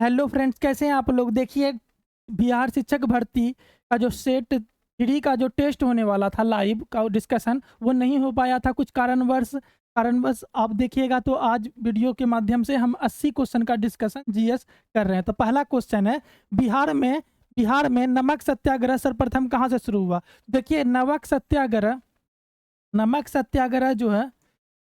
Hello friends, कैसे हैं आप लोग। देखिए, बिहार शिक्षक भर्ती का जो सेट 3 का जो टेस्ट होने वाला था, लाइव का डिस्कशन वो नहीं हो पाया था कुछ कारणवश आप देखिएगा। तो आज वीडियो के माध्यम से हम 80 क्वेश्चन का डिस्कशन जीएस कर रहे हैं। तो पहला क्वेश्चन है, बिहार में नमक सत्याग्रह सर्वप्रथम कहाँ से शुरू हुआ। देखिए, नमक सत्याग्रह जो है,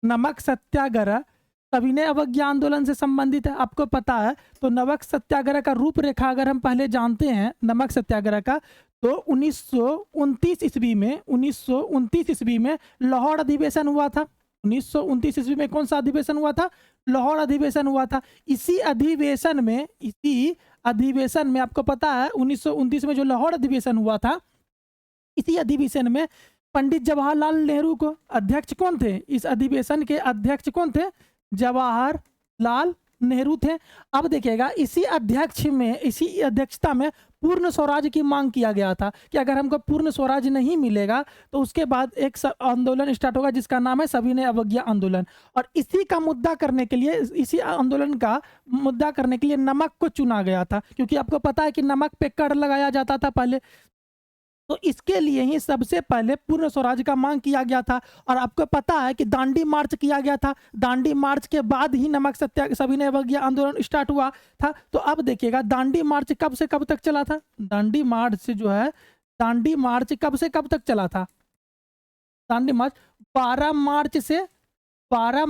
नमक सत्याग्रह सविनय अवज्ञा आंदोलन से संबंधित है, आपको पता है। तो नमक सत्याग्रह का रूपरेखा अगर हम पहले जानते हैं नमक सत्याग्रह का, तो 1929 ईस्वी में 1929 ईस्वी में लाहौर अधिवेशन हुआ था। 1929 ईस्वी में कौन सा अधिवेशन हुआ था? लाहौर अधिवेशन हुआ था। इसी अधिवेशन में आपको पता है 1929 में जो लाहौर अधिवेशन हुआ था, इसी अधिवेशन में पंडित जवाहरलाल नेहरू को अध्यक्ष कौन थे? इस अधिवेशन के अध्यक्ष कौन थे? जवाहरलाल नेहरू थे। अब देखिएगा, इसी अध्यक्षता में पूर्ण स्वराज की मांग किया गया था कि अगर हमको पूर्ण स्वराज नहीं मिलेगा तो उसके बाद एक आंदोलन स्टार्ट होगा जिसका नाम है सविनय अवज्ञा आंदोलन। और इसी आंदोलन का मुद्दा करने के लिए नमक को चुना गया था, क्योंकि आपको पता है कि नमक पे कर लगाया जाता था पहले। तो इसके लिए ही सबसे पहले पूर्ण स्वराज का मांग किया गया था। और आपको पता है कि दांडी मार्च किया गया था। दांडी मार्च के बाद ही नमक सविनय अवज्ञा आंदोलन स्टार्ट हुआ था। तो अब देखिएगा, दांडी मार्च कब से कब तक चला था? दांडी मार्च कब से कब तक चला था? दांडी मार्च 12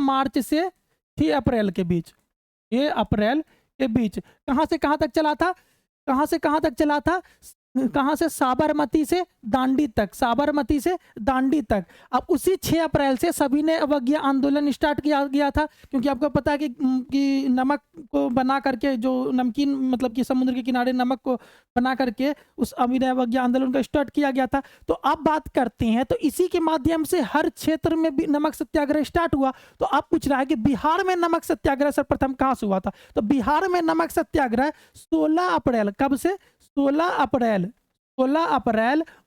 मार्च से 6 अप्रैल के बीच। 6 अप्रैल के बीच कहां से कहां तक चला था? कहां से कहां तक चला था? कहां से? साबरमती से दांडी तक। साबरमती से दांडी तक। अब उसी 6 अप्रैल से सविनय अवज्ञा आंदोलन स्टार्ट किया गया था, क्योंकि आपको पता है कि नमक को बना करके, जो नमकीन मतलब कि समुद्र के किनारे नमक को बना करके उस अविनय अवज्ञा आंदोलन का स्टार्ट किया गया था। तो अब बात करते हैं, तो इसी के माध्यम से हर क्षेत्र में भी नमक सत्याग्रह स्टार्ट हुआ। तो आप पूछ रहा है कि बिहार में नमक सत्याग्रह सर्वप्रथम कहां से हुआ था? तो बिहार में नमक सत्याग्रह 16 अप्रैल, कब से? 16 अप्रैल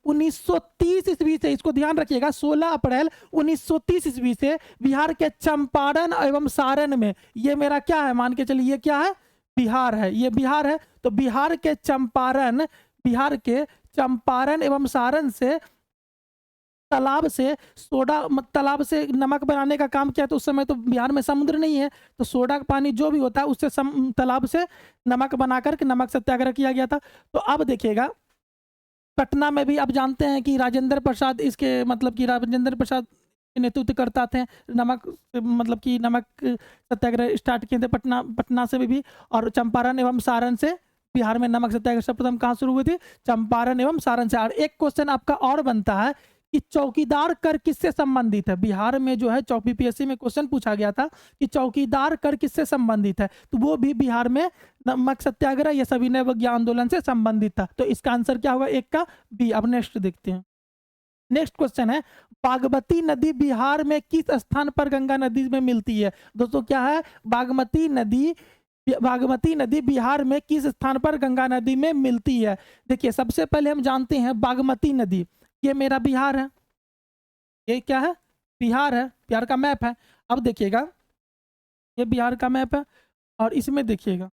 1930 ईस्वी से, इसको ध्यान रखिएगा, 16 अप्रैल 1930 ईस्वी से बिहार के चंपारण एवं सारण में, ये मेरा क्या है, मान के चलिए ये क्या है? बिहार है। ये बिहार है। तो बिहार के चंपारण एवं सारण से तालाब से नमक बनाने का काम किया। तो उस समय तो बिहार में समुद्र नहीं है, तो सोडा का पानी जो भी होता है उससे तालाब से नमक बनाकर के नमक सत्याग्रह किया गया था। तो अब देखिएगा, पटना में भी आप जानते हैं कि राजेंद्र प्रसाद के नेतृत्व करता थे। नमक सत्याग्रह स्टार्ट किए थे पटना से भी। और चंपारण एवं सारण से बिहार में नमक सत्याग्रह सर्वप्रथम कहाँ शुरू हुई थी? चंपारण एवं सारण से। और एक क्वेश्चन आपका और बनता है कि चौकीदार कर किससे संबंधित है? बिहार में जो है बीपीएससी में क्वेश्चन पूछा गया था कि चौकीदार कर किससे संबंधित है, तो वो भी बिहार में नमक सत्याग्रह या सविनय अवज्ञा आंदोलन से संबंधित था। तो इसका आंसर क्या होगा? एक का बी। अब नेक्स्ट देखते हैं। नेक्स्ट क्वेश्चन है, बागमती नदी बिहार में किस स्थान पर गंगा नदी में मिलती है? दोस्तों क्या है? बागमती नदी बिहार में किस स्थान पर गंगा नदी में मिलती है? देखिए, सबसे पहले हम जानते हैं बागमती नदी, ये मेरा बिहार है। ये क्या है? बिहार है। बिहार का मैप है। अब देखिएगा, ये बिहार का मैप है और इसमें देखिएगा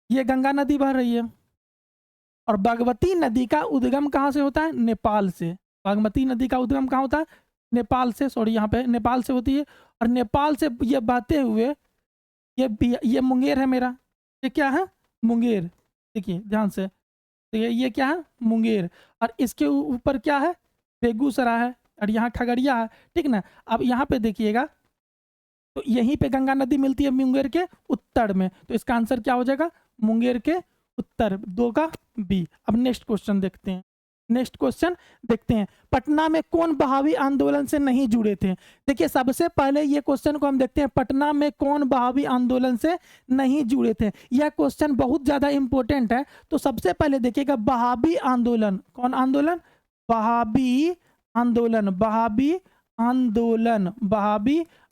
ये गंगा नदी बह रही है। और बागमती नदी का उद्गम कहाँ से होता है? नेपाल से। बागमती नदी का उद्गम कहाँ होता है? नेपाल से। सॉरी, यहाँ पे नेपाल से होती है। और नेपाल से ये बहते हुए ये मुंगेर है मेरा। ये क्या है? मुंगेर। देखिए ध्यान से, देखिए ये क्या है? मुंगेर। और इसके ऊपर क्या है? बेगूसराय है। और यहाँ खगड़िया है। ठीक ना? अब यहाँ पे देखिएगा, तो यहीं पे गंगा नदी मिलती है मुंगेर के उत्तर में। तो इसका आंसर क्या हो जाएगा? मुंगेर के उत्तर। 2 का बी। अब नेक्स्ट क्वेश्चन देखते हैं। पटना में कौन बहावी आंदोलन से नहीं जुड़े थे? देखिए, सबसे पहले ये क्वेश्चन को हम देखते हैं, पटना में कौन बहावी आंदोलन से नहीं जुड़े थे। यह क्वेश्चन बहुत ज्यादा इंपॉर्टेंट है। तो सबसे पहले देखिएगा, बहावी आंदोलन, कौन आंदोलन? बहावी आंदोलन। बहावी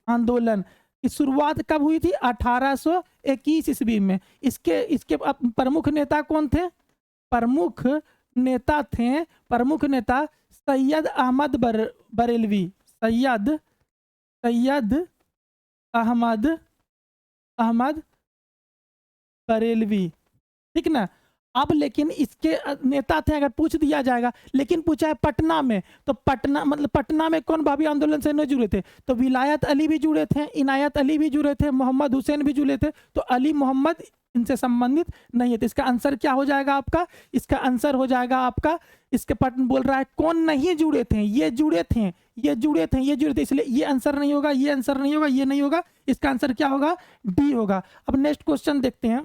आंदोलन की शुरुआत कब हुई थी? 1821 ईस्वी में। इसके इसके प्रमुख नेता कौन थे? प्रमुख नेता सैयद अहमद बरेलवी। सैयद अहमद बरेलवी, ठीक ना। अब लेकिन इसके नेता थे, अगर पूछ दिया जाएगा, लेकिन पूछा है पटना में, तो पटना मतलब पटना में कौन भावी आंदोलन से नहीं जुड़े थे? तो विलायत अली भी जुड़े थे, इनायत अली भी जुड़े थे, मोहम्मद हुसैन भी जुड़े थे, तो अली मोहम्मद इनसे संबंधित नहीं है। तो इसका आंसर क्या हो जाएगा आपका? इसका आंसर हो जाएगा आपका, इसके पटन बोल रहा है कौन नहीं जुड़े थे, ये जुड़े थे, ये जुड़े थे, ये जुड़े थे, इसलिए ये आंसर नहीं होगा, ये आंसर नहीं होगा, ये नहीं होगा, इसका आंसर क्या होगा? डी होगा। अब नेक्स्ट क्वेश्चन देखते हैं।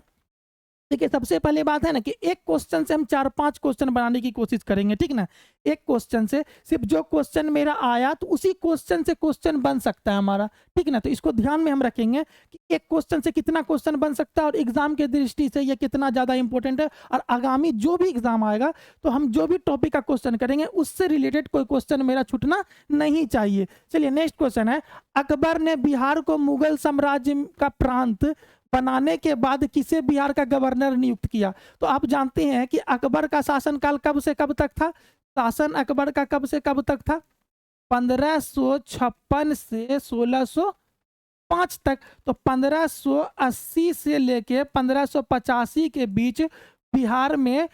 देखिए सबसे पहले बात है ना कि एक क्वेश्चन से हम 4-5 क्वेश्चन बनाने की कोशिश करेंगे, ठीक ना। एक क्वेश्चन से सिर्फ जो क्वेश्चन मेरा आया तो उसी क्वेश्चन से क्वेश्चन बन सकता है हमारा, ठीक ना। तो इसको ध्यान में हम रखेंगे कि एक क्वेश्चन से कितना क्वेश्चन बन सकता है और एग्जाम के दृष्टि से ये कितना ज्यादा इंपॉर्टेंट है। और आगामी जो भी एग्जाम आएगा तो हम जो भी टॉपिक का क्वेश्चन करेंगे उससे रिलेटेड कोई क्वेश्चन मेरा छूटना नहीं चाहिए। चलिए नेक्स्ट क्वेश्चन है, अकबर ने बिहार को मुगल साम्राज्य का प्रांत बनाने के बाद किसे बिहार का गवर्नर नियुक्त किया? तो आप जानते हैं कि अकबर का शासनकाल कब से कब तक था? शासन अकबर का कब से कब तक था? 1556 से 1605 तक। तो 1580 से लेके 1585 के बीच बिहार में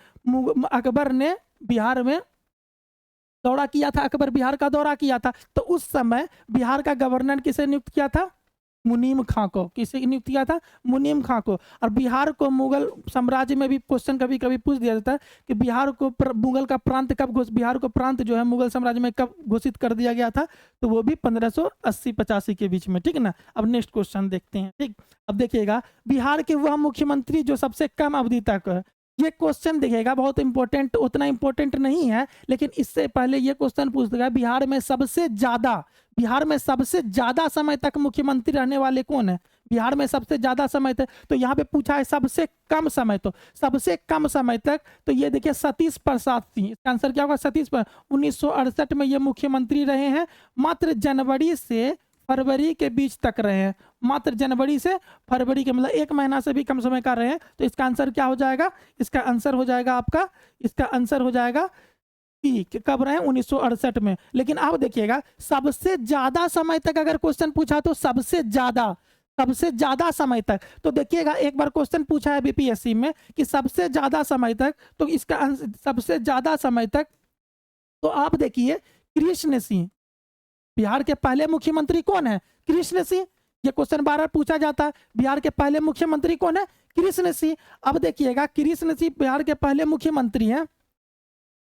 अकबर ने बिहार में दौरा किया था, अकबर बिहार का दौरा किया था। तो उस समय बिहार का गवर्नर किसे नियुक्त किया था? मुनीम खां को। किसे नियुक्त किया था? मुनीम खां को। और बिहार को मुगल साम्राज्य में भी क्वेश्चन कभी कभी पूछ दिया जाता है कि बिहार को मुगल का प्रांत कब बिहार को प्रांत जो है मुगल साम्राज्य में कब घोषित कर दिया गया था? तो वो भी 1580-85 के बीच में, ठीक है ना। अब नेक्स्ट क्वेश्चन देखते हैं, ठीक। अब देखिएगा, बिहार के वह मुख्यमंत्री जो सबसे कम अवधि तक है, ये क्वेश्चन देखिएगा बहुत इंपॉर्टेंट, उतना इंपॉर्टेंट नहीं है, लेकिन इससे पहले ये क्वेश्चन पूछ देगा बिहार में सबसे ज्यादा समय तक मुख्यमंत्री रहने वाले कौन है? बिहार में सबसे ज्यादा समय तक, तो यहाँ पे पूछा है सबसे कम समय, तो सबसे कम समय तक तो ये देखिए सतीश प्रसाद सिंह। इसका आंसर क्या होगा? सतीश प्रसाद 1968 में ये मुख्यमंत्री रहे हैं, मात्र जनवरी से फरवरी के बीच तक रहे हैं, मात्र जनवरी से फरवरी के मतलब 1 महीना से भी कम समय का रहे हैं। तो इसका आंसर क्या हो जाएगा? इसका आंसर हो जाएगा आपका, इसका आंसर हो जाएगा कब रहे? 1968 में। लेकिन आप देखिएगा सबसे ज्यादा समय तक अगर क्वेश्चन पूछा तो सबसे ज्यादा समय तक, तो देखिएगा एक बार क्वेश्चन पूछा है बीपीएससी में कि सबसे ज्यादा समय तक, तो इसका आंसर सबसे ज्यादा समय तक, तो आप देखिए कृष्ण सिंह, बिहार के पहले मुख्यमंत्री कौन है? कृष्ण सिंह। ये क्वेश्चन बार पूछा जाता है, बिहार के पहले मुख्यमंत्री कौन है? कृष्ण सिंह। अब देखिएगा कृष्ण सिंह बिहार के पहले मुख्यमंत्री हैं।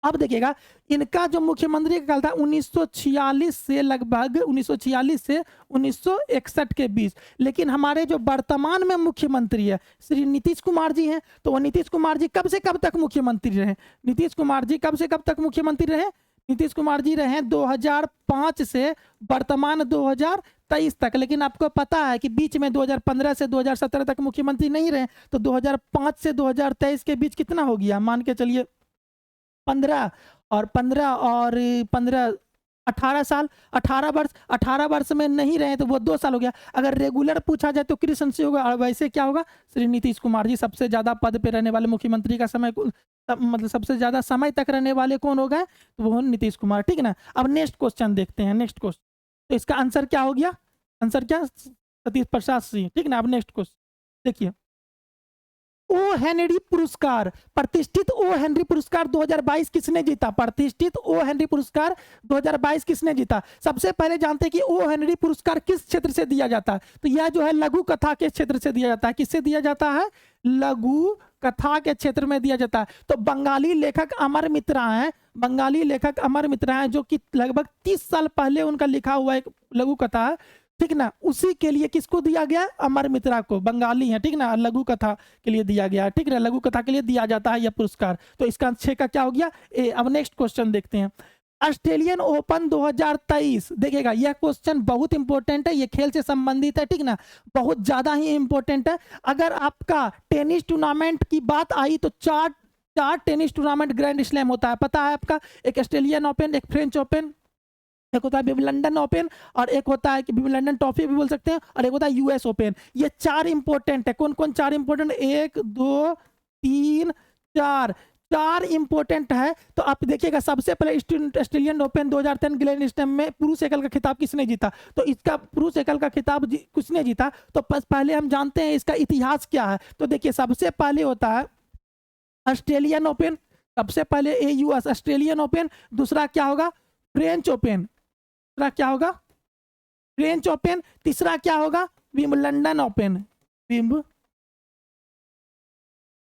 अब देखिएगा इनका जो मुख्यमंत्री का काल था 1946 से लगभग 1946 से 1961 के बीच। लेकिन हमारे जो वर्तमान में मुख्यमंत्री है श्री नीतीश कुमार जी हैं, तो वो नीतीश कुमार जी कब से कब तक मुख्यमंत्री रहे? नीतीश कुमार जी कब से कब तक मुख्यमंत्री रहे? नीतीश कुमार जी रहे 2005 से वर्तमान 2023 तक। लेकिन आपको पता है कि बीच में 2015 से 2017 तक मुख्यमंत्री नहीं रहे, तो 2005 से 2023 के बीच कितना हो गया? मान के चलिए 15 और 18 साल, 18 वर्ष में नहीं रहे तो वो 2 साल हो गया। अगर रेगुलर पूछा जाए तो कृष्ण सिंह होगा, और वैसे क्या होगा? श्री नीतीश कुमार जी। सबसे ज्यादा पद पे रहने वाले मुख्यमंत्री का समय मतलब सबसे ज्यादा समय तक रहने वाले कौन हो गए? तो वो नीतीश कुमार, ठीक है ना। अब नेक्स्ट क्वेश्चन देखते हैं, नेक्स्ट क्वेश्चन, तो इसका आंसर क्या हो गया? आंसर क्या? सतीश प्रसाद सिंह, ठीक है ना। अब नेक्स्ट क्वेश्चन देखिए, ओ हेनरी पुरस्कार, प्रतिष्ठित ओ हेनरी पुरस्कार 2022 किसने जीता? प्रतिष्ठित ओ हेनरी पुरस्कार 2022 किसने जीता? सबसे पहले जानते हैं कि ओ हेनरी पुरस्कार किस क्षेत्र से दिया जाता है? तो यह जो है लघु कथा के क्षेत्र से दिया जाता है। किससे दिया जाता है? लघु कथा के क्षेत्र में दिया जाता है। तो बंगाली लेखक अमर मित्रा हैं, बंगाली लेखक अमर मित्रा हैं, जो कि लगभग 30 साल पहले उनका लिखा हुआ एक लघु कथा है, ठीक ना। उसी के लिए किसको दिया गया? अमर मित्रा को, बंगाली है, ठीक ना, लघु कथा के लिए दिया गया है, ठीक है। लघु कथा के लिए दिया जाता है यह पुरस्कार। तो इसका 6 का क्या हो गया? ए। अब नेक्स्ट क्वेश्चन देखते हैं, ऑस्ट्रेलियन ओपन 2023। देखिएगा यह क्वेश्चन बहुत इंपॉर्टेंट है, ये खेल से संबंधित है, ठीक ना, बहुत ज्यादा ही इंपॉर्टेंट है। अगर आपका टेनिस टूर्नामेंट की बात आई तो चार टेनिस टूर्नामेंट ग्रैंड स्लैम होता है, पता है आपका? एक ऑस्ट्रेलियन ओपन, एक फ्रेंच ओपन, एक होता है विंबलडन ओपन, और एक होता है कि विंबलडन ट्रॉफी भी बोल सकते हैं, और एक होता है यूएस ओपन। ये 4 इंपॉर्टेंट है। कौन कौन 4 इंपॉर्टेंट? 1 2 3 4 4 इंपॉर्टेंट है। तो आप देखिएगा सबसे पहले ऑस्ट्रेलियन ओपन 2010 ग्लेन स्टैम में पुरुष एकल का खिताब किसने जीता, तो इसका पुरुष एकल का खिताब किसने जीता, तो पहले हम जानते हैं इसका इतिहास क्या है। तो देखिए सबसे पहले होता है ऑस्ट्रेलियन ओपन, सबसे पहले AUS ऑस्ट्रेलियन ओपन, दूसरा क्या होगा फ्रेंच ओपन, दूसरा क्या होगा फ्रेंच ओपन, तीसरा क्या होगा विंबलडन ओपन,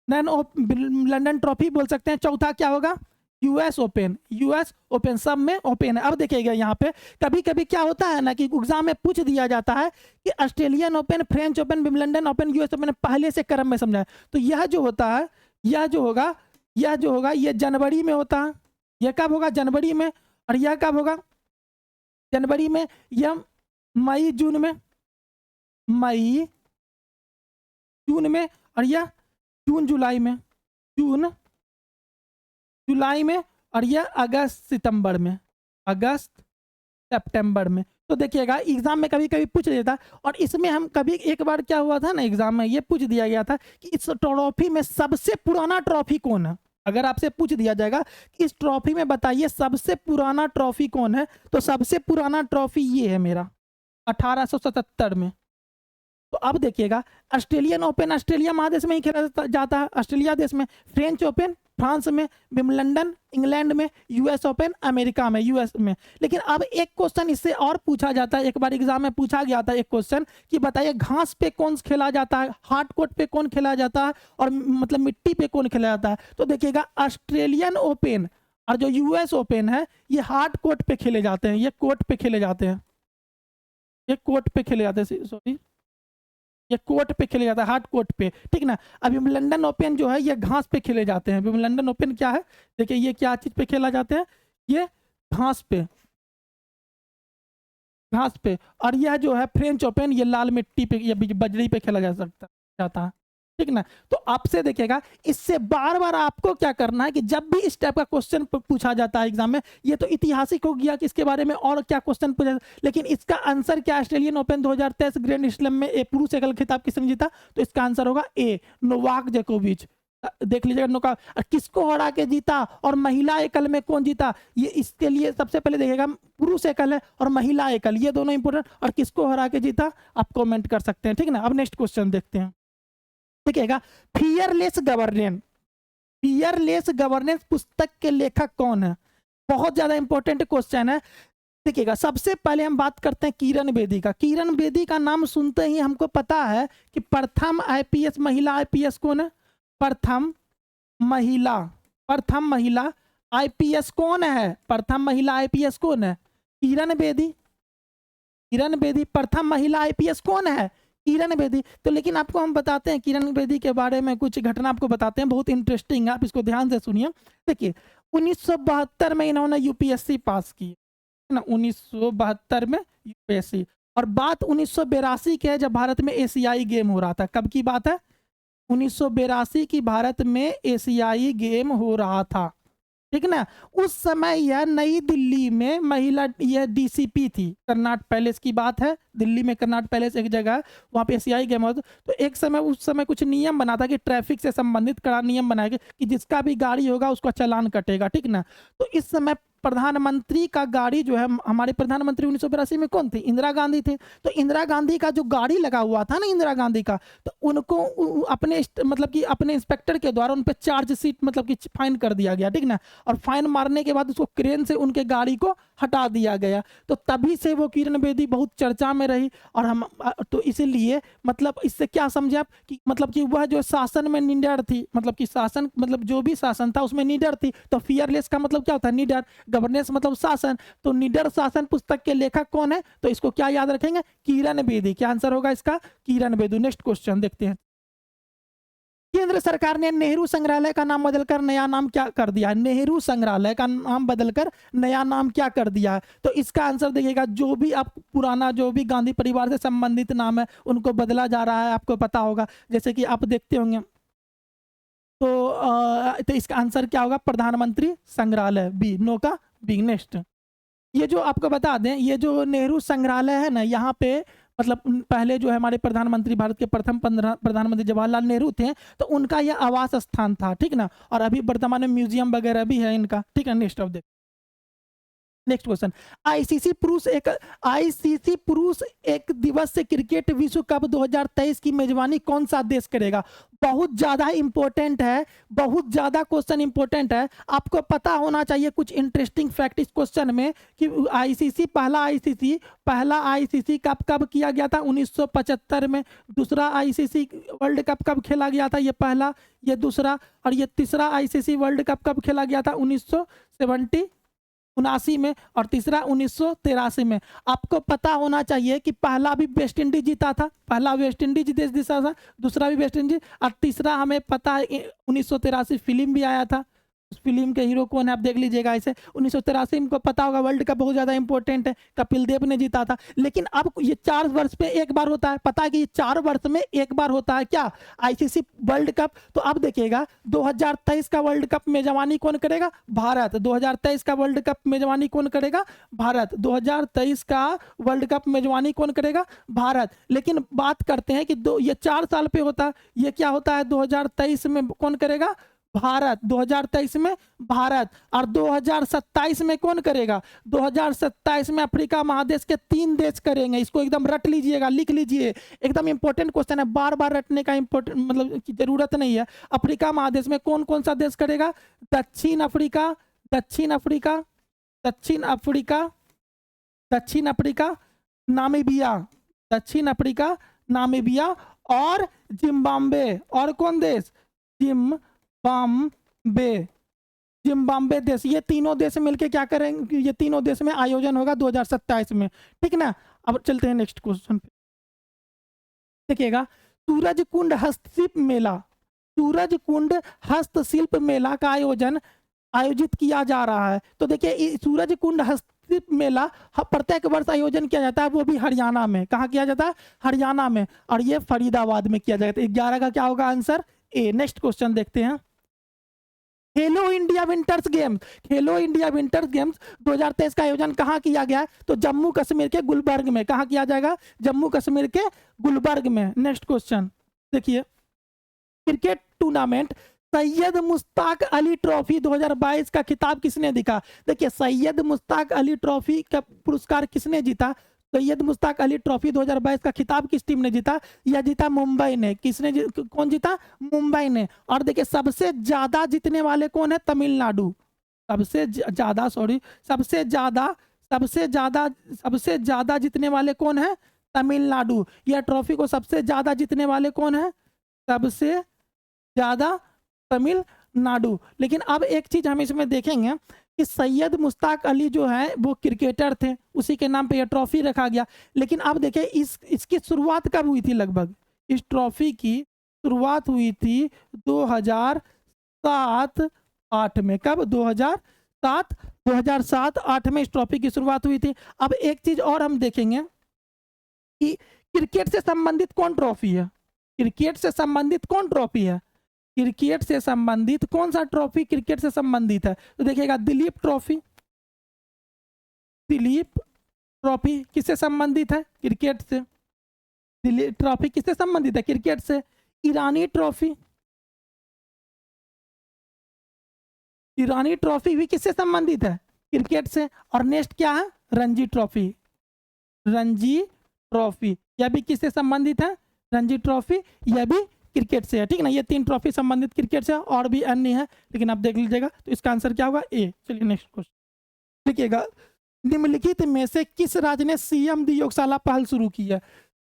लंदन ट्रॉफी बोल सकते हैं, चौथा क्या होगा US ओपन, सब में ओपन है। अब देखिएगा यहाँ पे कभी कभी क्या होता है ना कि एग्जाम में पूछ दिया जाता है कि Australian open, French open, Wimbledon open, US open पहले से क्रम में समझा है। तो यह जो होता है यह जो होगा ये जनवरी में होता है, यह कब होगा जनवरी में, और यह कब होगा जनवरी में, यह मई जून में, और यह जून जुलाई में, और यह अगस्त सितंबर में, अगस्त सितंबर में। तो देखिएगा एग्जाम में कभी कभी पूछ देता, और इसमें हम कभी एक बार क्या हुआ था ना एग्जाम में ये पूछ दिया गया था कि इस ट्रॉफी में सबसे पुराना ट्रॉफी कौन है। अगर आपसे पूछ दिया जाएगा कि इस ट्रॉफी में बताइए सबसे पुराना ट्रॉफी कौन है, तो सबसे पुराना ट्रॉफी ये है मेरा 1877 में। तो अब देखिएगा ऑस्ट्रेलियन ओपन ऑस्ट्रेलिया महादेश में ही खेला जाता है, ऑस्ट्रेलिया देश में, फ्रेंच ओपन फ्रांस में, विंबलडन इंग्लैंड में, US ओपन अमेरिका में, US में। लेकिन अब एक क्वेश्चन इससे और पूछा जाता है, एक बार एग्जाम में पूछा गया था एक क्वेश्चन कि बताइए घास पे कौन खेला जाता है, हार्ड कोर्ट पे कौन खेला जाता है, और मतलब मिट्टी पे कौन खेला जाता है। तो देखिएगा ऑस्ट्रेलियन ओपन और जो US ओपन है ये हार्ड कोर्ट पे खेले जाते हैं, ये कोर्ट पे खेले जाते हैं, ये कोर्ट पे खेले जाते हैं, सॉरी ये कोर्ट पे खेले जाता है, हार्ड कोर्ट पे, ठीक ना। अब विंबलडन ओपन जो है ये घास पे खेले जाते हैं। विंबलडन ओपन क्या है, देखिए ये क्या चीज पे खेला जाते हैं, ये घास पे, और यह जो है फ्रेंच ओपन ये लाल मिट्टी पे, ये बजरी पे खेला जाता है, ठीक ना। तो आपसे देखिएगा इससे बार बार आपको क्या करना है कि जब भी इस टाइप का क्वेश्चन पूछा जाता है एग्जाम में, ये तो ऐतिहासिक हो गया कि इसके बारे में और क्या क्वेश्चन पूछा, लेकिन इसका आंसर क्या, ऑस्ट्रेलियन ओपन 2023 ग्रैंड स्लैम में पुरुष एकल खिताब किसने जीता, तो इसका आंसर होगा A नोवाक जोकोविच। देख लीजिएगा किसको हरा के जीता और महिला एकल में कौन जीता, ये इसके लिए सबसे पहले देखिएगा पुरुष एकल है और महिला एकल ये दोनों इंपोर्टेंट, और किसको हरा के जीता आप कमेंट कर सकते हैं, ठीक ना। अब नेक्स्ट क्वेश्चन देखते हैं, देखिएगा फियरलेस गवर्नेंस पुस्तक के लेखक कौन है, बहुत ज्यादा इंपॉर्टेंट क्वेश्चन है। देखिएगा सबसे पहले हम बात करते हैं किरण बेदी का। किरण बेदी का नाम सुनते ही हमको पता है कि प्रथम IPS महिला IPS कौन है, प्रथम महिला IPS कौन है, प्रथम महिला IPS कौन है, किरण बेदी प्रथम महिला IPS कौन है, किरण बेदी। तो लेकिन आपको हम बताते हैं किरण बेदी के बारे में कुछ घटना आपको बताते हैं, बहुत इंटरेस्टिंग है, आप इसको ध्यान से सुनिए। देखिए 1972 में इन्होंने UPSC पास की ना, 1972 में UPSC, और बात 1982 की है जब भारत में एशियाई गेम हो रहा था। कब की बात है, 1982 की भारत में एशियाई गेम हो रहा था, ठीक ना। उस समय यह नई दिल्ली में महिला, यह DCP थी, कर्नाट पैलेस की बात है, दिल्ली में कर्नाट पैलेस एक जगह है, वहाँ पे एशियाई गेम होता। तो एक समय उस समय कुछ नियम बना था कि ट्रैफिक से संबंधित कड़ा नियम बनाया गया कि जिसका भी गाड़ी होगा उसका चालान कटेगा, ठीक ना। तो इस समय प्रधानमंत्री का गाड़ी जो है, हमारे प्रधानमंत्री 1982 में कौन थे, इंदिरा गांधी थे। तो इंदिरा गांधी का जो गाड़ी लगा हुआ था ना इंदिरा गांधी का, तो उनको अपने मतलब कि अपने इंस्पेक्टर के द्वारा उन पर चार्ज शीट मतलब कि फाइन कर दिया गया, ठीक ना। और फाइन मारने के बाद उसको क्रेन से उनके गाड़ी को हटा दिया गया। तो तभी से वो किरण बेदी बहुत चर्चा में रही, और हम तो इसीलिए मतलब इससे क्या समझे आप कि मतलब कि वह जो शासन में निडर थी, मतलब कि शासन मतलब जो भी शासन था उसमें निडर थी। तो फियरलेस का मतलब क्या होता है, निडर, गवर्नेंस मतलब शासन। तो निडर शासन पुस्तक के लेखक कौन है, तो इसको क्या याद रखेंगे, किरण बेदी। क्या आंसर होगा इसका, किरण बेदी। नेक्स्ट क्वेश्चन देखते हैं, केंद्र सरकार ने नेहरू संग्रहालय का नाम बदलकर नया नाम क्या कर दिया है, नेहरू संग्रहालय का नाम बदलकर नया नाम क्या कर दिया है। तो इसका आंसर देखिएगा, जो भी आप पुराना जो भी गांधी परिवार से संबंधित नाम है उनको बदला जा रहा है, आपको पता होगा, जैसे कि आप देखते होंगे। तो इसका आंसर क्या होगा, प्रधानमंत्री संग्रहालय, बी, नो का बी। नेक्स्ट, ये जो आपको बता दें, ये जो नेहरू संग्रहालय है ना, यहाँ पे मतलब पहले जो है हमारे प्रधानमंत्री, भारत के प्रथम प्रधानमंत्री जवाहरलाल नेहरू थे, तो उनका यह आवास स्थान था, ठीक ना। और अभी वर्तमान में म्यूजियम वगैरह भी है इनका, ठीक है। नेक्स्ट क्वेश्चन, आईसीसी पुरुष एक दिवसीय क्रिकेट विश्व कप 2023 की मेजबानी कौन सा देश करेगा? बहुत ज्यादा इंपॉर्टेंट है, बहुत ज्यादा क्वेश्चन इंपॉर्टेंट है। आपको पता होना चाहिए कुछ इंटरेस्टिंग फैक्ट इस क्वेश्चन में कि पहला आईसीसी कप कब किया गया था? 1975 में। दूसरा आईसीसी वर्ल्ड कप कब खेला गया था? ये पहला, ये दूसरा, और ये तीसरा आईसीसी वर्ल्ड कप कब खेला गया था? 1979 में, और तीसरा 1983 में। आपको पता होना चाहिए कि पहला भी वेस्ट इंडीज जीता था, पहला वेस्ट इंडीज देश जीता था, दूसरा भी वेस्ट इंडीज, और तीसरा हमें पता है 1983 फिल्म भी आया था। उस फिल्म के हीरो कौन है आप देख लीजिएगा। ऐसे 1983 में को पता होगा, वर्ल्ड कप बहुत ज्यादा इंपॉर्टेंट है, कपिल देव ने जीता था। लेकिन अब ये 4 वर्ष में एक बार होता है, पता है कि ये 4 वर्ष में एक बार होता है क्या? ICC world cup. तो अब देखिएगा 2023 का वर्ल्ड कप मेजबानी कौन करेगा? भारत। 2023 का वर्ल्ड कप मेजबानी कौन करेगा? भारत। 2023 का वर्ल्ड कप मेजबानी कौन करेगा? भारत। लेकिन बात करते हैं कि ये 4 साल पे होता है, ये क्या होता है 2023 में कौन करेगा? भारत। 2023 में भारत। और 2027 में कौन करेगा? 2027 में अफ्रीका महादेश के 3 देश करेंगे। इसको एकदम रट लीजिएगा, लिख लीजिए, एकदम इंपॉर्टेंट क्वेश्चन है, बार बार रटने का इंपॉर्टेंट मतलब की जरूरत नहीं है। अफ्रीका महादेश में कौन कौन सा देश करेगा? दक्षिण अफ्रीका, दक्षिण अफ्रीका, दक्षिण अफ्रीका, दक्षिण अफ्रीका, नामीबिया, दक्षिण अफ्रीका, नामीबिया और जिम्बाब्वे। और कौन देश? जिम्बाब्वे देश। ये तीनों देश मिलके क्या करेंगे? ये तीनों देश में आयोजन होगा 2027 में, ठीक ना। अब चलते हैं नेक्स्ट क्वेश्चन पे। देखिएगा, सूरज कुंड हस्तशिल्प मेला, सूरज कुंड हस्तशिल्प मेला का आयोजित किया जा रहा है। तो देखिए सूरज कुंड हस्तशिल्प मेला प्रत्येक वर्ष आयोजन किया जाता है, वो भी हरियाणा में। कहाँ किया जाता है? हरियाणा में, और ये फरीदाबाद में किया जाता है। 11 का क्या होगा आंसर? ए। नेक्स्ट क्वेश्चन देखते हैं। खेलो इंडिया विंटर्स गेम्स, खेलो इंडिया विंटर्स गेम्स 2023 का आयोजन कहाँ किया गया? तो जम्मू कश्मीर के गुलबर्ग में। कहाँ किया जाएगा? जम्मू कश्मीर के गुलबर्ग में। नेक्स्ट क्वेश्चन देखिए, cricket tournament Syed Mushtaq Ali trophy 2022 का खिताब किसने जीता? देखिए, सैयद मुश्ताक अली ट्रॉफी का पुरस्कार किसने जीता? सैयद मुश्ताक अली ट्रॉफी 2022 का खिताब किस टीम ने जीता? यह जीता मुंबई ने। किसने कौन जीता? मुंबई ने। और देखिए सबसे ज्यादा जीतने वाले कौन है? तमिलनाडु। सबसे ज्यादा जीतने वाले कौन है? तमिलनाडु। यह ट्रॉफी को सबसे ज्यादा जीतने वाले कौन है? सबसे ज्यादा तमिलनाडु। लेकिन अब एक चीज हम इसमें देखेंगे कि सैयद मुश्ताक अली जो है वो क्रिकेटर थे, उसी के नाम पे ये ट्रॉफी रखा गया। लेकिन अब देखिए इसकी शुरुआत कब हुई थी? लगभग इस ट्रॉफी की शुरुआत हुई थी 2007-8 में। कब? 2007-8 में इस ट्रॉफी की शुरुआत हुई थी। अब एक चीज और हम देखेंगे कि क्रिकेट से संबंधित कौन ट्रॉफी है? क्रिकेट से संबंधित कौन ट्रॉफी है? क्रिकेट से संबंधित कौन सा ट्रॉफी क्रिकेट से संबंधित है? तो देखिएगा, दिलीप ट्रॉफी। दिलीप ट्रॉफी किससे संबंधित है? क्रिकेट से। दिलीप ट्रॉफी किससे संबंधित है? क्रिकेट से। ईरानी ट्रॉफी, ईरानी ट्रॉफी भी किससे संबंधित है? क्रिकेट से। और नेक्स्ट क्या है? रणजी ट्रॉफी। रणजी ट्रॉफी यह भी किससे संबंधित है? रणजी ट्रॉफी यह भी क्रिकेट से है, ठीक ना। ये 3 ट्रॉफी संबंधित क्रिकेट से, और भी अन्य है, लेकिन आप देख लीजिएगा। तो इसका आंसर क्या होगा? ए। चलिए नेक्स्ट क्वेश्चन देखिएगा, निम्नलिखित में से किस राज्य ने सीएम दी योगशाला पहल शुरू की है?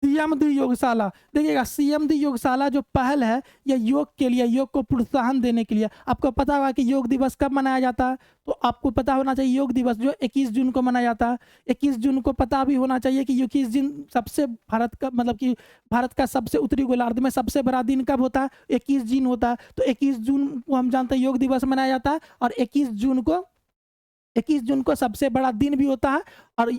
सीएम दी योगशाला, देखिएगा सीएम दी योगशाला जो पहल है यह योग के लिए, योग को प्रोत्साहन देने के लिए। आपको पता होगा कि योग दिवस कब मनाया जाता है? तो आपको पता होना चाहिए योग दिवस जो 21 जून को मनाया जाता है। 21 जून को पता भी होना चाहिए कि 21 जून सबसे भारत का मतलब कि भारत का सबसे उत्तरी गोलार्ध में सबसे बड़ा दिन कब होता है? 21 जून होता है। तो 21 जून को हम जानते हैं योग दिवस मनाया जाता है, और 21 जून को सबसे बड़ा दिन भी होता है। और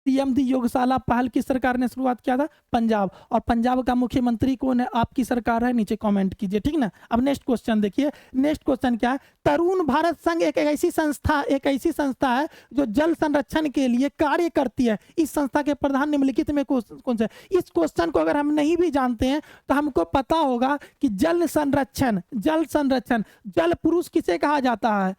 पीएम दी योगशाला पहल किस सरकार ने शुरुआत किया था? पंजाब। और पंजाब का मुख्यमंत्री कौन है? आपकी सरकार है, नीचे कमेंट कीजिए, ठीक ना। अब नेक्स्ट क्वेश्चन देखिए, नेक्स्ट क्वेश्चन क्या है? तरुण भारत संघ एक ऐसी संस्था है जो जल संरक्षण के लिए कार्य करती है। इस संस्था के प्रधान निम्नलिखित में कौन से? इस क्वेश्चन को अगर हम नहीं भी जानते हैं तो हमको पता होगा कि जल संरक्षण, जल पुरुष किसे कहा जाता है?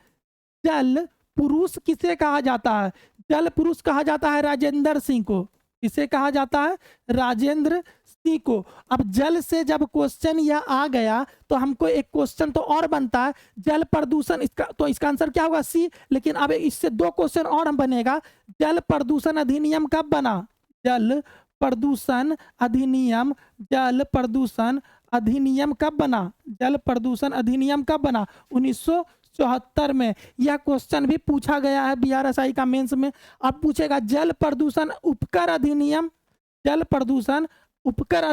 जल पुरुष किसे कहा जाता है? जल पुरुष कहा जाता है राजेंद्र सिंह को। किसे कहा जाता है? राजेंद्र सिंह को। अब जल से जब क्वेश्चन यह आ गया तो हमको एक क्वेश्चन तो और बनता है, जल प्रदूषण, इसका आंसर क्या होगा? सी। लेकिन अब इससे 2 क्वेश्चन और हम बनेगा, जल प्रदूषण अधिनियम कब बना? जल प्रदूषण अधिनियम कब बना? जल प्रदूषण अधिनियम कब बना? 1974 में। यह क्वेश्चन भी पूछा गया है बीआरएसआई का मेंस में। अब पूछेगा जल प्रदूषण उपकर अधिनियम, तो जल प्रदूषण उपकर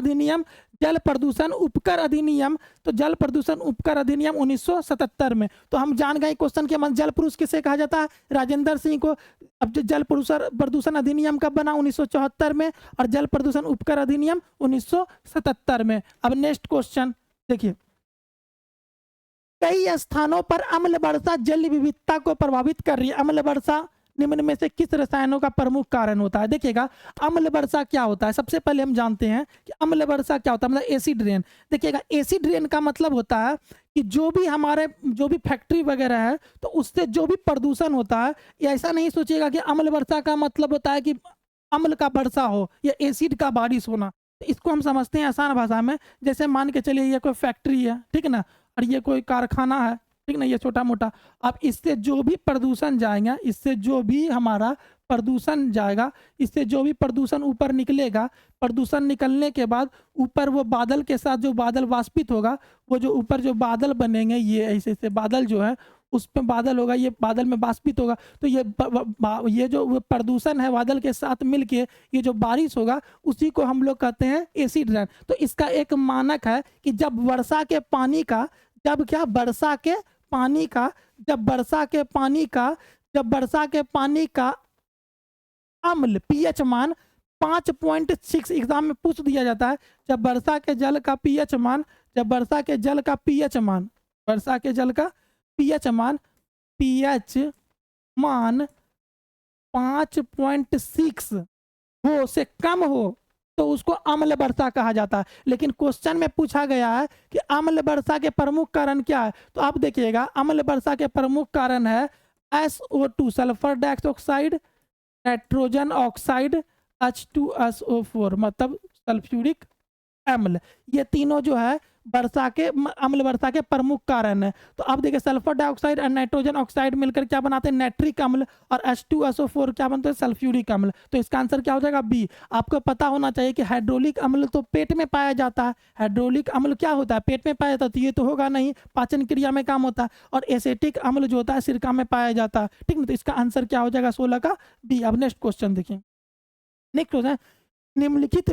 अधिनियम 1977 में। तो हम जान गए क्वेश्चन के मन, जल पुरुष किसे कहा जाता है? राजेंद्र सिंह को। अब जो जल प्रदूषण अधिनियम कब बना? 1974 में। और जल प्रदूषण उपकर अधिनियम 1977 में। अब नेक्स्ट क्वेश्चन देखिए, कई स्थानों पर अम्ल वर्षा जल विविधता को प्रभावित कर रही है। अम्ल वर्षा निम्न में से किस रसायनों का प्रमुख कारण होता है? देखिएगा, अम्ल वर्षा क्या होता है? सबसे पहले हम जानते हैं कि अम्ल वर्षा क्या होता है, मतलब एसिड रेन। देखिएगा, एसिड रेन का मतलब होता है कि जो भी फैक्ट्री वगैरह है तो उससे जो भी प्रदूषण होता है, या ऐसा नहीं सोचिएगा कि अम्ल वर्षा का मतलब होता है कि अम्ल का वर्षा हो या एसिड का बारिश होना। तो इसको हम समझते हैं आसान भाषा में, जैसे मान के चलिए ये कोई फैक्ट्री है, ठीक है ना, और ये कोई कारखाना है, ठीक ना, ये छोटा मोटा। अब इससे जो भी प्रदूषण जाएगा, इससे जो भी हमारा प्रदूषण जाएगा, इससे जो भी प्रदूषण ऊपर निकलेगा, प्रदूषण निकलने के बाद ऊपर वो बादल के साथ जो बादल वाष्पित होगा, वो जो ऊपर जो बादल बनेंगे, ये ऐसे ऐसे बादल जो है उस पे बादल होगा, ये बादल में वाष्पित होगा। तो ये जो प्रदूषण है बादल के साथ मिलके ये जो बारिश होगा, उसी को हम लोग कहते हैं एसिड रेन। तो इसका एक मानक है कि जब वर्षा के पानी का अम्ल पीएच मान 5.6, एग्जाम में पूछ दिया जाता है, जब वर्षा के जल का पीएच मान 5.6 हो से कम हो तो उसको अम्ल वर्षा कहा जाता है। लेकिन क्वेश्चन में पूछा गया है कि अम्ल वर्षा के प्रमुख कारण क्या है? तो आप देखिएगा, अम्ल वर्षा के प्रमुख कारण है SO2 sulphur dioxide, nitrogen oxide, H2SO4 मतलब सल्फ्यूरिक अम्ल। ये तीनों जो है अम्ल वर्षा के प्रमुख कारण है। तो आप देखिए, सल्फर डाइऑक्साइड और नाइट्रोजन ऑक्साइड मिलकर क्या बनाते हैं? नाइट्रिक अम्ल। और H2SO4 क्या बनते हैं? सल्फ्यूरिक अम्ल। तो इसका आंसर क्या हो जाएगा? बी। आपको पता होना चाहिए कि हाइड्रोलिक अम्ल तो पेट में पाया जाता है। हाइड्रोलिक अम्ल क्या होता है? पेट में पाया जाता है, तो ये तो होगा नहीं, पाचन क्रिया में काम होता है। और एसिटिक अम्ल जो होता है सिरका में पाया जाता है, ठीक है। तो इसका आंसर क्या हो जाएगा? 16 का बी। अब नेक्स्ट क्वेश्चन देखिए, नेक्स्ट क्वेश्चन, निम्नलिखित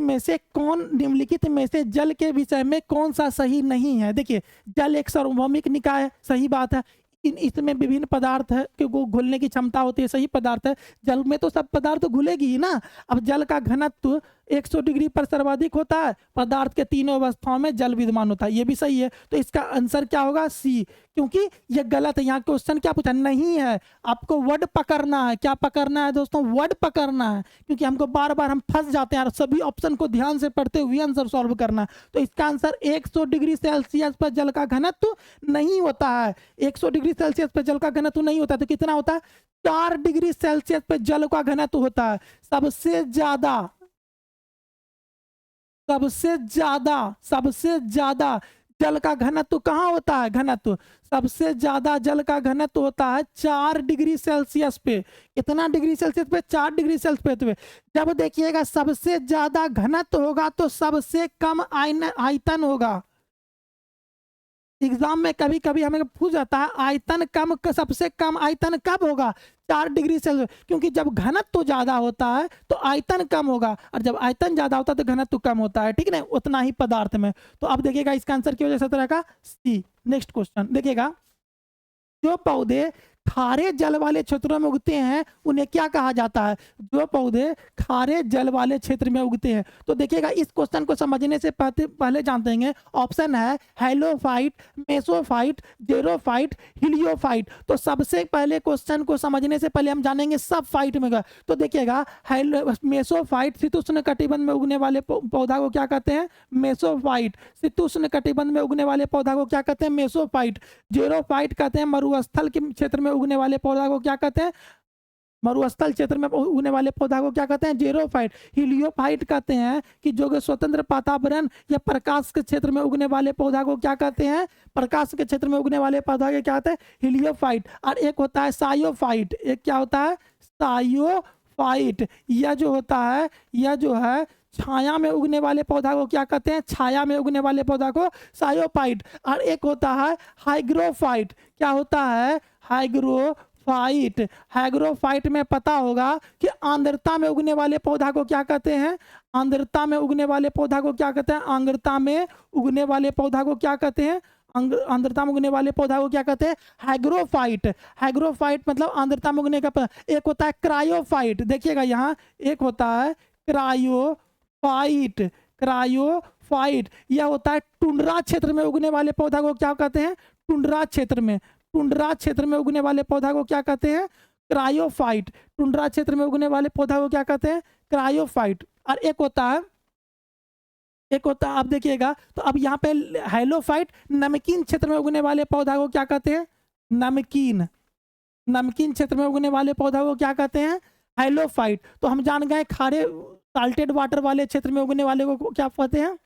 में से जल के विषय में कौन सा सही नहीं है? देखिए, जल एक सार्वभौमिक निकाय है, सही बात है। इसमें विभिन्न पदार्थ है कि वो घुलने की क्षमता होती है, सही पदार्थ है। जल में तो सब पदार्थ घुलेगी ही ना। अब जल का घनत्व 100 डिग्री पर सर्वाधिक होता है, पदार्थ के तीनों अवस्थाओं में जल विद्यमान होता है, ये भी सही है। तो इसका आंसर क्या होगा? सी। क्योंकि ये गलत है। यहाँ क्वेश्चन क्या पूछा? नहीं है, आपको वर्ड पकड़ना है। क्या पकड़ना है दोस्तों? वर्ड पकड़ना है। क्योंकि हमको बार बार हम फंस जाते हैं, सभी ऑप्शन को ध्यान से पढ़ते हुए आंसर सॉल्व करना है। तो इसका आंसर 100 डिग्री सेल्सियस पर जल का घनत्व नहीं होता है। 100 डिग्री सेल्सियस पर जल का घनत्व नहीं होता, तो कितना होता है? 4 डिग्री सेल्सियस पर जल का घनत्व होता है। सबसे ज्यादा जल का घनत्व कहाँ होता है? सबसे ज्यादा जल का घनत्व होता है 4 डिग्री सेल्सियस पे। कितना डिग्री सेल्सियस पे? 4 डिग्री सेल्सियस पे। जब देखिएगा सबसे ज्यादा घनत्व होगा तो सबसे कम आयतन होगा। एग्जाम में कभी कभी हमें पूछ जाता है आयतन कम, सबसे कम आयतन कब होगा? 4 डिग्री सेल्सियस। क्योंकि जब घनत्व तो ज्यादा होता है तो आयतन कम होगा, और जब आयतन ज्यादा होता है तो घनत्व कम होता है, ठीक है ना, उतना ही पदार्थ में। तो अब देखिएगा इसका आंसर की वजह से 17 का सी। नेक्स्ट क्वेश्चन देखिएगा, जो पौधे खारे जल वाले क्षेत्रों में उगते हैं उन्हें क्या कहा जाता है? जो पौधे खारे जल वाले क्षेत्र में उगते हैं। तो देखिएगा इस क्वेश्चन को समझने से पहले जानते हैं ऑप्शन है हेलोफाइट, मेसोफाइट, जेरोफाइट, हिलियोफाइट। तो सबसे पहले क्वेश्चन को समझने से पहले हम जानेंगे सब फाइट में। तो देखिएगा मेसोफाइट शीतोष्ण कटिबंध में उगने वाले पौधा को क्या कहते हैं? मेसोफाइट। शीतोष्ण कटिबंध में उगने वाले पौधा को क्या कहते हैं? मेसोफाइट। जेरोफाइट कहते हैं मरुस्थल के क्षेत्र में उगने वाले पौधा को क्या कहते हैं? मरुस्थल क्षेत्र में उगने वाले पौधा को क्या कहते हैं? जेरोफाइट। हिलियोफाइट कहते हैं कि जो स्वतंत्र वातावरण या प्रकाश के क्षेत्र में उगने वाले पौधा को क्या कहते हैं? प्रकाश के क्षेत्र में उगने वाले पौधा को क्या कहते हैं? हिलियोफाइट। और एक होता है सायोफाइट। एक क्या होता है? सायोफाइट। यह जो होता है, यह जो है छाया में उगने वाले पौधा को क्या कहते हैं? छाया में उगने वाले पौधा को सायोफाइट। और एक होता है हाइग्रोफाइट। क्या होता है? हाइग्रोफाइट। हाइग्रोफाइट में पता होगा कि आर्द्रता में उगने वाले पौधा को क्या कहते हैं? आर्द्रता में उगने वाले पौधा को क्या कहते हैं? आर्द्रता में उगने वाले पौधा को क्या कहते हैं? आर्द्रता में उगने वाले पौधा को क्या कहते हैं? हाइग्रोफाइट। हाइग्रोफाइट मतलब आर्द्रता में उगने का पौधा। एक होता है क्रायोफाइट। देखिएगा यहाँ एक होता है क्रायोफाइट। क्रायोफाइट यह होता है टुंड्रा क्षेत्र में उगने वाले पौधा को क्या कहते हैं? टुंड्रा क्षेत्र में। टुंड्रा क्षेत्र में उगने वाले पौधा को क्या कहते हैं? क्रायोफाइट। टुंड्रा क्षेत्र में उगने वाले पौधा को क्या कहते हैं? क्रायोफाइट। और एक होता है आप देखिएगा तो अब यहाँ पे हेलोफाइट, नमकीन क्षेत्र में उगने वाले पौधा को क्या कहते हैं? नमकीन। नमकीन क्षेत्र में उगने वाले पौधा को क्या कहते हैं? हेलोफाइट। तो हम जान गए खारे साल्टेड वाटर वाले क्षेत्र में उगने वाले को क्या कहते हैं?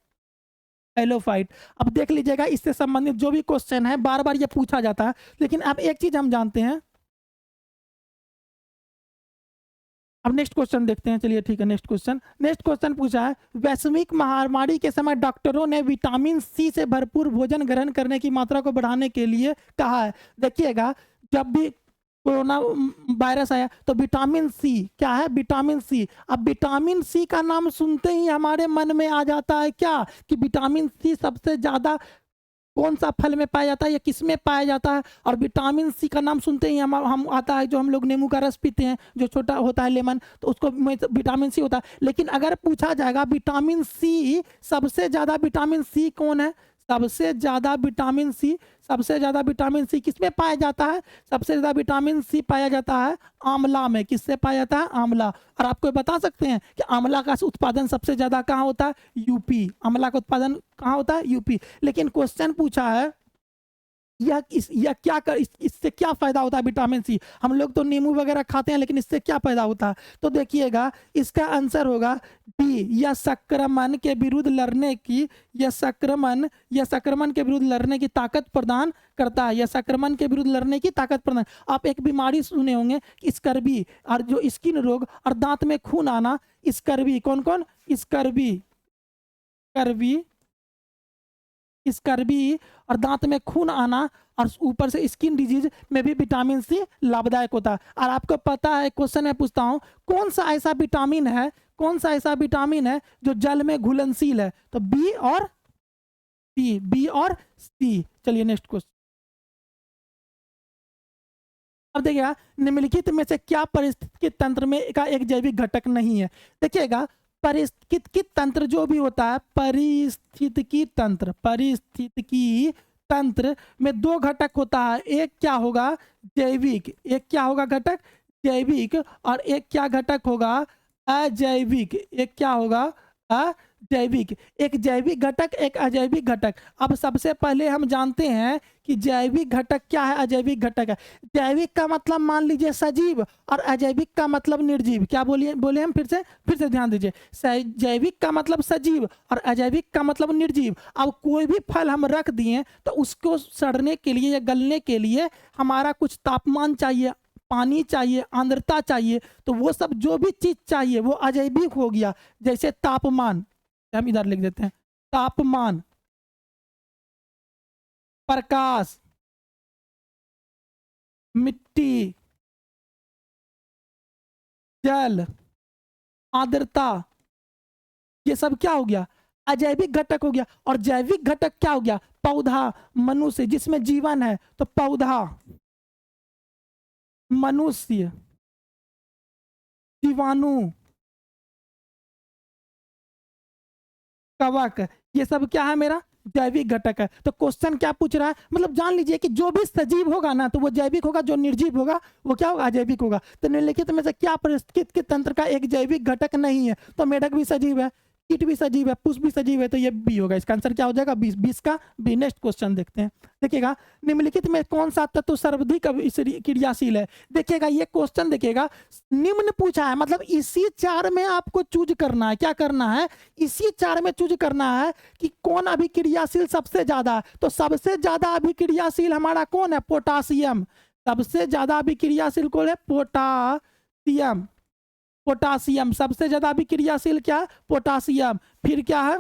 हेलोफाइट। अब देख लीजिएगा इससे संबंधित जो भी क्वेश्चन है बार बार ये पूछा जाता है, लेकिन अब एक चीज हम जानते हैं। अब नेक्स्ट क्वेश्चन देखते हैं। चलिए ठीक है, नेक्स्ट क्वेश्चन पूछा है वैश्विक महामारी के समय डॉक्टरों ने विटामिन सी से भरपूर भोजन ग्रहण करने की मात्रा को बढ़ाने के लिए कहा है। देखिएगा जब भी कोरोना वायरस आया तो विटामिन सी क्या है? Vitamin C. अब विटामिन सी का नाम सुनते ही हमारे मन में आ जाता है क्या कि विटामिन सी सबसे ज्यादा कौन सा फल में पाया जाता है या किस में पाया जाता है? और विटामिन सी का नाम सुनते ही हम आता है जो हम लोग नींबू का रस पीते हैं, जो छोटा होता है लेमन, तो उसको विटामिन सी होता है। लेकिन अगर पूछा जाएगा विटामिन सी सबसे ज्यादा विटामिन सी कौन है? सबसे ज्यादा विटामिन सी किस में पाया जाता है? सबसे ज्यादा विटामिन सी पाया जाता है आंवला में। किससे पाया जाता है? आंवला। और आपको बता सकते हैं कि आंवला का उत्पादन सबसे ज्यादा कहाँ होता है? यूपी। आंवला का उत्पादन कहाँ होता है? यूपी। लेकिन क्वेश्चन पूछा है इससे क्या फायदा होता है विटामिन सी? हम लोग तो नींबू वगैरह खाते हैं, लेकिन इससे क्या फायदा होता है? तो देखिएगा इसका आंसर होगा डी। यह संक्रमण के विरुद्ध लड़ने के विरुद्ध लड़ने की ताकत प्रदान करता है। यह संक्रमण के विरुद्ध लड़ने की ताकत प्रदान। आप एक बीमारी सुने होंगे स्कर्वी, और जो स्किन रोग और दांत में खून आना, स्कर्वी। कौन कौन? स्कर्वी और दांत में खून आना और ऊपर से स्किन डिजीज में भी विटामिन सी लाभदायक होता है। और आपको पता है क्वेश्चन में पूछता हूं कौन सा ऐसा विटामिन है जो जल में घुलनशील है? तो बी और सी। चलिए नेक्स्ट क्वेश्चन। अब देखिएगा निम्नलिखित में से क्या पारिस्थितिकी तंत्र में का एक जैविक घटक नहीं है? देखिएगा पारिस्थितिकी तंत्र जो भी होता है, पारिस्थितिकी तंत्र में दो घटक होता है। एक क्या होगा? जैविक। एक क्या होगा घटक? जैविक। और एक क्या घटक होगा? अजैविक। एक क्या होगा? अजैविक। एक जैविक घटक, एक अजैविक घटक। अब सबसे पहले हम जानते हैं कि जैविक घटक क्या है, अजैविक घटक है। जैविक का मतलब मान लीजिए सजीव, और अजैविक का मतलब निर्जीव। क्या बोले हम? फिर से ध्यान दीजिए। जैविक का मतलब सजीव और अजैविक का मतलब निर्जीव। अब कोई भी फल हम रख दिए तो उसको सड़ने के लिए या गलने के लिए हमारा कुछ तापमान चाहिए, पानी चाहिए, आर्द्रता चाहिए। तो वो सब जो भी चीज चाहिए वो अजैविक हो गया। जैसे तापमान, हम इधर लिख देते हैं, तापमान, प्रकाश, मिट्टी, जल, आर्द्रता, ये सब क्या हो गया? अजैविक घटक हो गया। और जैविक घटक क्या हो गया? पौधा, मनुष्य जिसमें जीवन है, तो पौधा। मनुष्य, जीवाणु, कवक, ये सब क्या है मेरा जैविक घटक है। तो क्वेश्चन क्या पूछ रहा है, मतलब जान लीजिए कि जो भी सजीव होगा ना तो वो जैविक होगा, जो निर्जीव होगा वो क्या होगा अजैविक होगा। तो निम्नलिखित में से क्या पारिस्थितिकी तंत्र का एक जैविक घटक नहीं है, तो मेढक भी सजीव है, कीट भी सजीव है, पुष्प भी सजीव है, तो ये बी होगा। इसका आंसर क्या हो जाएगा 20, 20 का बी। नेक्स्ट क्वेश्चन देखते हैं। देखिएगा निम्नलिखित में कौन सा तत्व सर्वाधिक क्रियाशील है। देखिएगा ये क्वेश्चन देखिएगा निम्न पूछा है, मतलब इसी चार में आपको चूज करना है। क्या करना है, इसी चार में चूज करना है कि कौन अभिक्रियाशील सबसे ज्यादा है। तो सबसे ज्यादा अभिक्रियाशील हमारा कौन है, पोटासियम। सबसे ज्यादा अभिक्रियाशील कौन है, पोटासियम। पोटासियम सबसे ज्यादा अभिक्रियाशील क्या है, पोटासियम। फिर क्या है,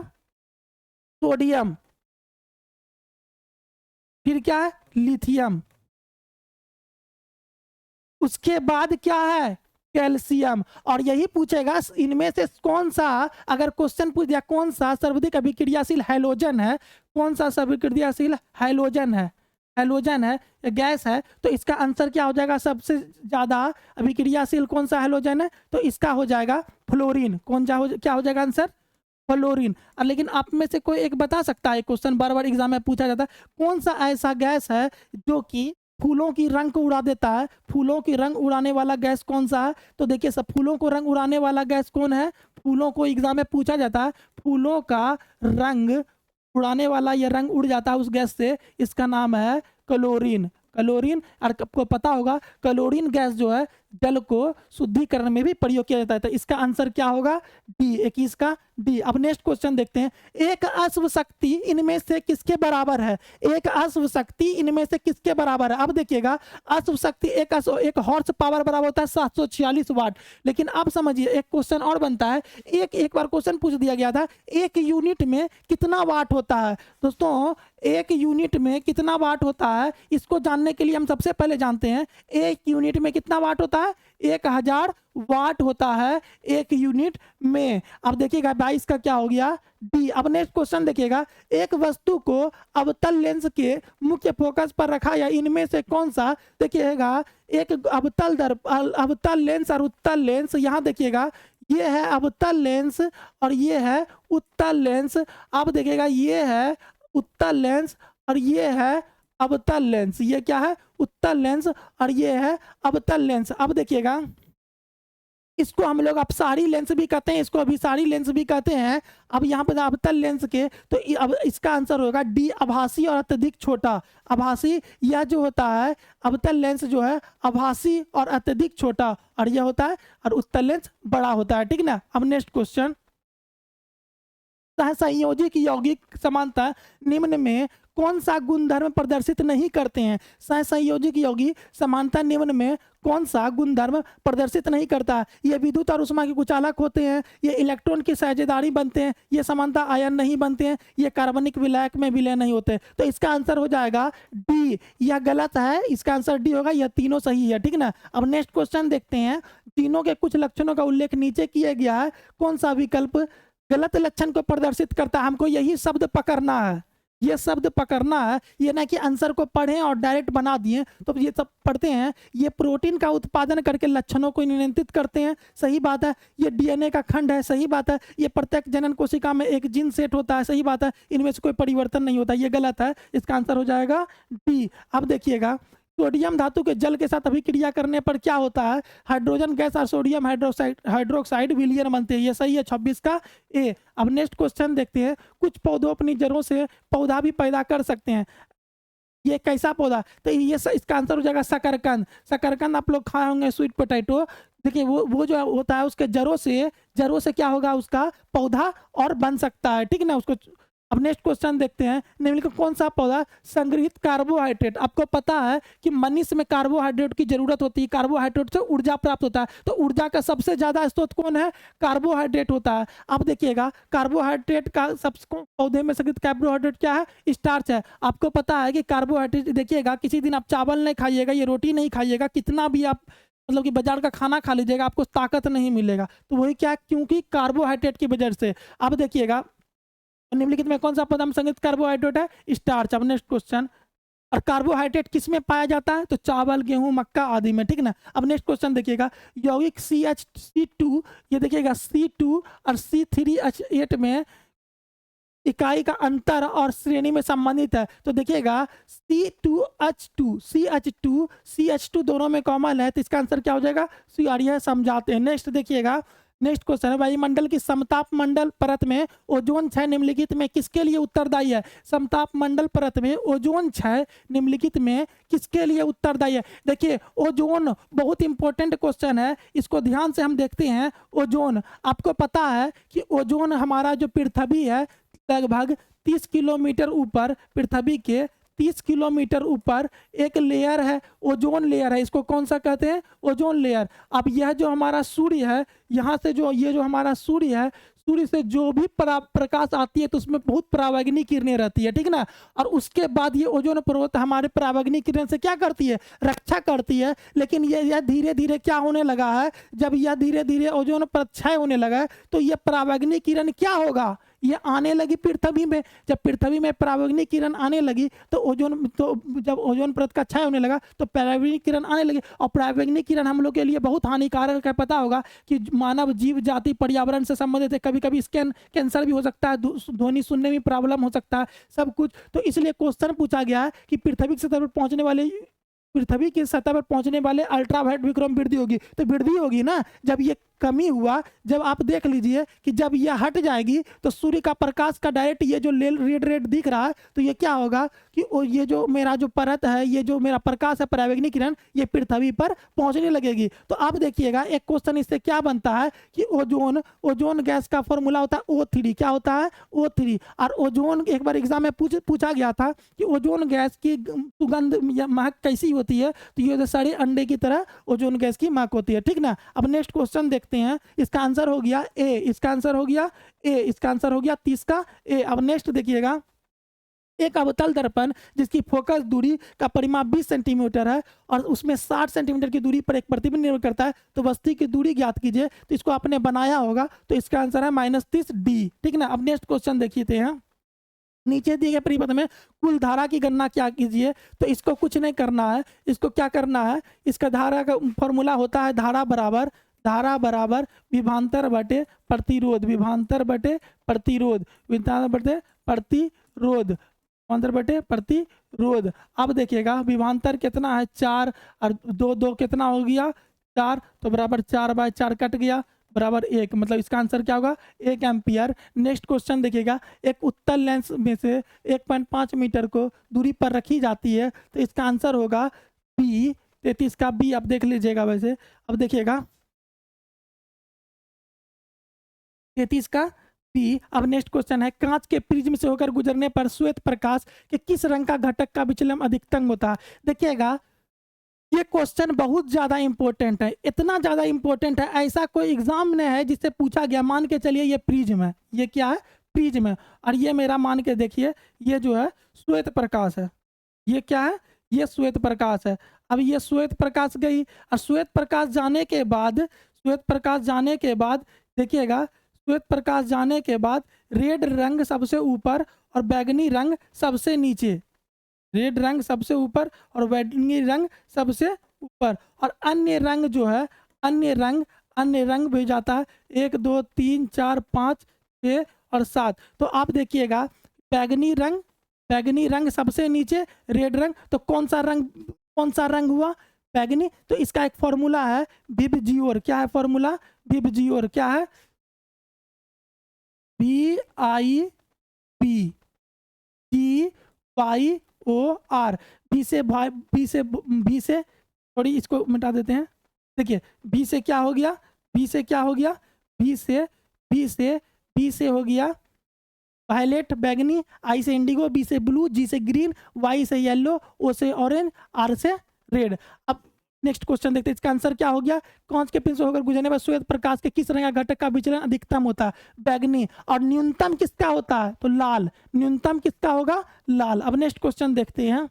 सोडियम। फिर क्या है, लिथियम। उसके बाद क्या है, कैल्शियम। और यही पूछेगा इनमें से कौन सा, अगर क्वेश्चन पूछ दिया कौन सा सर्वाधिक अभिक्रियाशील हैलोजन है, कौन सा सर्वाधिक हैलोजन है, हैलोजन है, गैस है, तो इसका आंसर क्या हो जाएगा, सबसे ज्यादा अभिक्रियाशील कौन सा हैलोजन है, तो इसका हो जाएगा फ्लोरीन। क्या हो जाएगा आंसर, फ्लोरीन। लेकिन आप में से कोई एक बता सकता है, क्वेश्चन बार बार एग्जाम में पूछा जाता है, कौन सा ऐसा गैस है जो कि फूलों की रंग को उड़ा देता है। फूलों की रंग उड़ाने वाला गैस कौन सा है, तो देखिए सब फूलों को रंग उड़ाने वाला गैस कौन है, फूलों को एग्जाम में पूछा जाता है, फूलों का रंग उड़ाने वाला, ये रंग उड़ जाता है उस गैस से, इसका नाम है क्लोरीन। क्लोरीन, और आपको पता होगा क्लोरीन गैस जो है जल को शुद्धिकरण में भी प्रयोग किया जाता है। तो इसका आंसर क्या होगा, डी, 21 का डी। अब नेक्स्ट क्वेश्चन देखते हैं। एक अश्व शक्ति इनमें से किसके बराबर है, एक अश्व शक्ति इनमें से किसके बराबर है। अब देखिएगा अश्व शक्ति एक हॉर्स पावर बराबर होता है 746 वाट। लेकिन अब समझिए एक क्वेश्चन और बनता है, एक बार क्वेश्चन पूछ दिया गया था, एक यूनिट में कितना वाट होता है। दोस्तों एक यूनिट में कितना वाट होता है, इसको जानने के लिए हम सबसे पहले जानते हैं एक यूनिट में कितना वाट होता है, 1000 वाट होता है एक यूनिट में। अब देखिएगा 22 का क्या हो गया, डी। अब नेक्स्ट क्वेश्चन देखिएगा, एक वस्तु को अवतल लेंस के मुख्य फोकस पर रखा या इनमें से कौन सा, देखिएगा एक अवतल लेंस और उत्तल लेंस, यहाँ देखिएगा ये है अवतल लेंस और ये है उत्तल लेंस। अब देखिएगा ये है उत्तल लेंस और ये है अवतल लेंस, ये क्या है उत्तल लेंस और ये है अवतल लेंस। अब देखिएगा इसको हम लोग अपसारी लेंस भी कहते हैं, इसको अभिसारी लेंस भी कहते हैं। अब यहाँ पर अवतल लेंस के, तो अब इसका आंसर होगा डी, आभासी और अत्यधिक छोटा। आभासी यह जो होता है अवतल लेंस जो है आभासी और अत्यधिक छोटा, और यह होता है और उत्तल लेंस बड़ा होता है, ठीक ना। अब नेक्स्ट क्वेश्चन, सहसंयोजिक यौगिक समानता निम्न में कौन सा गुणधर्म प्रदर्शित नहीं करते हैं। सहसंयोजिक यौगिक समानता निम्न में कौन सा गुणधर्म प्रदर्शित नहीं करता। ये विद्युत और उष्मा के कुचालक होते हैं, ये इलेक्ट्रॉन की साझेदारी बनते हैं, ये समानता आयन नहीं बनते हैं, ये कार्बनिक विलायक में विलय नहीं होते। तो इसका आंसर हो जाएगा डी। यह गलत है, इसका आंसर डी होगा, यह तीनों सही है, ठीक ना। अब नेक्स्ट क्वेश्चन देखते हैं। तीनों के कुछ लक्षणों का उल्लेख नीचे किया गया है, कौन सा विकल्प गलत लक्षण को प्रदर्शित करता है। हमको यही शब्द पकड़ना है, ये शब्द पकड़ना है, ये ना कि आंसर को पढ़ें और डायरेक्ट बना दिए। तो ये सब पढ़ते हैं, ये प्रोटीन का उत्पादन करके लक्षणों को नियंत्रित करते हैं, सही बात है। ये डीएनए का खंड है, सही बात है। ये प्रत्येक जनन कोशिका में एक जीन सेट होता है, सही बात है। इनमें से कोई परिवर्तन नहीं होता, ये गलत है। इसका आंसर हो जाएगा डी। अब देखिएगा सोडियम धातु के जल के साथ अभिक्रिया करने पर क्या होता है, हाइड्रोजन गैस और सोडियम हाइड्रोक्साइड विलयन बनते हैं, ये सही है 26 का ए। अब नेक्स्ट क्वेश्चन देखते हैं। कुछ पौधों अपनी जड़ों से पौधा भी पैदा कर सकते हैं, ये कैसा पौधा, तो ये इसका आंसर हो जाएगा शकरकंद। शकरकंद आप लोग खाए होंगे, स्वीट पोटैटो। देखिए वो जो होता है उसके जड़ों से क्या होगा, उसका पौधा और बन सकता है, ठीक है ना उसको। अब नेक्स्ट क्वेश्चन देखते हैं। निम्नलिखित कौन सा पौधा संग्रहित कार्बोहाइड्रेट, आपको पता है कि मनुष्य में कार्बोहाइड्रेट की जरूरत होती है, कार्बोहाइड्रेट से ऊर्जा प्राप्त होता है, तो ऊर्जा का सबसे ज्यादा स्रोत कौन है, कार्बोहाइड्रेट होता है। अब देखिएगा कार्बोहाइड्रेट का सबसे पौधे में संग्रहित कार्बोहाइड्रेट क्या है, स्टार्च है। आपको पता है कि कार्बोहाइड्रेट, देखिएगा किसी दिन आप चावल नहीं खाइएगा, ये रोटी नहीं खाइएगा, कितना भी आप मतलब कि बाजार का खाना खा लीजिएगा, आपको ताकत नहीं मिलेगा। तो वही क्या, क्योंकि कार्बोहाइड्रेट की वजह से। अब देखिएगा निम्नलिखित में कौन सा पदार्थ संग्रहित कार्बोहाइड्रेट है, स्टार्च। अब नेक्स्ट क्वेश्चन, और कार्बोहाइड्रेट किस में पाया जाता है? तो चावल, गेहूं, मक्का आदि में, ठीक ना। अब नेक्स्ट क्वेश्चन देखिएगा, यौगिक CH2, ये देखिएगा C2 और C3H8 में इकाई का अंतर और श्रेणी में संबंधित है। तो देखिएगा CH2 दोनों में कॉमन है, तो इसका आंसर क्या हो जाएगा? सी। और यह समझाते हैं। नेक्स्ट देखिएगा, नेक्स्ट क्वेश्चन है, वायुमंडल की समताप मंडल परत में ओजोन क्षय निम्नलिखित में किसके लिए उत्तरदायी है? समताप मंडल परत में ओजोन क्षय निम्नलिखित में किसके लिए उत्तरदायी है? देखिए ओजोन बहुत इंपॉर्टेंट क्वेश्चन है, इसको ध्यान से हम देखते हैं। ओजोन, आपको पता है कि ओजोन हमारा जो पृथ्वी है लगभग 30 किलोमीटर ऊपर, पृथ्वी के 30 किलोमीटर ऊपर एक लेयर है, ओजोन लेयर है। इसको कौन सा कहते हैं? Ozone layer. अब यह जो हमारा सूर्य है, यहाँ से जो ये जो हमारा सूर्य है, सूर्य से जो भी प्रकाश आती है तो उसमें बहुत परावैंगनी किरणें रहती है, ठीक ना। और उसके बाद ये ओजोन परत हमारे परावैंगनी किरण से क्या करती है? रक्षा करती है। लेकिन यह धीरे धीरे क्या होने लगा है? जब यह धीरे धीरे ओजोन परत क्षय होने लगा है तो यह परावैंगनी किरण क्या होगा? ये आने लगी पृथ्वी में। जब पृथ्वी में परावैंगनी किरण आने लगी तो जब ओजोन परत का क्षय होने लगा तो परावैंगनी किरण आने लगी। और परावैंगनी किरण हम लोग के लिए बहुत हानिकारक है। पता होगा कि मानव जीव जाति पर्यावरण से संबंधित है, कभी कभी कैंसर भी हो सकता है, ध्वनि सुनने में प्रॉब्लम हो सकता है, सब कुछ। तो इसलिए क्वेश्चन पूछा गया है कि पृथ्वी की सतह पर पहुंचने वाले अल्ट्रावायलेट विकिरण वृद्धि होगी। तो वृद्धि होगी ना, जब ये कमी हुआ, जब आप देख लीजिए कि जब यह हट जाएगी तो सूर्य का प्रकाश का डायरेक्ट ये जो रेड रेड दिख रहा है तो ये क्या होगा कि ये जो मेरा जो परत है, ये जो मेरा प्रकाश है परावैंगनी किरण, ये पृथ्वी पर पहुंचने लगेगी। तो आप देखिएगा एक क्वेश्चन इससे क्या बनता है कि ओजोन गैस का फॉर्मूला होता है O3। क्या होता है? O3। और ओजोन, एक बार एग्जाम में पूछा गया था कि ओजोन गैस की सुगंध या महक कैसी होती है? तो ये सारे अंडे की तरह ओजोन गैस की महक होती है, ठीक ना। अब नेक्स्ट क्वेश्चन देखते हैं, इसका आंसर हो गया ए, इसका आंसर हो गया ए, इसका आंसर हो गया 30 का ए। अब नेक्स्ट देखिएगा, एक अवतल दर्पण जिसकी फोकस दूरी का परिमाप 20 सेंटीमीटर है और उसमें 60 सेंटीमीटर की दूरी पर एक प्रतिबिंब निर्भर करता है, तो वस्तु की दूरी ज्ञात कीजिए। तो इसको आपने बनाया होगा, तो इसका आंसर है -30D, ठीक ना। अब नेक्स्ट क्वेश्चन देखिए हैं, नीचे दिए गए परिपथ में कुल धारा की गणना क्या कीजिए। तो इसको कुछ नहीं करना है, इसको क्या करना है, इसका धारा का फॉर्मूला होता है धारा बराबर विभवांतर बटे प्रतिरोध, विभवांतर बटे प्रतिरोध, विभवांतर बटे प्रतिरोध, विभवांतर बटे प्रतिरोध। अब देखिएगा विभवांतर कितना है? 4 और 2 कितना हो गया? 4। तो बराबर 4/4 कट गया, बराबर 1। मतलब इसका आंसर क्या होगा? 1 एम्पियर। नेक्स्ट क्वेश्चन देखिएगा, एक उत्तल लेंस में से 1.5 मीटर को दूरी पर रखी जाती है, तो इसका आंसर होगा बी, 33 का बी। आप देख लीजिएगा वैसे। अब देखिएगा 33 का बी। अब नेक्स्ट क्वेश्चन है, कांच के प्रिज्म से होकर गुजरने पर श्वेत प्रकाश के किस रंग का घटक का विचलन अधिकतम होता है? देखिएगा ये क्वेश्चन बहुत ज्यादा इंपॉर्टेंट है, इतना ज्यादा इंपॉर्टेंट है, ऐसा कोई एग्जाम में है जिससे पूछा गया। मान के चलिए ये प्रिज्म है, ये क्या है? प्रिज्म है। और ये मेरा मान के देखिए ये जो है श्वेत प्रकाश है, ये क्या है? ये श्वेत प्रकाश है। अब ये श्वेत प्रकाश गई और श्वेत प्रकाश जाने के बाद देखिएगा, श्वेत प्रकाश जाने के बाद रेड रंग सबसे ऊपर और बैगनी रंग सबसे नीचे, रेड रंग सबसे ऊपर और बैगनी रंग सबसे ऊपर। और अन्य रंग जो है, अन्य रंग भी जाता है 1 2 3 4 5 6 और 7। तो आप देखिएगा बैगनी रंग सबसे नीचे, रेड रंग, तो कौन सा रंग हुआ? बैगनी। तो इसका एक फॉर्मूला है विबजियोर। क्या है फॉर्मूला? विबजियोर। क्या है? BIBGYOR। बी से थोड़ी इसको मिटा देते हैं। देखिए बी से क्या हो गया? बी से हो गया वायलेट बैगनी, आई से इंडिगो, बी से ब्लू, जी से ग्रीन, वाई से येलो, ओ से ऑरेंज, आर से रेड। अब नेक्स्ट क्वेश्चन देखते हैं, इसका आंसर क्या हो गया? कांच के पिन से होकर गुजरने पर श्वेत प्रकाश के किस रंग का घटक का विचलन अधिकतम होता है? बैगनी। और न्यूनतम किसका होता है? तो लाल। न्यूनतम किसका होगा? लाल। अब नेक्स्ट क्वेश्चन देखते हैं,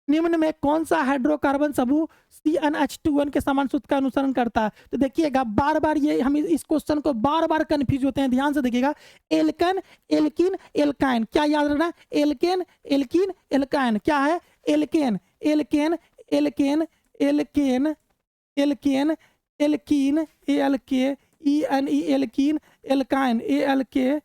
निम्न में कौन सा हाइड्रोकार्बन समूह CnH2n के समान सूत्र का अनुसरण करता है? तो देखिएगा बार बार ये हम इस क्वेश्चन को बार बार कंफ्यूज होते हैं, ध्यान से देखिएगा। एल्कन, एल्किन, एल्काइन, क्या याद रखना? Alkane, alkene, alkyne. क्या है? Alkane, alkane, alkane, alkane, alkane, alkene, ALKENE, alkene, alkyne, ALKYNE,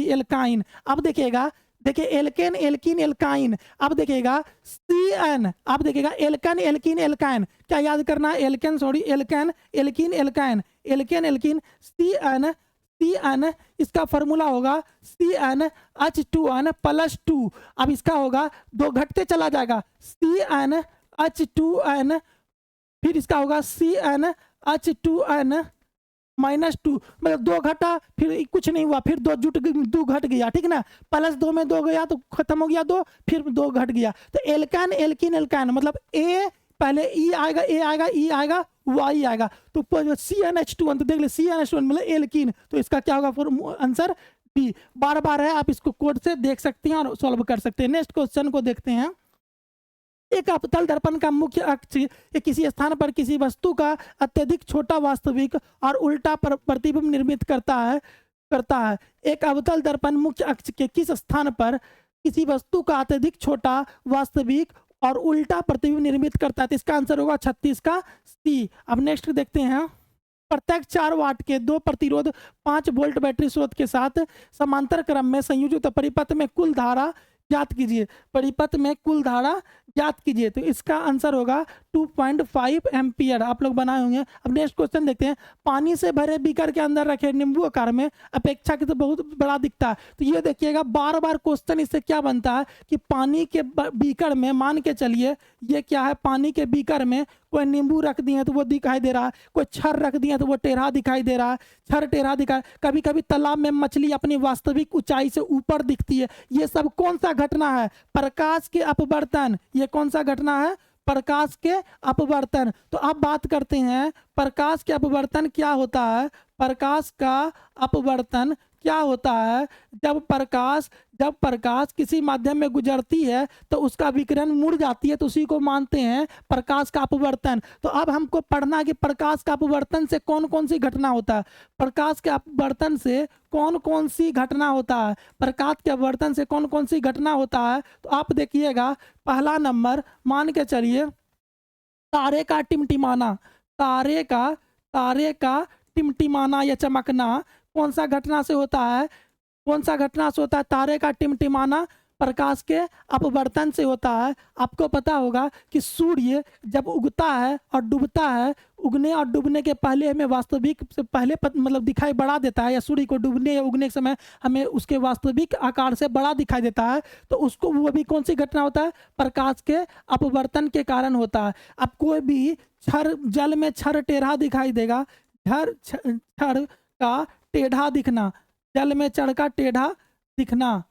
alkyne. अब देखिएगा, देखिए एल्केन, एल्कीन, एल्काइन। अब देखिएगा CN, अब देखिएगा एल्कन, एल्कीन, एल्काइन, क्या याद करना है? Alkane, sorry, alkane, alkene, alkyne, alkane, alkene, CN, CN, इसका फॉर्मूला होगा CnH2n + 2। अब इसका होगा, दो घटते चला जाएगा, CnH2n, फिर इसका होगा CnH2n -2, मतलब दो घटा, फिर कुछ नहीं हुआ, फिर दो घट गया, ठीक ना। +2 में 2 गया तो खत्म हो गया 2, फिर 2 घट गया। तो एल्कान, एल्किन, एल्काइन, मतलब ए पहले ई आएगा, ए आएगा, ई आएगा, वाई आएगा, तो CnH2n, तो देख ले CnH2n मतलब एल्किन, तो इसका क्या होगा आंसर? बी। बार बार है, आप इसको कोड से देख सकते हैं और सॉल्व कर सकते हैं। नेक्स्ट क्वेश्चन को देखते हैं। एक अवतल दर्पण का मुख्य अक्ष किसी स्थान पर किसी वस्तु का अत्यधिक छोटा वास्तविक और उल्टा प्रतिबिंब निर्मित करता है। एक अवतल दर्पण मुख्य अक्ष के किस स्थान पर किसी वस्तु का अत्यधिक छोटा वास्तविक और उल्टा प्रतिबिंब निर्मित करता है? तो इसका आंसर होगा 36 का सी। अब नेक्स्ट देखते हैं। प्रत्येक 4 वाट के 2 प्रतिरोध 5 वोल्ट बैटरी स्रोत के साथ समांतर क्रम में संयोजित परिपथ में कुल धारा ज्ञात कीजिए। परिपथ में कुल धारा ज्ञात कीजिए। तो इसका आंसर होगा 2.5 एम्पियर। आप लोग बनाए होंगे। अब नेक्स्ट क्वेश्चन देखते हैं। पानी से भरे बीकर के अंदर रखे नींबू आकार में अपेक्षा के तो बहुत बड़ा दिखता है। तो ये देखिएगा बार बार क्वेश्चन इससे क्या बनता है कि पानी के बीकर में, मान के चलिए ये क्या है, पानी के बीकर में कोई नींबू रख दिए तो वो दिखाई दे रहा है, कोई छर रख दिए तो वो टेढ़ा दिखाई दे रहा है, छर टेढ़ा दिखा। कभी कभी तालाब में मछली अपनी वास्तविक ऊंचाई से ऊपर दिखती है। ये सब कौन सा घटना है? प्रकाश के अपवर्तन। ये कौन सा घटना है? प्रकाश के अपवर्तन। तो अब बात करते हैं प्रकाश के अपवर्तन क्या होता है। प्रकाश का अपवर्तन क्या होता है? जब प्रकाश किसी माध्यम में गुजरती है तो उसका विकिरण मुड़ जाती है, तो उसी को मानते हैं प्रकाश का अपवर्तन। तो अब हमको पढ़ना है कि प्रकाश का अपवर्तन से कौन कौन सी घटना होता है। प्रकाश के अपवर्तन से कौन कौन सी घटना होता है? प्रकाश के अपवर्तन से कौन कौन सी घटना होता है? तो आप देखिएगा, पहला नंबर मान के चलिए तारे का टिमटिमाना। तारे का टिमटिमाना या चमकना कौन सा घटना से होता है? कौन सा घटना से होता है? तारे का टिमटिमाना प्रकाश के अपवर्तन से होता है। आपको पता होगा कि सूर्य जब उगता है और डूबता है, उगने और डूबने के पहले हमें वास्तविक से पहले मतलब दिखाई बड़ा देता है, या सूर्य को डूबने या उगने के समय हमें उसके वास्तविक आकार से बड़ा दिखाई देता है। तो उसको वो भी कौन सी घटना होता है? प्रकाश के अपवर्तन के कारण होता है। अब कोई भी छर, जल में छर टेढ़ा दिखाई देगा, छर का टेढ़ा दिखना, जल में चढ़ का टेढ़ा दिखना,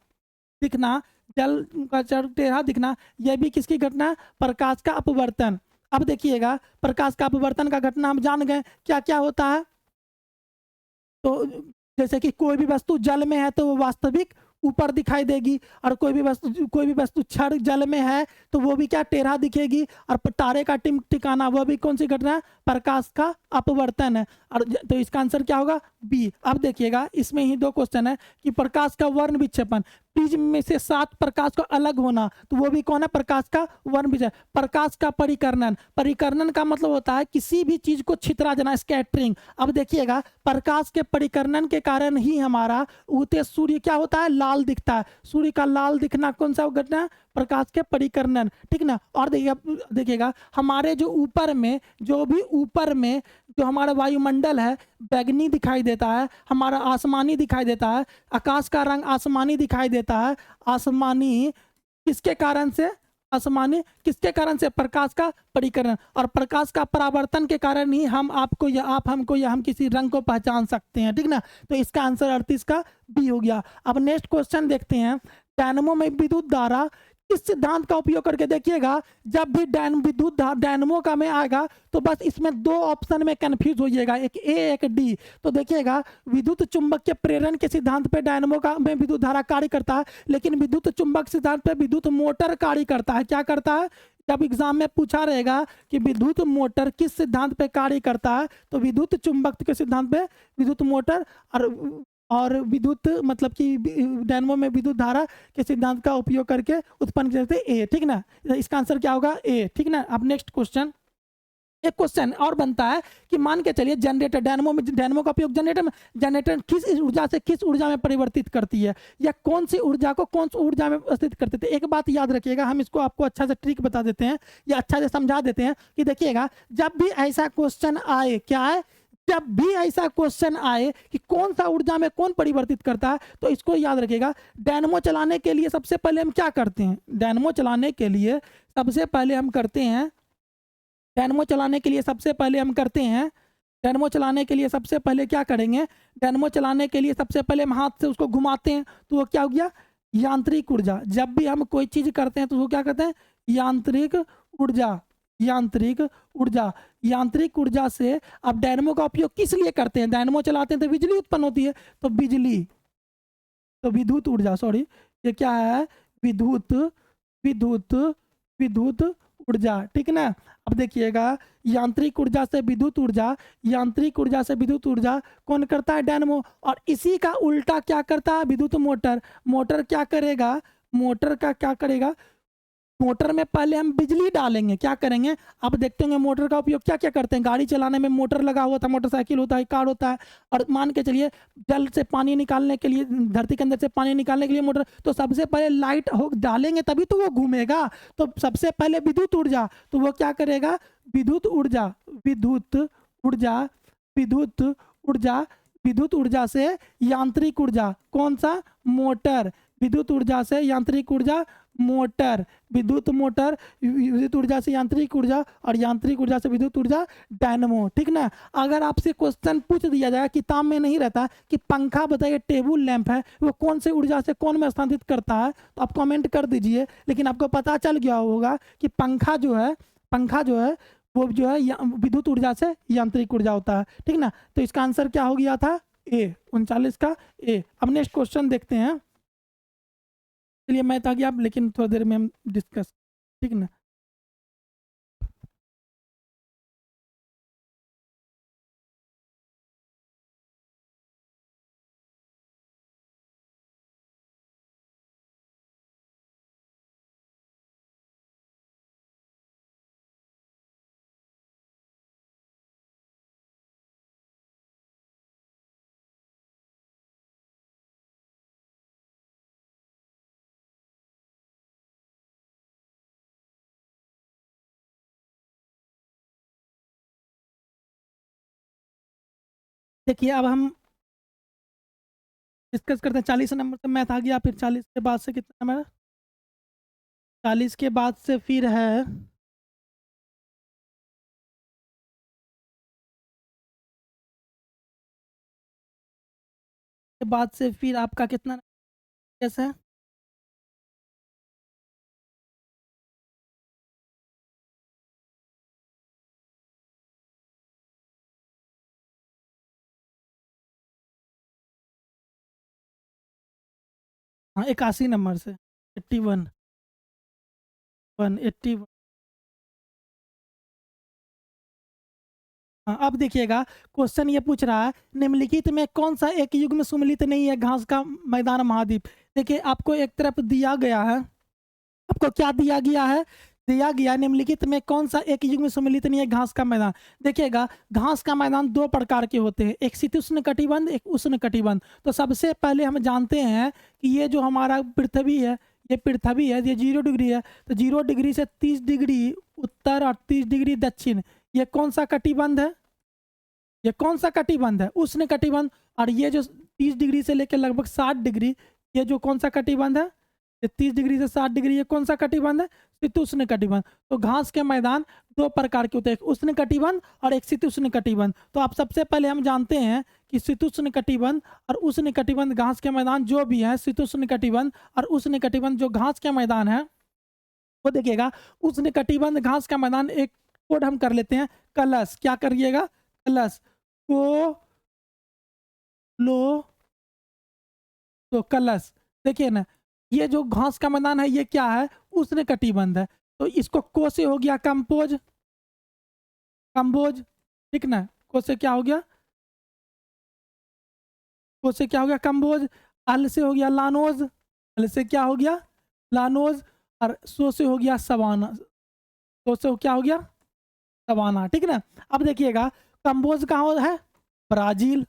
जल का चढ़ टेढ़ा दिखना, यह भी किसकी घटना है? प्रकाश का अपवर्तन। अब देखिएगा प्रकाश का अपवर्तन का घटना हम जान गए क्या क्या होता है। तो जैसे कि कोई भी वस्तु जल में है तो वो वास्तविक ऊपर दिखाई देगी, और कोई भी वस्तु छड़ जल में है तो वो भी क्या टेढ़ा दिखेगी। और तारे का टिकाना वो भी कौन सी घटना है? प्रकाश का अपवर्तन है। और तो इसका आंसर क्या होगा? बी। अब देखिएगा इसमें ही 2 क्वेश्चन है कि प्रकाश का वर्ण विक्षेपण, प्रिज्म में से 7 प्रकाश का अलग होना, तो वो भी कौन है? प्रकाश का वर्ण विक्षेपण। प्रकाश का परिकर्णन का मतलब होता है किसी भी चीज को छितरा जाना, स्कैटरिंग। अब देखिएगा प्रकाश के परिकर्णन के कारण ही हमारा उगते सूर्य क्या होता है? लाल दिखता है। सूर्य का लाल दिखना कौन सा घटना है? प्रकाश के परिकर्णन, ठीक ना। और देखिएगा हमारे जो ऊपर में जो हमारा वायुमंडल है बैगनी दिखाई देता है, हमारा आसमानी दिखाई देता है, आकाश का रंग आसमानी दिखाई देता है। आसमानी किसके कारण से? आसमानी किसके कारण से? प्रकाश का परिकर्णन। और प्रकाश का परावर्तन के कारण ही हम आपको या आप हमको या हम किसी रंग को पहचान सकते हैं, ठीक ना। तो इसका आंसर 38 का बी हो गया। अब नेक्स्ट क्वेश्चन देखते हैं। डायनमो में विद्युत धारा इस सिद्धांत का उपयोग करके देखिएगा, जब भी विद्युत डायनमो का में आएगा तो बस इसमें दो ऑप्शन में कंफ्यूज होइएगा, एक ए एक डी। तो देखिएगा विद्युत चुंबक के प्रेरण के सिद्धांत पे डायनमो का में विद्युत धारा कार्य करता है, लेकिन विद्युत चुंबक सिद्धांत पे विद्युत मोटर कार्य करता है। क्या करता है? जब एग्जाम में पूछा रहेगा कि विद्युत मोटर किस सिद्धांत पे कार्य करता है, तो विद्युत चुंबक के सिद्धांत पे विद्युत मोटर, और विद्युत मतलब कि डायनमो में विद्युत धारा के सिद्धांत का उपयोग करके उत्पन्न करते ए। ठीक ना, इसका आंसर क्या होगा? ए। ठीक ना। अब नेक्स्ट क्वेश्चन, एक क्वेश्चन और बनता है कि मान के चलिए जनरेटर, डायनमो का उपयोग जनरेटर किस ऊर्जा से किस ऊर्जा में परिवर्तित करती है, या कौन सी ऊर्जा को कौन सी ऊर्जा में परिवर्तित करते थे। एक बात याद रखिएगा, हम इसको आपको अच्छा से ट्रिक बता देते हैं या अच्छा से समझा देते हैं कि देखिएगा, जब भी ऐसा क्वेश्चन आए, क्या है, जब भी ऐसा क्वेश्चन आए कि कौन सा ऊर्जा में कौन परिवर्तित करता है, तो इसको याद रखिएगा, डायनमो चलाने के लिए सबसे पहले हम क्या करते हैं, डायनमो चलाने के लिए सबसे पहले हम करते हैं, डायनमो चलाने के लिए सबसे पहले हम करते हैं, डायनमो चलाने के लिए सबसे पहले क्या करेंगे, डायनमो चलाने के लिए सबसे पहले हम हाथ से उसको घुमाते हैं, तो वो क्या हो गया, यांत्रिक ऊर्जा। जब भी हम कोई चीज करते हैं तो वो क्या कहते हैं, यांत्रिक ऊर्जा, यांत्रिक ऊर्जा। यांत्रिक ऊर्जा से अब डायनमो का उपयोग किस लिए करते हैं, डायनमो चलाते हैं तो बिजली उत्पन्न होती है, तो बिजली, तो विद्युत ऊर्जा, सॉरी ये क्या है, विद्युत विद्युत विद्युत ऊर्जा। ठीक ना। अब देखिएगा, यांत्रिक ऊर्जा से विद्युत ऊर्जा, यांत्रिक ऊर्जा से विद्युत ऊर्जा कौन करता है, डायनमो। और इसी का उल्टा क्या करता है, विद्युत मोटर। मोटर क्या करेगा, मोटर का क्या करेगा, मोटर में पहले हम बिजली डालेंगे, क्या करेंगे, आप देखते होंगे मोटर का उपयोग क्या क्या करते हैं, गाड़ी चलाने में मोटर लगा हुआ था, मोटरसाइकिल होता है, कार होता है, और मान के चलिए जल से पानी निकालने के लिए, धरती के अंदर से पानी निकालने के लिए मोटर, तो सबसे पहले लाइट हो डालेंगे तभी तो वो घूमेगा। तो सबसे पहले विद्युत ऊर्जा, तो वो क्या करेगा, विद्युत ऊर्जा, विद्युत ऊर्जा, विद्युत ऊर्जा, विद्युत ऊर्जा से यांत्रिक ऊर्जा, कौन सा, मोटर, विद्युत ऊर्जा से यांत्रिक ऊर्जा, मोटर, विद्युत मोटर, विद्युत ऊर्जा से यांत्रिक ऊर्जा, और यांत्रिक ऊर्जा से विद्युत ऊर्जा, डायनमो। ठीक ना। अगर आपसे क्वेश्चन पूछ दिया जाए, किताब में नहीं रहता कि पंखा बताइए, टेबल लैंप है, वो कौन से ऊर्जा से कौन में स्थानांतरित करता है, तो आप कमेंट कर दीजिए, लेकिन आपको पता चल गया होगा कि पंखा जो है, पंखा जो है वो जो है विद्युत ऊर्जा से यांत्रिक ऊर्जा होता है। ठीक ना। तो इसका आंसर क्या हो गया था, ए, 39 का ए। अब नेक्स्ट क्वेश्चन देखते हैं, चलिए मैथ आ गया, लेकिन थोड़ी देर में हम डिस्कस, ठीक ना। देखिए अब हम डिस्कस करते हैं, 40 नंबर से मैथ आ गया, फिर 40 के बाद से कितना नंबर, 40 के बाद से फिर है, के बाद से फिर आपका कितना, कैसे, हाँ 81 नंबर से, 81, 181। हाँ, अब देखिएगा क्वेश्चन ये पूछ रहा है, निम्नलिखित में कौन सा एक युग में सुमिलित नहीं है घास का मैदान महाद्वीप। देखिए आपको एक तरफ दिया गया है, आपको क्या दिया गया है, दिया गया निम्नलिखित में कौन सा एक युग में सम्मिलित नहीं है घास का मैदान। देखिएगा घास का मैदान दो प्रकार के होते हैं, एक शीतोष्ण कटिबंध, एक उष्ण कटिबंध। तो सबसे पहले हम जानते हैं कि ये जो हमारा पृथ्वी है, ये पृथ्वी है, ये 0 डिग्री है, तो 0 डिग्री से 30 डिग्री उत्तर और 30 डिग्री दक्षिण, ये कौन सा कटिबंध है, ये कौन सा कटिबंध है, उष्ण कटिबंध। और ये जो 30 डिग्री से लेकर लगभग 60 डिग्री, ये जो कौन सा कटिबंध है, 30 डिग्री से 60 डिग्री, ये कौन सा कटिबंध है, शीतोष्ण कटिबंध। तो घास के मैदान दो प्रकार के होते हैं, एक उष्ण कटिबंध और एक शीतोष्ण कटिबंध। तो आप सबसे पहले हम जानते हैं कि शीतोष्ण कटिबंध और उष्ण कटिबंध घास के मैदान जो भी है, शीतोष्ण कटिबंध और उष्ण कटिबंध जो घास के मैदान है, वो देखिएगा उष्णकटिबंध घास का मैदान, एक कोड हम कर लेते हैं कलश, क्या करिएगा कलश को लो तो कलश। देखिए ना, ये जो घास का मैदान है ये क्या है, उष्णकटिबंध है, तो इसको को से हो गया कंपोज, कंबोज, ठीक ना, को से क्या हो गया, को से क्या हो गया कंबोज, अल से हो गया लानोज, अल से क्या हो गया लानोज, और सो से हो गया सवाना, सो से क्या हो गया सवाना, ठीक ना। अब देखिएगा कंबोज कहाँ है, ब्राजील,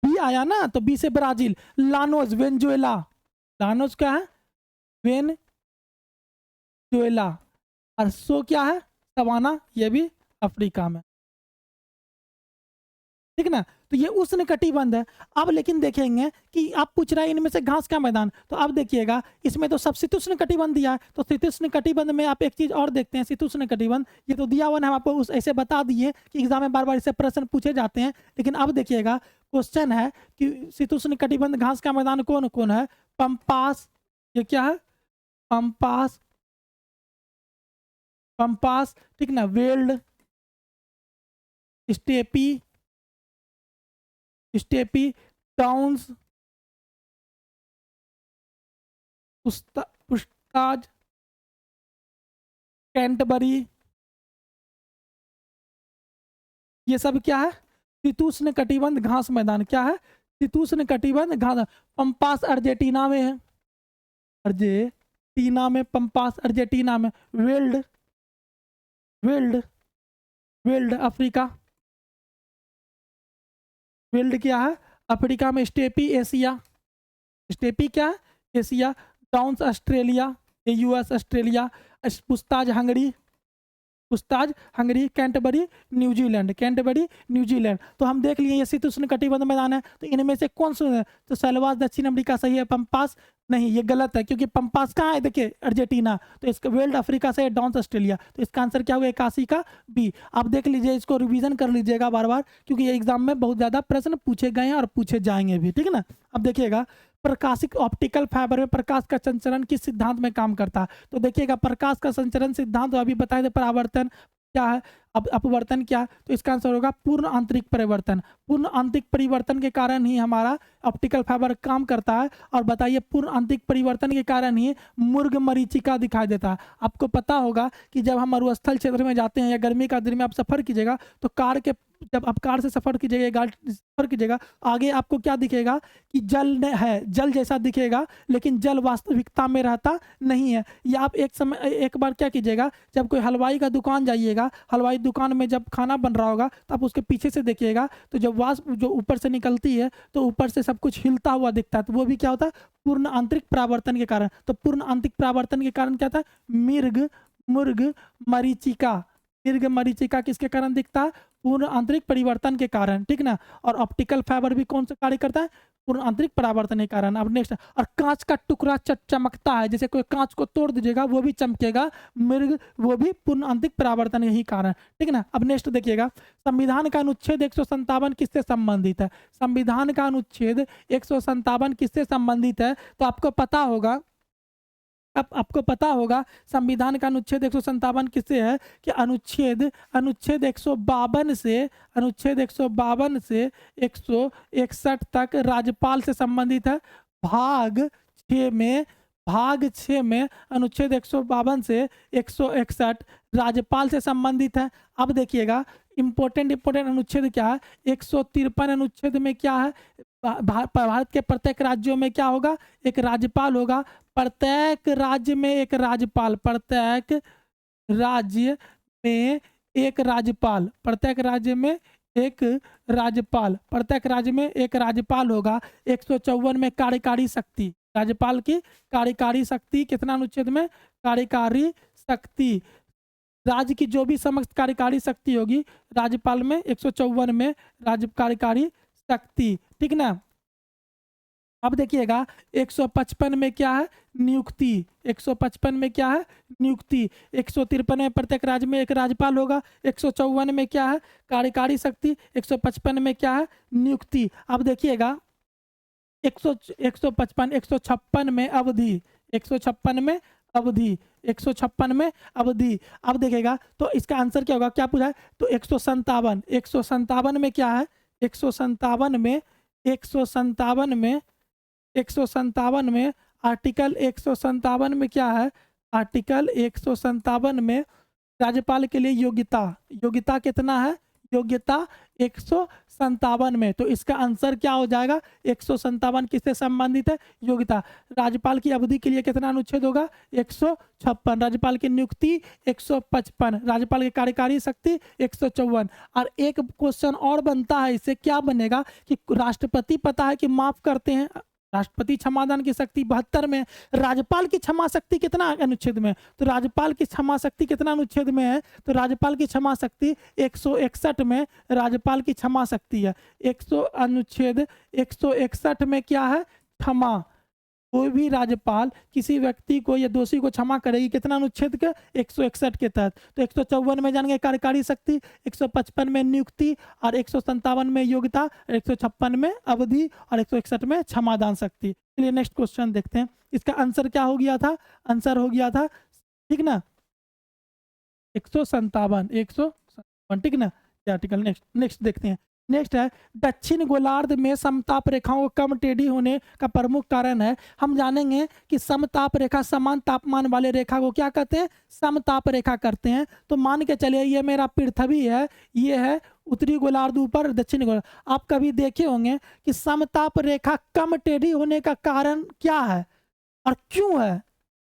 बी आया ना, तो बी से ब्राजील, लानोज वेनेजुएला, लानोज क्या है वेनेजुएला, और सो क्या है सवाना, ये भी अफ्रीका में, ठीक ना। तो ये उष्णकटिबंध है। अब लेकिन देखेंगे कि आप पूछ रहे हैं इनमें से घास का मैदान, तो अब देखिएगा इसमें तो सब शीतोष्णकटिबंध दिया है, तो शीतोष्णकटिबंध में आप एक चीज और देखते हैं, शीतोष्णकटिबंध ये तो दिया हुआ है, हम आपको उस ऐसे बता दिए कि एग्जाम में बार बार इससे प्रश्न पूछे जाते हैं। लेकिन अब देखिएगा क्वेश्चन है कि शीतोष्णकटिबंध घास का मैदान कौन कौन है, पंपास, ये क्या है पंपास, पंपास, ठीक ना, weld, steppe, steppe, downs, पुस्ताज, Canterbury, ये सब क्या है शीतोष्णकटिबंध घास मैदान, क्या है शीतोष्णकटिबंध घास। पंपास अर्जेंटीना में है, अर्जेंटीना में, पंपास अर्जेंटीना में, veld, veld, veld Africa, veld क्या है अफ्रीका में, स्टेपी एशिया, स्टेपी क्या है Asia, downs Australia, US Australia, puszta Hungary, puszta Hungary, Canterbury New Zealand, Canterbury New Zealand. तो हम देख लिए ये शीतोष्णकटिबंध मैदान है, तो इनमें से कौन सा है, तो सलवास दक्षिण अमेरिका सही है, पंपास नहीं, ये गलत है, क्योंकि पंपास कहाँ है देखिए अर्जेंटीना, तो इसका वेल्ड अफ्रीका से है, डाउन्स ऑस्ट्रेलिया, तो इसका आंसर क्या हुआ 81 का बी। आप देख लीजिए, इसको रिवीजन कर लीजिएगा बार बार, क्योंकि ये एग्जाम में बहुत ज्यादा प्रश्न पूछे गए हैं और पूछे जाएंगे भी, ठीक है ना। अब देखिएगा प्रकाशिक ऑप्टिकल फाइबर में प्रकाश का संचरण किस सिद्धांत में काम करता है, तो देखिएगा प्रकाश का संचरण सिद्धांत अभी बताए थे, परावर्तन क्या है, अब अपवर्तन क्या है, तो इसका आंसर होगा पूर्ण आंतरिक परिवर्तन। पूर्ण आंतरिक परिवर्तन के कारण ही हमारा ऑप्टिकल फाइबर काम करता है। और बताइए पूर्ण आंतरिक परिवर्तन के कारण ही मुर्ग मरीचिका दिखाई देता है। आपको पता होगा कि जब हम मरुस्थल क्षेत्र में जाते हैं या गर्मी का दिन में आप सफर कीजिएगा, तो कार के जब आप कार से सफर कीजिएगा, गाड़ी सफर कीजिएगा, आगे आपको क्या दिखेगा कि जल है, जल जैसा दिखेगा, लेकिन जल वास्तविकता में रहता नहीं है। या आप एक बार क्या कीजिएगा, जब कोई हलवाई का दुकान जाइएगा, हलवाई दुकान में जब खाना बन रहा होगा, तो आप उसके पीछे से देखिएगा, तो जब वाष्प जो ऊपर से निकलती है, तो ऊपर से सब कुछ हिलता हुआ दिखता है, तो वो भी क्या होता है पूर्ण आंतरिक परावर्तन के कारण। तो पूर्ण आंतरिक परावर्तन के कारण क्या था, मुर्ग मरीचिका, दीर्घ मरीचिका किसके कारण दिखता है, पूर्ण आंतरिक परिवर्तन के कारण, ठीक ना। और ऑप्टिकल फाइबर भी कौन सा कार्य करता है, पूर्ण आंतरिक परावर्तन के कारण। अब नेक्स्ट, और कांच का टुकड़ा चमकता है, जैसे कोई कांच को तोड़ दीजिएगा वो भी चमकेगा, मृग वो भी पूर्ण आंतरिक परावर्तन यही कारण, ठीक ना। अब नेक्स्ट देखिएगा, संविधान का अनुच्छेद 157 किससे संबंधित है, संविधान का अनुच्छेद 157 किससे संबंधित है, तो आपको पता होगा, अब आपको पता होगा संविधान का अनुच्छेद 157 किससे है, कि अनुच्छेद 152 से, अनुच्छेद 152 से 161 तक राज्यपाल से संबंधित है। भाग 6 में अनुच्छेद 152 से 161 राज्यपाल से संबंधित है। अब देखिएगा इंपॉर्टेंट अनुच्छेद क्या है, 153 अनुच्छेद में क्या है, भारत के प्रत्येक राज्यों में क्या होगा, एक राज्यपाल होगा, प्रत्येक राज्य में एक राज्यपाल, प्रत्येक राज्य में एक राज्यपाल, प्रत्येक राज्य में एक राज्यपाल, प्रत्येक राज्य में एक राज्यपाल होगा। 154 में कार्यकारी शक्ति, राज्यपाल की कार्यकारी शक्ति कितना अनुच्छेद में, कार्यकारी शक्ति, राज्य की जो भी समस्त कार्यकारी शक्ति होगी राज्यपाल में 154 में राज्य कार्यकारी शक्ति, ठीक ना। अब देखिएगा 155 में क्या है, नियुक्ति, 155 में क्या है, नियुक्ति, 153 में प्रत्येक राज्य में एक राज्यपाल होगा, 154 में क्या है, कार्यकारी शक्ति, 155 में क्या है, नियुक्ति। अब देखिएगा 156 में अवधि, 156 में अवधि, 156 में अवधि। अब देखेगा तो इसका आंसर क्या होगा, क्या पूछा है, तो 157, 157 में क्या है, 157 में, 157 में, 157 में आर्टिकल 157 में क्या है, आर्टिकल 157 में राज्यपाल के लिए योग्यता, योग्यता कितना है, योग्यता 157 में। तो इसका आंसर क्या हो जाएगा, 157 किससे संबंधित है, योग्यता। राज्यपाल की अवधि के लिए कितना अनुच्छेद होगा, 156। राज्यपाल की नियुक्ति 155, राज्यपाल की कार्यकारी शक्ति 154। और एक क्वेश्चन और बनता है, इससे क्या बनेगा कि राष्ट्रपति पता है कि माफ करते हैं, राष्ट्रपति क्षमादान की शक्ति 72 में, राज्यपाल की क्षमा शक्ति कितना अनुच्छेद में, तो राज्यपाल की क्षमा शक्ति कितना अनुच्छेद में है, तो राज्यपाल की क्षमा शक्ति 161 में राज्यपाल की क्षमा शक्ति है। 100 अनुच्छेद 161 में क्या है, क्षमा। कोई भी राज्यपाल किसी व्यक्ति को या दोषी को क्षमा करेगी कितना अनुच्छेद के, 161 के तहत। तो 154 में जानेंगे कार्यकारी शक्ति, 155 में नियुक्ति, और 157 में योग्यता, 156 में अवधि, और 161 में क्षमादान शक्ति। चलिए नेक्स्ट क्वेश्चन देखते हैं, इसका आंसर क्या हो गया था, आंसर हो गया था, ठीक ना, 157, ठीक ना, आर्टिकल। नेक्स्ट देखते हैं, नेक्स्ट है दक्षिण गोलार्ध में समताप रेखाओं को कम टेढ़ी होने का प्रमुख कारण है। हम जानेंगे कि समताप रेखा, समान तापमान वाले रेखा को क्या कहते हैं, समताप रेखा करते हैं। तो मान के चलिए ये मेरा पृथ्वी है, ये है उत्तरी गोलार्ध, ऊपर दक्षिण गोलार्ध। आप कभी देखे होंगे कि समताप रेखा कम टेढ़ी होने का कारण क्या है और क्यों है।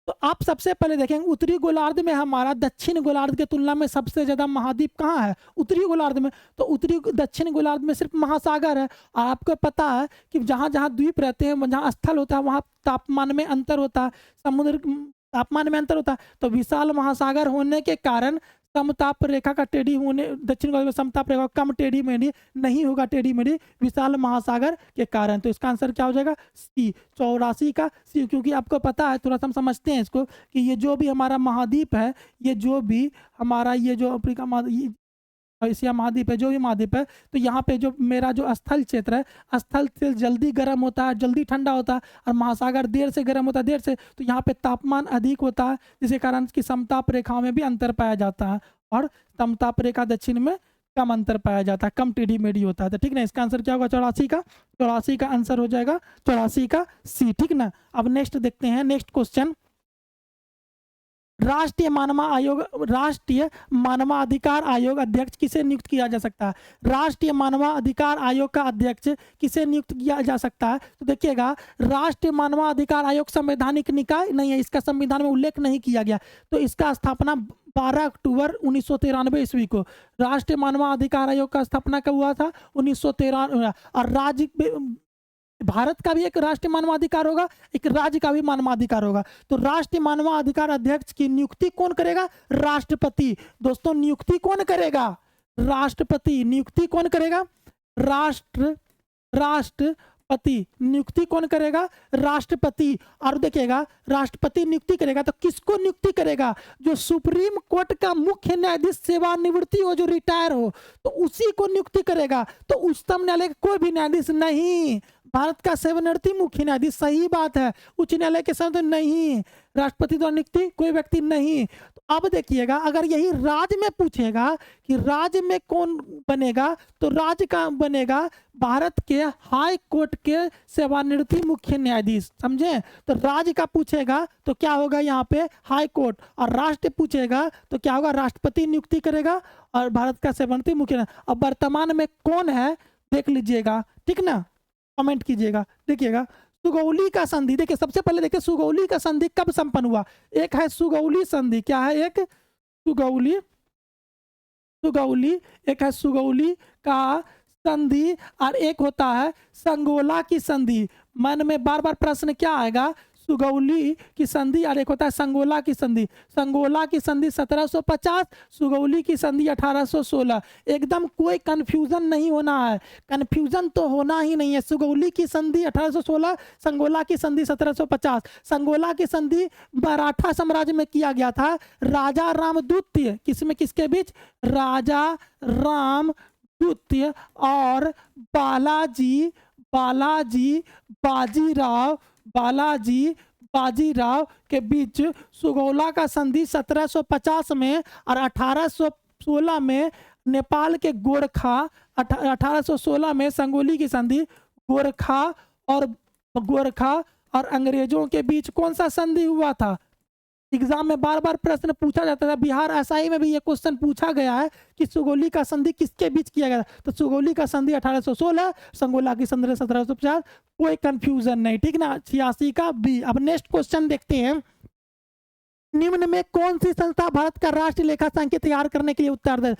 तो आप सबसे पहले देखेंगे उत्तरी गोलार्ध में हमारा दक्षिण गोलार्ध के तुलना में सबसे ज्यादा महाद्वीप कहाँ है, उत्तरी गोलार्ध में। तो उत्तरी दक्षिण गोलार्ध में सिर्फ महासागर है। और आपको पता है कि जहाँ जहाँ द्वीप रहते हैं, जहाँ स्थल होता है, वहाँ तापमान में अंतर होता है, समुद्र तापमान में अंतर होता है। तो विशाल महासागर होने के कारण समताप रेखा का टेढ़ी होने, दक्षिण गोलार्ध में समताप रेखा कम टेढ़ी मेढ़ी नहीं होगा, टेढ़ी मेढ़ी विशाल महासागर के कारण। तो इसका आंसर क्या हो जाएगा, सी, 84 का सी। क्योंकि आपको पता है, थोड़ा सा हम समझते हैं इसको, कि ये जो भी हमारा महाद्वीप है, ये जो भी हमारा ये जो अफ्रीका महाद्वीप, एशिया महाद्वीप है, जो भी महाद्वीप है, तो यहाँ पे जो मेरा जो स्थल क्षेत्र है, स्थल से जल्दी गर्म होता है, जल्दी ठंडा होता है, और महासागर देर से गर्म होता है, देर से। तो यहाँ पे तापमान अधिक होता है, जिसके कारण की समताप रेखाओं में भी अंतर पाया जाता है, और समताप रेखा दक्षिण में कम अंतर पाया जाता है, कम टेढ़ी मेढ़ी होता है। तो ठीक ना, इसका आंसर क्या होगा, 84 का, 84 का आंसर हो जाएगा 84 का सी, ठीक ना। अब नेक्स्ट देखते हैं, नेक्स्ट क्वेश्चन, राष्ट्रीय मानवाधिकार आयोग अध्यक्ष किसे नियुक्त किया जा सकता है। राष्ट्रीय मानवाधिकार आयोग का अध्यक्ष किसे नियुक्त किया जा सकता है। तो देखिएगा, राष्ट्रीय मानवाधिकार आयोग संवैधानिक निकाय नहीं है, इसका संविधान में उल्लेख नहीं किया गया। तो इसका स्थापना 12 अक्टूबर 1993 ईस्वी को राष्ट्रीय मानवाधिकार आयोग का स्थापना कब हुआ था, 1993। और राज्य, भारत का भी एक राष्ट्रीय मानवाधिकार होगा, एक राज्य का भी मानवाधिकार होगा। तो राष्ट्रीय मानवाधिकार अध्यक्ष की नियुक्ति कौन करेगा, राष्ट्रपति। दोस्तों नियुक्ति कौन करेगा, राष्ट्रपति। नियुक्ति कौन करेगा, राष्ट्रपति। नियुक्ति कौन करेगा, राष्ट्रपति। और देखिएगा, राष्ट्रपति नियुक्ति करेगा तो किसको नियुक्ति करेगा, जो सुप्रीम कोर्ट का मुख्य न्यायाधीश सेवानिवृत्ति हो, जो रिटायर हो, तो उसी को नियुक्ति करेगा। तो उच्चतम न्यायालय का कोई भी न्यायाधीश नहीं, भारत का सेवानिवृत्ति मुख्य न्यायाधीश, सही बात है, उच्च न्यायालय के साथ नहीं, राष्ट्रपति द्वारा नियुक्ति कोई व्यक्ति नहीं। तो अब देखिएगा, अगर यही राज्य में पूछेगा कि राज्य में कौन बनेगा, तो राज्य का बनेगा भारत के हाई कोर्ट के सेवानिवृत्ति मुख्य न्यायाधीश, समझे। तो राज्य का पूछेगा तो क्या होगा, यहाँ पे हाई कोर्ट। और राष्ट्र पूछेगा तो क्या होगा, राष्ट्रपति नियुक्ति करेगा और भारत का सेवानिवृत्ति मुख्य न्यायाधीश। अब वर्तमान में कौन है देख लीजिएगा, ठीक ना, कमेंट कीजिएगा। देखिएगा, सुगौली का संधि, देखिए सबसे पहले देखिए सुगौली का संधि कब संपन्न हुआ। एक है सुगौली संधि, क्या है, एक सुगौली, एक है सुगौली का संधि, और एक होता है संगोला की संधि। मन में बार बार प्रश्न क्या आएगा, सुगौली की संधि और एक होता है संगोला की संधि। संगोला की संधि 1750, सुगौली की संधि 1816। एकदम कोई कंफ्यूजन नहीं होना है, कंफ्यूजन तो होना ही नहीं है। सुगौली की संधि 1816, संगोला की संधि 1750। संगोला की संधि मराठा साम्राज्य में किया गया था, राजा राम द्वितीय, किसमें, किसके बीच, राजा राम द्वितीय और बालाजी बाजीराव के बीच सुगौला का संधि 1750 में और 1816 में नेपाल के गोरखा 1816 में संगोली की संधि गोरखा और अंग्रेजों के बीच कौन सा संधि हुआ था। एग्जाम में बार बार प्रश्न पूछा जाता था, बिहार एसआई में भी ये क्वेश्चन पूछा गया है कि सुगौली का संधि किसके बीच किया गया। तो सुगौली का संधि 1816, संगोला की संधि 1750, कोई कंफ्यूजन नहीं, ठीक ना। 86 का बी। अब नेक्स्ट क्वेश्चन देखते हैं, निम्न में कौन सी संस्था भारत का राष्ट्रीय लेखा संख्या तैयार करने के लिए उत्तरदायी।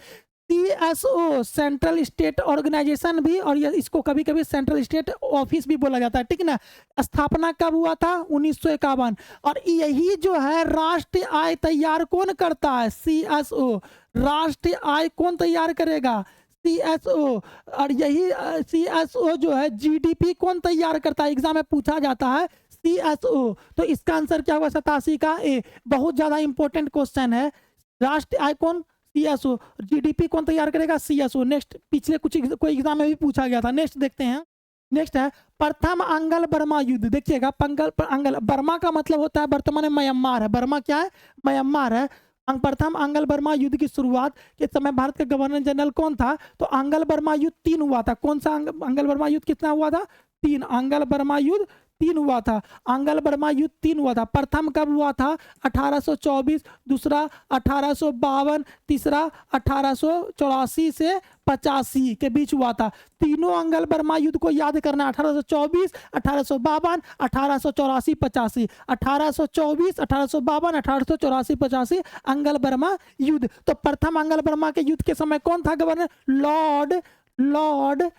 CSO सेंट्रल स्टेट ऑर्गेनाइजेशन भी, और इसको कभी कभी सेंट्रल स्टेट ऑफिस भी बोला जाता है, ठीक ना। स्थापना कब हुआ था 1951। और यही जो है राष्ट्रीय आय तैयार कौन करता है, CSO। राष्ट्रीय आय कौन तैयार करेगा, CSO। और यही CSO जो है GDP कौन तैयार करता है, एग्जाम में पूछा जाता है, CSO। तो इसका आंसर क्या होगा 87 का ए। बहुत ज्यादा इंपॉर्टेंट क्वेश्चन है। राष्ट्रीय आय कौन, CSO। GDP कौन तैयार करेगा, CSO। नेक्स्ट, पिछले कोई एग्जाम में भी पूछा गया था। नेक्स्ट देखते हैं, नेक्स्ट है प्रथम अंगल बर्मा युद्ध। देखिएगा, अंगल बर्मा का मतलब होता है वर्तमान में म्यांमार है। बर्मा क्या है, म्यांमार है। प्रथम अंगल बर्मा युद्ध की शुरुआत के समय भारत का गवर्नर जनरल कौन था, तो अंगल बर्मा युद्ध 3 हुआ था। कौन सा अंगल बर्मा युद्ध कितना हुआ था, 3। अंगल बर्मा युद्ध 3 हुआ था। अंगल बर्मा युद्ध 3 हुआ था। प्रथम कब हुआ था 1824, दूसरा 1852, तीसरा 1884 से 85 के बीच हुआ था। तीनों अंगल बर्मा युद्ध को याद करना, 1824, 1852, 1884, 85। 1824, 1852, 1884, 85 अंगल बर्मा युद्ध। तो प्रथम अंगल बर्मा के युद्ध के समय कौन था गवर्नर, लॉर्ड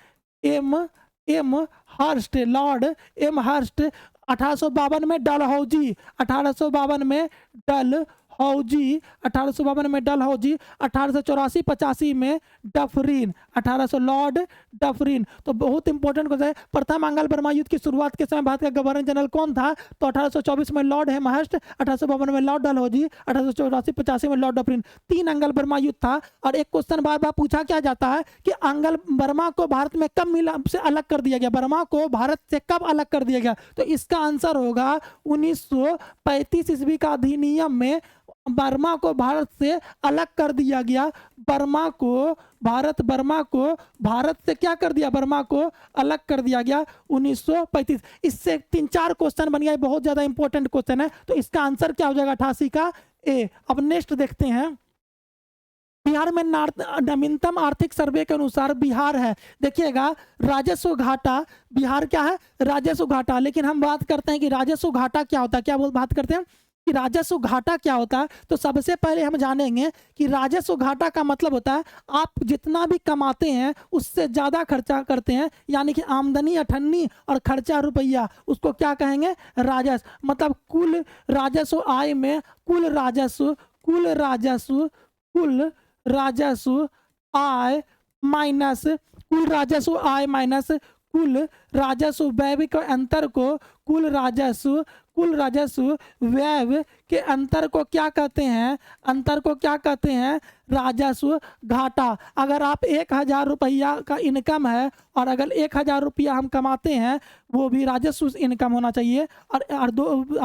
एम हर्स्ट। 1852 में डलहौजी, 1852 में डलहौजी, 1884-85 में डफरिन, 1800 लॉर्ड डफरिन। तो बहुत इंपॉर्टेंट क्वेश्चन है। प्रथम अंगल बर्मा युद्ध की शुरुआत के समय भारत का गवर्नर जनरल कौन था, तो 1824 में लॉर्ड हेमहर्स्ट, 1852 में लॉर्ड डलहौजी, 1884-85 में लॉर्ड डफरिन। 3 अंगल बर्मा युद्ध था। और एक क्वेश्चन बार बार पूछा क्या जाता है कि अंगल बर्मा को भारत में कब से अलग कर दिया गया, बर्मा को भारत से कब अलग कर दिया गया। तो इसका आंसर होगा 1935 ईस्वी का अधिनियम में बर्मा को भारत से अलग कर दिया गया। बर्मा को भारत से क्या कर दिया, बर्मा को अलग कर दिया गया 1935। इससे 3-4 क्वेश्चन बन गया, बहुत ज्यादा इंपॉर्टेंट क्वेश्चन है। तो इसका आंसर क्या हो जाएगा 88 का ए। अब नेक्स्ट देखते हैं, बिहार में नवीनतम आर्थिक सर्वे के अनुसार बिहार है, देखिएगा राजस्व घाटा। बिहार क्या है, राजस्व घाटा। लेकिन हम बात करते हैं कि राजस्व घाटा क्या होता है, क्या बात करते हैं कि राजस्व घाटा क्या होता है। तो सबसे पहले हम जानेंगे कि राजस्व घाटा का मतलब होता है आप जितना भी कमाते हैं उससे ज्यादा खर्चा करते हैं, यानी कि आमदनी अठन्नी और खर्चा रुपया, उसको क्या कहेंगे, राजस्व। मतलब कुल राजस्व आय में कुल राजस्व आय माइनस कुल राजस्व व्यय के अंतर को कुल राजस्व व्यय के अंतर को क्या कहते हैं, राजस्व घाटा। अगर आप 1000 रुपया का इनकम है और अगर 1000 रुपया हम कमाते हैं, वो भी राजस्व इनकम होना चाहिए। और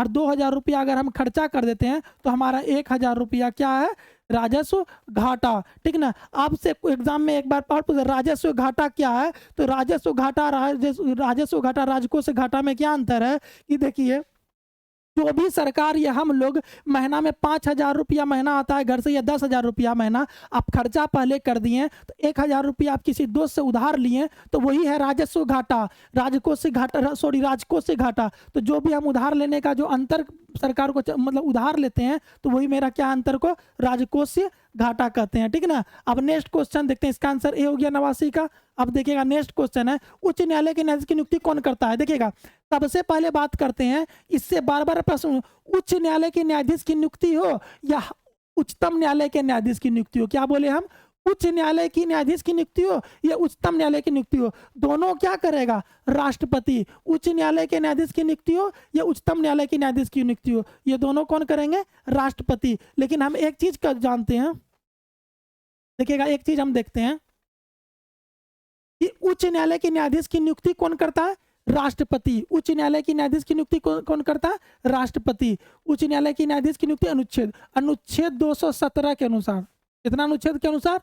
2000 रुपया अगर हम खर्चा कर देते हैं तो हमारा 1000 रुपया क्या है, राजस्व घाटा, ठीक ना। आपसे एग्जाम में एक बार और पूछा राजस्व घाटा क्या है, तो राजस्व घाटा राजकोष घाटा में क्या अंतर है कि देखिए, जो भी सरकार या हम लोग महीना में 5000 रुपया महीना आता है घर से, या 10,000 रुपया महीना आप खर्चा पहले कर दिए, तो 1000 रुपया आप किसी दोस्त से उधार लिए, तो वही है राजस्व घाटा, राजकोष से घाटा। तो जो भी हम उधार लेने का जो अंतर सरकार को मतलब उधार लेते हैं, तो वही मेरा क्या अंतर को राजकोष से घाटा कहते हैं, ठीक ना। अब नेक्स्ट क्वेश्चन देखते हैं, इसका आंसर ए हो गया 89 का। अब देखिएगा नेक्स्ट क्वेश्चन है, उच्च न्यायालय के न्यायाधीश की नियुक्ति कौन करता है। देखिएगा सबसे पहले बात करते हैं, इससे बार प्रश्न, उच्च न्यायालय के न्यायाधीश की नियुक्ति हो या उच्चतम न्यायालय के न्यायाधीश की नियुक्ति हो, क्या बोले हम, उच्च न्यायालय की न्यायाधीश की नियुक्ति हो या उच्चतम न्यायालय की नियुक्ति हो, दोनों क्या करेगा, राष्ट्रपति। उच्च न्यायालय के न्यायाधीश की नियुक्ति हो या उच्चतम न्यायालय की न्यायाधीश की नियुक्ति हो, ये दोनों कौन करेंगे, राष्ट्रपति। लेकिन हम एक चीज का जानते हैं, देखिएगा एक चीज हम देखते हैं कि उच्च न्यायालय के न्यायाधीश की नियुक्ति कौन करता है, राष्ट्रपति। उच्च न्यायालय की न्यायाधीश की नियुक्ति कौन करता है? राष्ट्रपति। उच्च न्यायालय की न्यायाधीश की नियुक्ति अनुच्छेद 217 के अनुसार। कितना अनुच्छेद के अनुसार?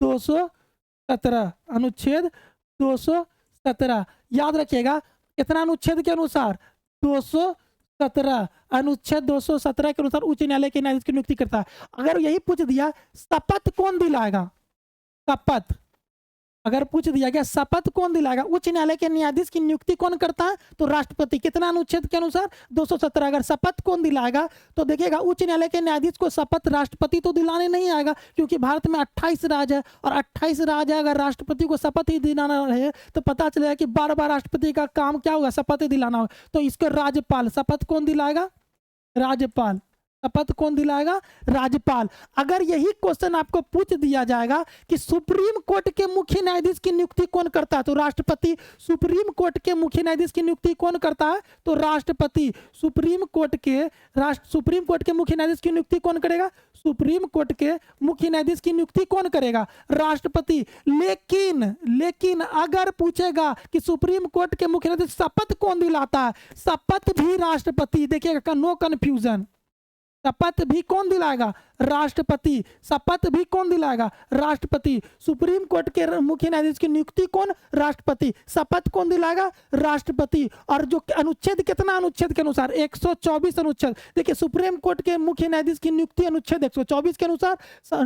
217। अनुच्छेद 217 याद रखिएगा। कितना अनुच्छेद के अनुसार? 217। अनुच्छेद 217 के अनुसार उच्च न्यायालय के न्यायाधीश की नियुक्ति करता है। अगर यही पूछ दिया शपथ कौन दिलाएगा, शपथ अगर पूछ दिया गया शपथ कौन दिलाएगा, उच्च न्यायालय के न्यायाधीश की नियुक्ति कौन करता है? तो राष्ट्रपति। कितना अनुच्छेद के अनुसार? 217। अगर शपथ कौन दिलाएगा तो देखिएगा उच्च न्यायालय के न्यायाधीश को शपथ राष्ट्रपति तो दिलाने नहीं आएगा, क्योंकि भारत में 28 राज्य है और 28 राज्य है। अगर राष्ट्रपति को शपथ ही दिलाना रहे तो पता चलेगा कि बार बार राष्ट्रपति का काम क्या होगा? शपथ ही दिलाना होगा। तो इसको राज्यपाल। शपथ कौन दिलाएगा? राज्यपाल। शपथ कौन दिलाएगा? राज्यपाल। अगर यही क्वेश्चन आपको पूछ दिया जाएगा कि सुप्रीम कोर्ट के मुख्य न्यायाधीश की नियुक्ति कौन करता है? तो राष्ट्रपति। सुप्रीम कोर्ट के मुख्य न्यायाधीश की नियुक्ति कौन करता है? तो राष्ट्रपति। सुप्रीम कोर्ट के मुख्य न्यायाधीश की नियुक्ति कौन करेगा? सुप्रीम कोर्ट के मुख्य न्यायाधीश की नियुक्ति कौन करेगा? राष्ट्रपति। लेकिन अगर पूछेगा कि सुप्रीम कोर्ट के मुख्य न्यायाधीश शपथ कौन दिलाता है? शपथ भी राष्ट्रपति। देखिएगा, नो कंफ्यूजन। शपथ भी कौन दिलाएगा? राष्ट्रपति। शपथ भी कौन दिलाएगा? राष्ट्रपति। सुप्रीम कोर्ट के मुख्य न्यायाधीश की नियुक्ति कौन? राष्ट्रपति। शपथ कौन दिलाएगा? राष्ट्रपति। और जो अनुच्छेद, कितना अनुच्छेद के अनुसार? 124 अनुच्छेद। देखिए, सुप्रीम कोर्ट के मुख्य न्यायाधीश की नियुक्ति अनुच्छेद 124 के अनुसार,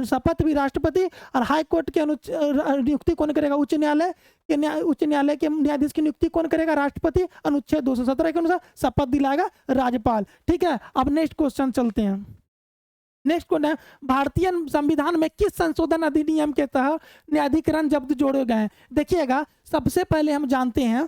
शपथ भी राष्ट्रपति। और हाई कोर्ट के नियुक्ति कौन करेगा? उच्च न्यायालय के न्यायाधीश की नियुक्ति कौन करेगा? राष्ट्रपति। अनुच्छेद 217 के अनुसार शपथ दिलाएगा राज्यपाल। ठीक है, अब नेक्स्ट क्वेश्चन चलते हैं। नेक्स्ट क्वेश्चन, भारतीय संविधान में किस संशोधन अधिनियम के तहत न्यायाधिकरण जब्त जोड़े गए हैं? देखिएगा, सबसे पहले हम जानते हैं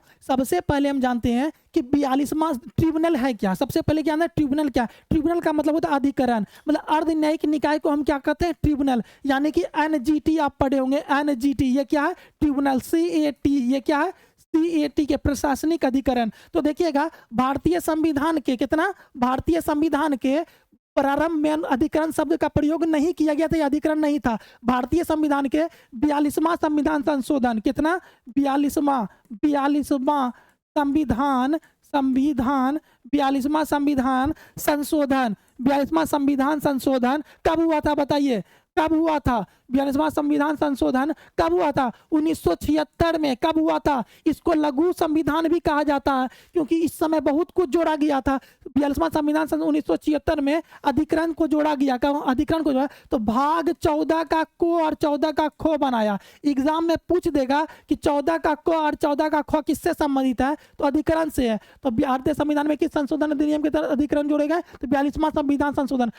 कि 42वां ट्रिब्यूनल है क्या। सबसे पहले क्या है? ट्रिब्यूनल क्या? ट्रिब्यूनल का मतलब होता है अधिकरण, मतलब अर्ध न्यायिक निकाय को हम क्या कहते हैं? ट्रिब्यूनल। यानी कि एनजीटी आप पढ़े होंगे, एनजीटी ये क्या है? ट्रिब्यूनल। सीएटी ये क्या है? सीएटी के प्रशासनिक अधिकरण। तो देखिएगा, भारतीय संविधान के प्रारंभ में अधिकरण शब्द का प्रयोग नहीं किया गया था, यह अधिकरण नहीं था। भारतीय संविधान के 42वां संविधान संशोधन, कितना? 42वां संविधान संशोधन कब हुआ था? बताइए, कब हुआ था? 42वां संविधान संशोधन कब हुआ था? 1976 में। कब हुआ था? इसको लघु संविधान भी कहा जाता है, क्योंकि इस समय बहुत कुछ जोड़ा गया था। 42वां संविधान 1976 में अधिकरण को जोड़ा गया। अधिकरण को जोड़ा तो भाग 14 का को और 14 का खो बनाया। एग्जाम में पूछ देगा कि 14 का को और 14 का खो किससे संबंधित है? तो अधिकरण से है। तो भारतीय संविधान में किस संशोधन अधिनियम के तहत अधिकरण जोड़े गए? तो 42वां संविधान संशोधन।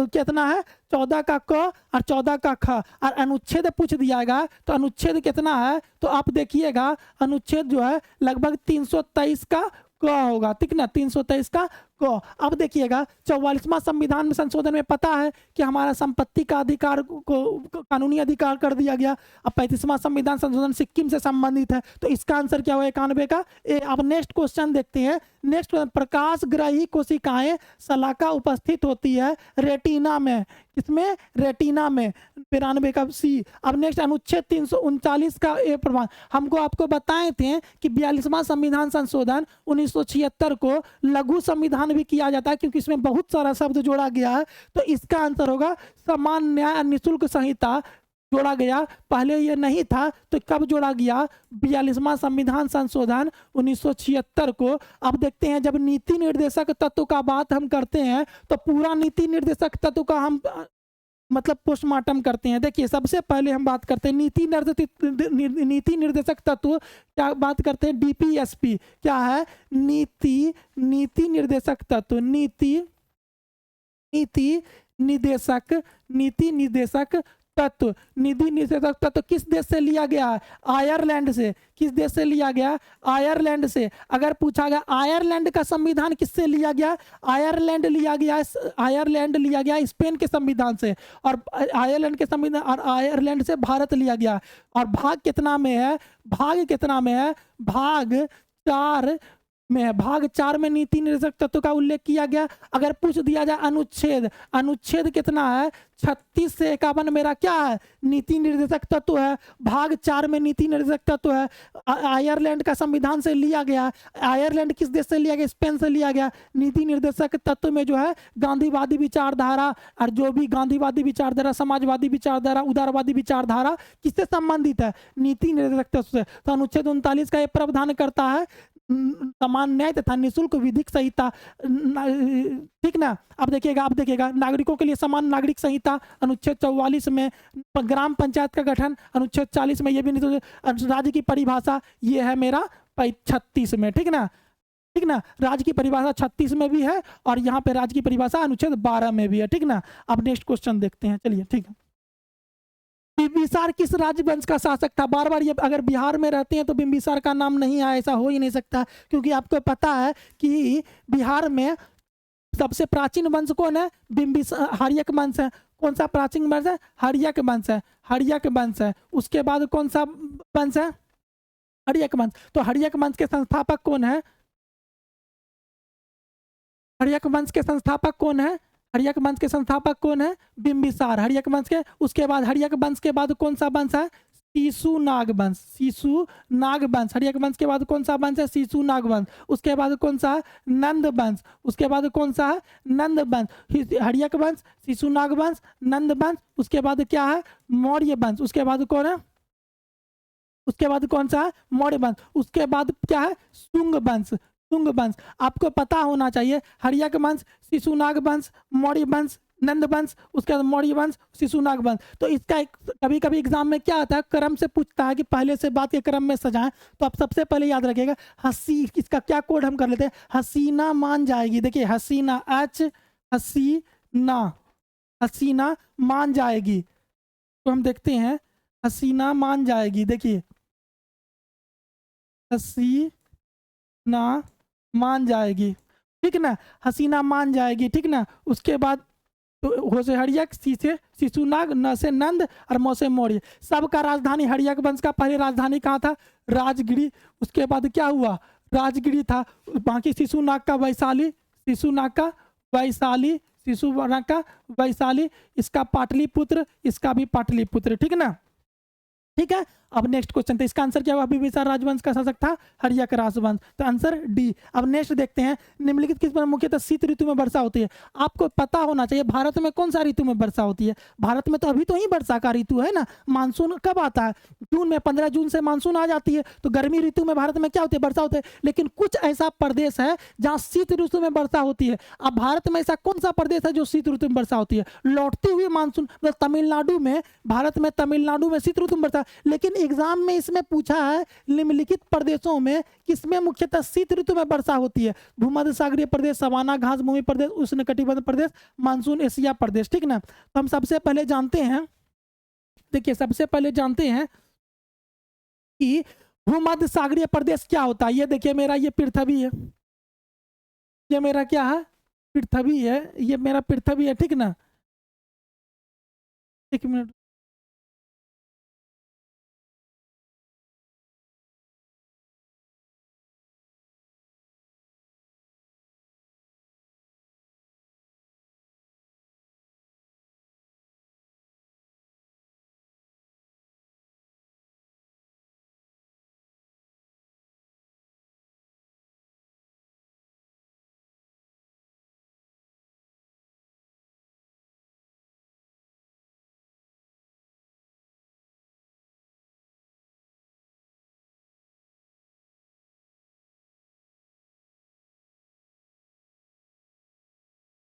कितना है? 14 का क और 14 का ख। और अनुच्छेद पूछ दिया गया तो अनुच्छेद कितना है? तो आप देखिएगा, अनुच्छेद जो है लगभग 323 का क होगा। ठीक ना? 323 का क। अब देखिएगा, 44वां संविधान में संशोधन में पता है कि हमारा संपत्ति का अधिकार को कानूनी अधिकार कर दिया गया। अब 35वां संविधान संशोधन सिक्किम से संबंधित है, तो इसका आंसर क्या होगा? 91 का ए। अब नेक्स्ट क्वेश्चन देखते हैं। नेक्स्ट, प्रकाश ग्रही कोशिकाएं शलाका उपस्थित होती है रेटिना में। किसमें? रेटिना में। 92 का सी। अब नेक्स्ट, अनुच्छेद 339 का ए प्रमाण। हमको आपको बताए थे कि 42वां संविधान संशोधन 1976 को लघु संविधान भी किया जाता है, क्योंकि इसमें बहुत सारा शब्द जोड़ा गया है। तो इसका आंसर होगा समान न्याय निःशुल्क संहिता जोड़ा गया। पहले ये नहीं था, तो कब जोड़ा गया? 42वां संविधान संशोधन 1976 को। अब देखते हैं, जब नीति निर्देशक तत्व का बात हम करते हैं तो पूरा नीति निर्देशक तत्व का हम मतलब पोस्टमार्टम करते हैं। देखिए, सबसे पहले हम बात करते हैं नीति निर्देशक तत्व। क्या बात करते हैं? डीपीएसपी। क्या है? नीति निर्देशक तत्व। नीति निर्देशक तत्व किस देश से लिया गया है? आयरलैंड से। किस देश से लिया गया? आयरलैंड से। अगर पूछा गया आयरलैंड का संविधान किससे लिया गया? आयरलैंड लिया गया स्पेन के संविधान से। और आयरलैंड के संविधान और आयरलैंड से भारत लिया गया। और भाग कितना में है? भाग 4 में है। भाग 4 में नीति निर्देशक तत्व का उल्लेख किया गया। अगर पूछ दिया जाए अनुच्छेद, अनुच्छेद कितना है 36 से 51 मेरा क्या है नीति निर्देशक तत्व है। भाग 4 में नीति निर्देशक तत्व है। आयरलैंड का संविधान से लिया गया। आयरलैंड किस देश से लिया गया? स्पेन से लिया गया। नीति निर्देशक तत्व में जो है गांधीवादी विचारधारा, और जो भी गांधीवादी विचारधारा, समाजवादी विचारधारा, उदारवादी विचारधारा किससे संबंधित है? नीति निर्देशक तत्व से। तो अनुच्छेद 39 का ये प्रावधान करता है समान न्याय तथा निःशुल्क विधिक संहिता, ठीक ना। अब देखिएगा नागरिकों के लिए समान नागरिक संहिता अनुच्छेद 44 में, ग्राम पंचायत का गठन अनुच्छेद 40 में, ये भी नहीं, राज्य की परिभाषा ये है मेरा 36 में, ठीक ना, ठीक ना। राज्य की परिभाषा 36 में भी है और यहाँ पे राज्य की परिभाषा अनुच्छेद 12 में भी है, ठीक ना। अब नेक्स्ट क्वेश्चन देखते हैं, चलिए, ठीक है। बिंबिसार किस राजवंश का शासक था? बार बार ये अगर बिहार में रहते हैं तो बिंबिसार का नाम नहीं आया, ऐसा हो ही नहीं सकता, क्योंकि आपको पता है कि बिहार में सबसे प्राचीन वंश कौन है? बिंबिसार, हर्यक वंश है। कौन सा प्राचीन वंश है? हर्यक वंश है, हर्यक वंश है। उसके बाद कौन सा वंश है? हर्यक वंश। तो हर्यक वंश के संस्थापक कौन है? हर्यक वंश के संस्थापक कौन है? हर्यक वंश के संस्थापक कौन है? बिंबिसार, हर्यक वंश के। उसके बाद हर्यक वंश के बाद कौन सा वंश है? शिशुनाग वंश, शिशुनाग वंश। हर्यक वंश के बाद कौन सा वंश है? शिशुनाग वंश। उसके बाद कौन सा है? नंद वंश। उसके बाद कौन सा है? नंद वंश। हर्यक वंश, शिशुनाग वंश, नंद वंश। उसके बाद क्या है? मौर्य वंश। उसके बाद कौन है? उसके बाद कौन सा है? मौर्य वंश। उसके बाद क्या है? शुंग वंश, शुंग वंश। आपको पता होना चाहिए हर्यक वंश, शिशुनाग वंश, मौर्य वंश, नंद वंश, उसके बाद मौर्य वंश, शिशुनाग वंश। तो इसका कभी कभी एग्जाम में क्या आता है, क्रम से पूछता है कि पहले से बात के क्रम में सजाएं। तो आप सबसे पहले याद रखिएगा इसका क्या कोड हम कर लेते हैं? हसीना मान जाएगी। देखिए हसीना, हसीना, हसीना मान जाएगी। तो हम देखते हैं हसीना मान जाएगी। देखिए हसीना मान जाएगी, ठीक ना, हसीना मान जाएगी, ठीक ना। उसके बाद तो हो से हर्यक, सी से शिशुनाग, न से नंद और मौ से मौर्य। सबका राजधानी हर्यक वंश का पहले राजधानी कहाँ था? राजगिरी। उसके बाद क्या हुआ? राजगिरी था। बाकी शिशुनाग का वैशाली, शिशुनाग का वैशाली, शिशुनाग का वैशाली। इसका पाटलिपुत्र, इसका भी पाटलिपुत्र, ठीक ना, ठीक है। अब नेक्स्ट क्वेश्चन, तो इसका आंसर क्या हुआ? बिंबिसार राजवंश का शासक था हर्यक राजवंश। तो आंसर डी। अब नेक्स्ट देखते हैं निम्नलिखित किस पर मुख्यतः शीत ऋतु में वर्षा होती है? आपको पता होना चाहिए भारत में कौन सा ऋतु में वर्षा होती है। भारत में तो अभी तो ही वर्षा का ऋतु है ना। मानसून कब आता है? जून में, 15 जून से मानसून आ जाती है। तो गर्मी ऋतु में भारत में क्या होती है? वर्षा होती है। लेकिन कुछ ऐसा प्रदेश है जहाँ शीत ऋतु में वर्षा होती है। अब भारत में ऐसा कौन सा प्रदेश है जो शीत ऋतु में वर्षा होती है? लौटती हुई मानसून, मतलब तमिलनाडु में, भारत में तमिलनाडु में शीत ऋतु में वर्षा। लेकिन एग्जाम में इसमें पूछा है निम्नलिखित प्रदेशों में किसमें मुख्यतः शीत ऋतु में वर्षा होती है? भूमध्य सागरीय प्रदेश, सवाना घास भूमि प्रदेश, उष्णकटिबंध प्रदेश, मानसून एशिया प्रदेश, ठीक ना। तो हम सबसे पहले जानते हैं, देखिए सबसे पहले जानते हैं कि भूमध्य सागरीय प्रदेश क्या होता है। ये देखिए मेरा ये पृथ्वी है, ये मेरा क्या है? पृथ्वी है, ये मेरा पृथ्वी है, ठीक ना। एक मिनट,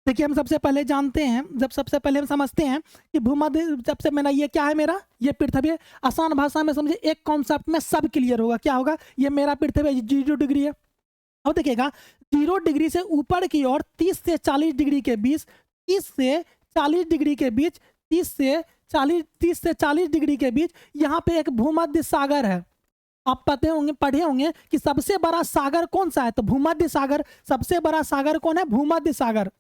देखिए हम सबसे पहले जानते हैं, जब सबसे पहले हम समझते हैं कि भूमध्य, जब से मैंने ये क्या है मेरा? ये पृथ्वी है। आसान भाषा में समझे, एक कॉन्सेप्ट में सब क्लियर होगा। क्या होगा? ये मेरा पृथ्वी 0 डिग्री है। अब देखिएगा 0 डिग्री से ऊपर की ओर 30 से 40 डिग्री के बीच, 30 से 40 डिग्री के बीच, 30 से 40 डिग्री के बीच यहाँ पे एक भूमध्य सागर है। आप पढ़े होंगे कि सबसे बड़ा सागर कौन सा है? तो भूमध्य सागर। सबसे बड़ा सागर कौन है? भूमध्य सागर।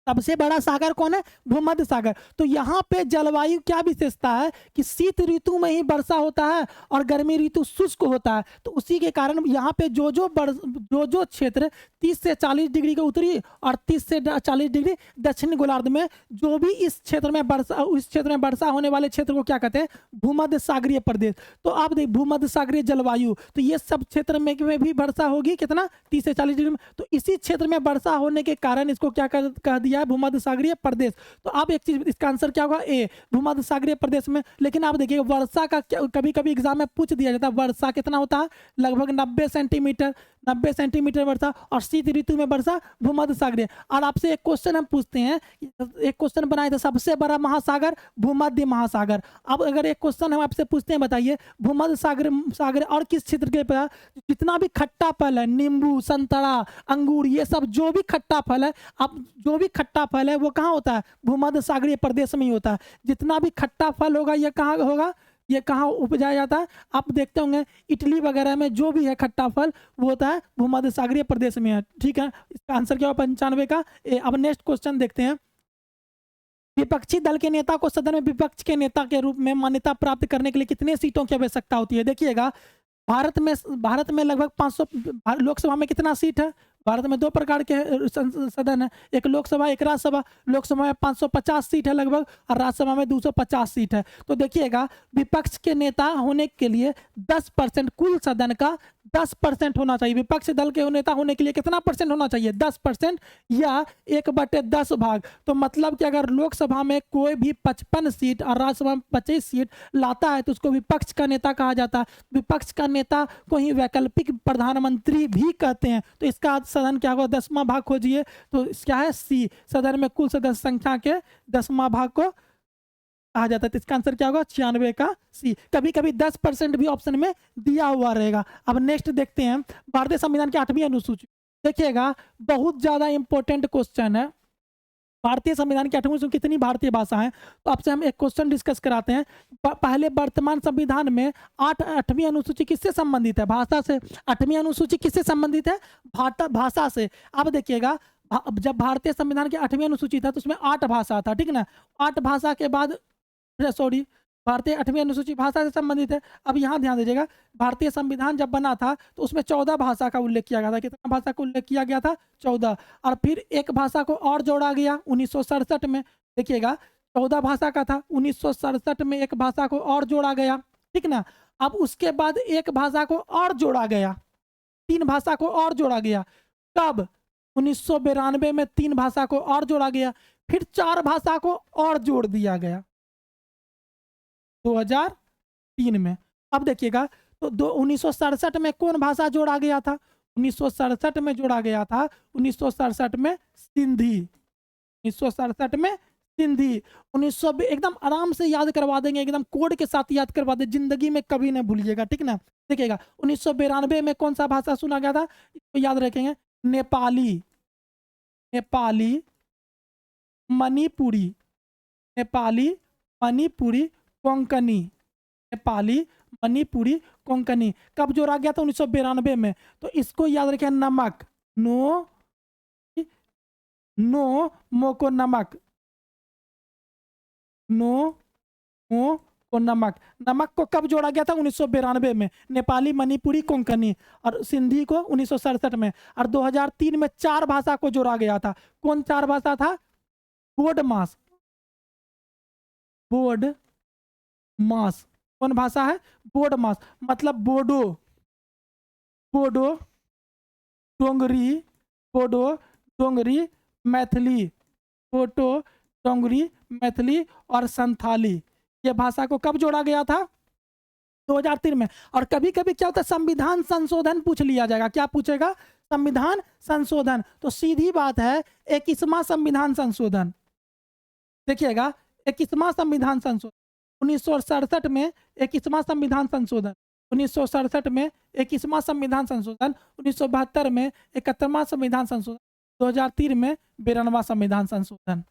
सबसे बड़ा सागर कौन है? भूमध्य सागर। तो यहाँ पे जलवायु क्या विशेषता है कि शीत ऋतु में ही वर्षा होता है और गर्मी ऋतु शुष्क होता है। तो उसी के कारण यहाँ पे जो क्षेत्र 30 से 40 डिग्री के उत्तरी और 30 से 40 डिग्री दक्षिणी गोलार्ध में जो भी इस क्षेत्र में वर्षा होने वाले क्षेत्र को क्या कहते हैं? भूमध्य सागरीय प्रदेश। तो आप देख भूमध्य सागरीय जलवायु, तो ये सब क्षेत्र में भी वर्षा होगी कितना? 30 से 40 डिग्री में। तो इसी क्षेत्र में वर्षा होने के कारण इसको क्या कह दिया है? भूमध्य सागरीय प्रदेश। तो आप एक चीज, इसका आंसर क्या होगा? ए, भूमध्य सागरीय प्रदेश में। लेकिन आप देखिए वर्षा का कभी कभी एग्जाम में पूछ दिया जाता है, वर्षा कितना होता है? लगभग 90 सेंटीमीटर वर्षा, और शीत ऋतु में वर्षा भूमध्य सागरीय। और आपसे एक क्वेश्चन हम पूछते हैं, एक क्वेश्चन बनाए थे, सबसे बड़ा महासागर भूमध्य महासागर। अब अगर एक क्वेश्चन हम आपसे पूछते हैं, बताइए भूमध्य सागर और किस क्षेत्र के पास जितना भी खट्टा फल है, नींबू, संतरा, अंगूर, ये सब जो भी खट्टा फल है, अब जो भी खट्टा फल है वो कहाँ होता है? भूमध्य सागरीय प्रदेश में ही होता है। जितना भी खट्टा फल होगा ये कहाँ होगा? ये कहाँ उपजाया जाता है? आप देखते होंगे इटली वगैरह में जो भी है खट्टा फल वो होता है भूमध्य सागरीय प्रदेश में है। ठीक है, इसका आंसर क्या होगा? 95 का। अब नेक्स्ट क्वेश्चन देखते हैं। विपक्षी दल के नेता को सदन में विपक्ष के नेता के रूप में मान्यता प्राप्त करने के लिए कितने सीटों की आवश्यकता होती है? देखिएगा भारत में लगभग 500, लोकसभा में कितना सीट है? भारत में 2 प्रकार के सदन है, एक लोकसभा एक राज्यसभा। लोकसभा में 550 सीट है लगभग, और राज्यसभा में 250 सीट है। तो देखिएगा विपक्ष के नेता होने के लिए 10% कुल सदन का 10% होना चाहिए। विपक्ष दल के नेता होने के लिए कितना परसेंट होना चाहिए? 10%, या 1/10 भाग। तो मतलब कि अगर लोकसभा में कोई भी 55 सीट और राज्यसभा में 25 सीट लाता है तो उसको विपक्ष का नेता कहा जाता है। विपक्ष का नेता को ही वैकल्पिक प्रधानमंत्री भी कहते हैं। तो इसका सदन क्या होगा? 10वां भाग खोजिए। तो क्या है? सी, सदन में कुल सदस्य संख्या के 10वां भाग को कहा जाता है। तो इसका आंसर क्या होगा? 96 का सी। कभी कभी 10% भी ऑप्शन में दिया हुआ रहेगा। अब नेक्स्ट देखते हैं भारतीय संविधान की 8वीं अनुसूची। देखिएगा बहुत ज्यादा इंपॉर्टेंट क्वेश्चन है। भारतीय संविधान की 8वीं अनुसूची कितनी भारतीय भाषा है? तो आपसे हम एक क्वेश्चन डिस्कस कराते हैं। पहले वर्तमान संविधान में 8वीं अनुसूची किससे संबंधित है? भाषा से। 8वीं अनुसूची किससे संबंधित है? भाषा से। अब देखिएगा जब भारतीय संविधान की 8वीं अनुसूची था तो उसमें 8 भाषा था, ठीक ना? 8 भाषा के बाद, सॉरी, भारतीय 8वीं अनुसूची भाषा से संबंधित है। अब यहाँ ध्यान दीजिएगा, भारतीय संविधान जब बना था तो उसमें 14 भाषा का उल्लेख किया गया था। कितना भाषा का उल्लेख किया गया था? 14। और फिर एक भाषा को और जोड़ा गया 1967 में। देखिएगा 14 भाषा का था, 1967 में एक भाषा को और जोड़ा गया, ठीक ना? अब उसके बाद एक भाषा को और जोड़ा गया, 3 भाषा को और जोड़ा गया। कब? 1992 में 3 भाषा को और जोड़ा गया। फिर 4 भाषा को और जोड़ दिया गया 2003 में। अब देखिएगा तो 1967 में कौन भाषा जोड़ा गया था? 1967 में जोड़ा गया था, 1967 में सिंधी। 1967 में सिंधी। 1900 एकदम आराम से याद करवा देंगे, एकदम कोड के साथ याद करवा दे, जिंदगी में कभी ना भूलिएगा, ठीक ना? देखिएगा 1992 में कौन सा भाषा सुना गया था? इसको याद रखेंगे, नेपाली, नेपाली, मणिपुरी, नेपाली, मणिपुरी, कोंकणी, नेपाली, मणिपुरी, कोंकणी। कब जोड़ा गया था? 1992 में। तो इसको याद रखें, नमक, नो मो को नमक, नो मो को नमक। नमक को कब जोड़ा गया था? 1992 में। नेपाली, मणिपुरी, कोंकणी और सिंधी को 1967 में। और 2003 में 4 भाषा को जोड़ा गया था। कौन 4 भाषा था? बोडमास, बोड मास। कौन भाषा है? बोडमास। मतलब बोडो, बोडो, डोंगरी, बोडो, डोंगरी, मैथिली, बोडो, डोंगरी, मैथिली और संथाली। ये भाषा को कब जोड़ा गया था? 2003 में। और कभी कभी क्या होता है, संविधान संशोधन पूछ लिया जाएगा। क्या पूछेगा? संविधान संशोधन। तो सीधी बात है 21वां संविधान संशोधन। देखिएगा 21वां संविधान संशोधन 1967 में, 21वां संविधान संशोधन 1967 में, 21वां संविधान संशोधन 1972 में, 71वां संविधान संशोधन 2003 में, 92वां संविधान संशोधन,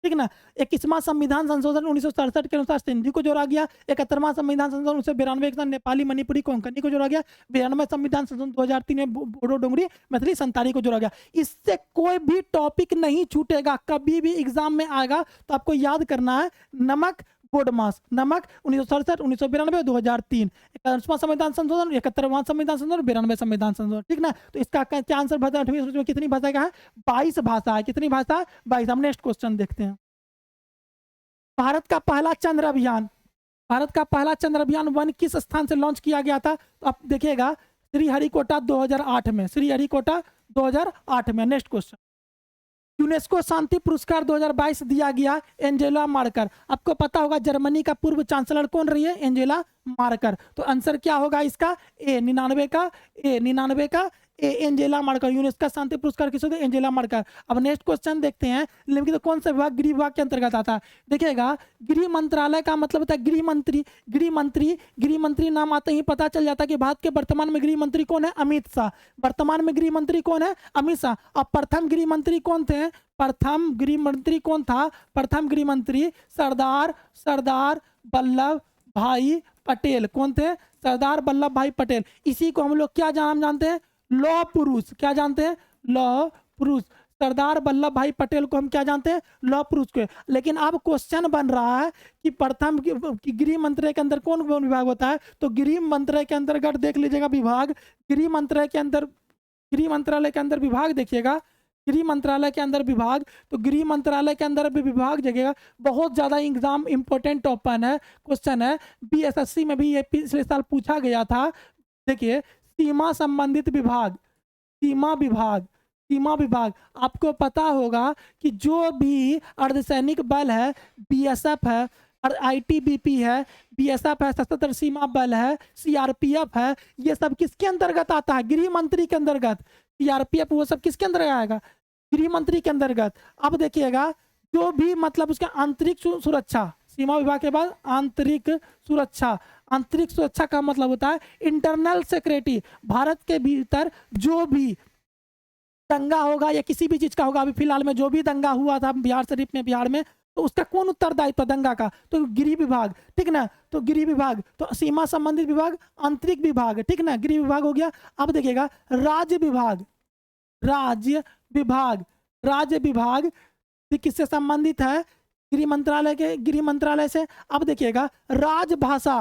ठीक ना। 21वां संविधान संशोधन 1967 के अनुसार सिंधी को जोड़ा गया। 71वां संविधान संशोधन 1992 के साथ नेपाली, मणिपुरी, कोंकणी को जोड़ा गया। 92वें संविधान संशोधन 2003 में बोडो, डोंगरी, मैथिली, संताली को जोड़ा गया। इससे कोई भी टॉपिक नहीं छूटेगा, कभी भी एग्जाम में आएगा तो आपको याद करना है। नमक, बोर्ड मास, नमक 1967, 1992, 2003, 71वां संविधान संशोधन, 71वां संविधान संशोधन, 92वें संविधान संशोधन, ठीक ना। तो इसका क्या आंसर भाषा 8वीं सूची में कितनी भाषा का है? 22 भाषा है। कितनी भाषा? 22। हम नेक्स्ट क्वेश्चन देखते हैं। भारत का पहला चंद्र अभियान, भारत का पहला चंद्र अभियान 1 किस स्थान से लॉन्च किया गया था? तो आप देखिएगा श्रीहरिकोटा 2008 में, श्रीहरिकोटा 2008 में। Next question. यूनेस्को शांति पुरस्कार 2022 दिया गया एंजेला मार्कर। आपको पता होगा जर्मनी का पूर्व चांसलर कौन रही है? Angela marker. तो आंसर क्या होगा इसका? ए 99 का, ए 99 का, ए एंजेला मार्कर। यूनेस्को शांति पुरस्कार किसको दिया? Angela marker. अब नेक्स्ट क्वेश्चन देखते हैं। निम्नलिखित तो कौन सा विभाग गृह विभाग के अंतर्गत आता है? देखिएगा गृह मंत्रालय का मतलब होता है गृह मंत्री। गृह मंत्री, गृह मंत्री नाम आते ही पता चल जाता है कि भारत के वर्तमान में गृह मंत्री कौन है? अमित शाह। वर्तमान में गृह मंत्री कौन है? अमित शाह। अब प्रथम गृह मंत्री कौन थे? प्रथम गृह मंत्री कौन था? प्रथम गृह मंत्री सरदार वल्लभ भाई पटेल। कौन थे? सरदार वल्लभ भाई पटेल। इसी को हम लोग क्या नाम जानते हैं? लौह पुरुष। क्या जानते हैं? लौह पुरुष। सरदार वल्लभ भाई पटेल को हम क्या जानते हैं? लौह पुरुष को। लेकिन अब क्वेश्चन बन रहा है कि प्रथम गृह मंत्रालय के अंदर कौन कौन विभाग होता है? तो गृह मंत्रालय के अंतर्गत देख लीजिएगा विभाग, गृह मंत्रालय के अंदर, गृह मंत्रालय के अंदर विभाग देखिएगा, गृह मंत्रालय के अंदर विभाग। तो गृह मंत्रालय के अंदर भी विभाग जगह बहुत ज्यादा एग्जाम इंपॉर्टेंट ओपन है, क्वेश्चन है। बीएसएससी में भी ये पिछले साल पूछा गया था। देखिए सीमा संबंधित विभाग, सीमा विभाग, सीमा विभाग। आपको पता होगा कि जो भी अर्धसैनिक बल है, बीएसएफ है और आईटीबीपी है, बीएसएफ है, सशस्त्र सीमा बल है, सीआरपीएफ है, ये सब किसके अंतर्गत आता है? गृह मंत्री के अंतर्गत। सीआरपीएफ वो सब किसके अंदर आएगा? गृह मंत्री के अंतर्गत। अब देखिएगा जो भी मतलब उसका आंतरिक सुरक्षा, सीमा विभाग के बाद आंतरिक सुरक्षा। आंतरिक सुरक्षा का मतलब होता है इंटरनल सिक्योरिटी। भारत के भीतर जो भी दंगा होगा या किसी भी चीज का होगा, अभी फिलहाल में जो भी दंगा हुआ था बिहार शरीफ में, बिहार में, तो उसका कौन उत्तरदायित्व दंगा का? तो गृह विभाग, ठीक ना। तो गृह विभाग, तो सीमा संबंधित विभाग, आंतरिक विभाग, ठीक ना, गृह विभाग हो गया। अब देखिएगा राज्य विभाग, राज्य विभाग, राज्य विभाग किससे संबंधित है? गृह मंत्रालय के, गृह मंत्रालय से। अब देखिएगा राजभाषा,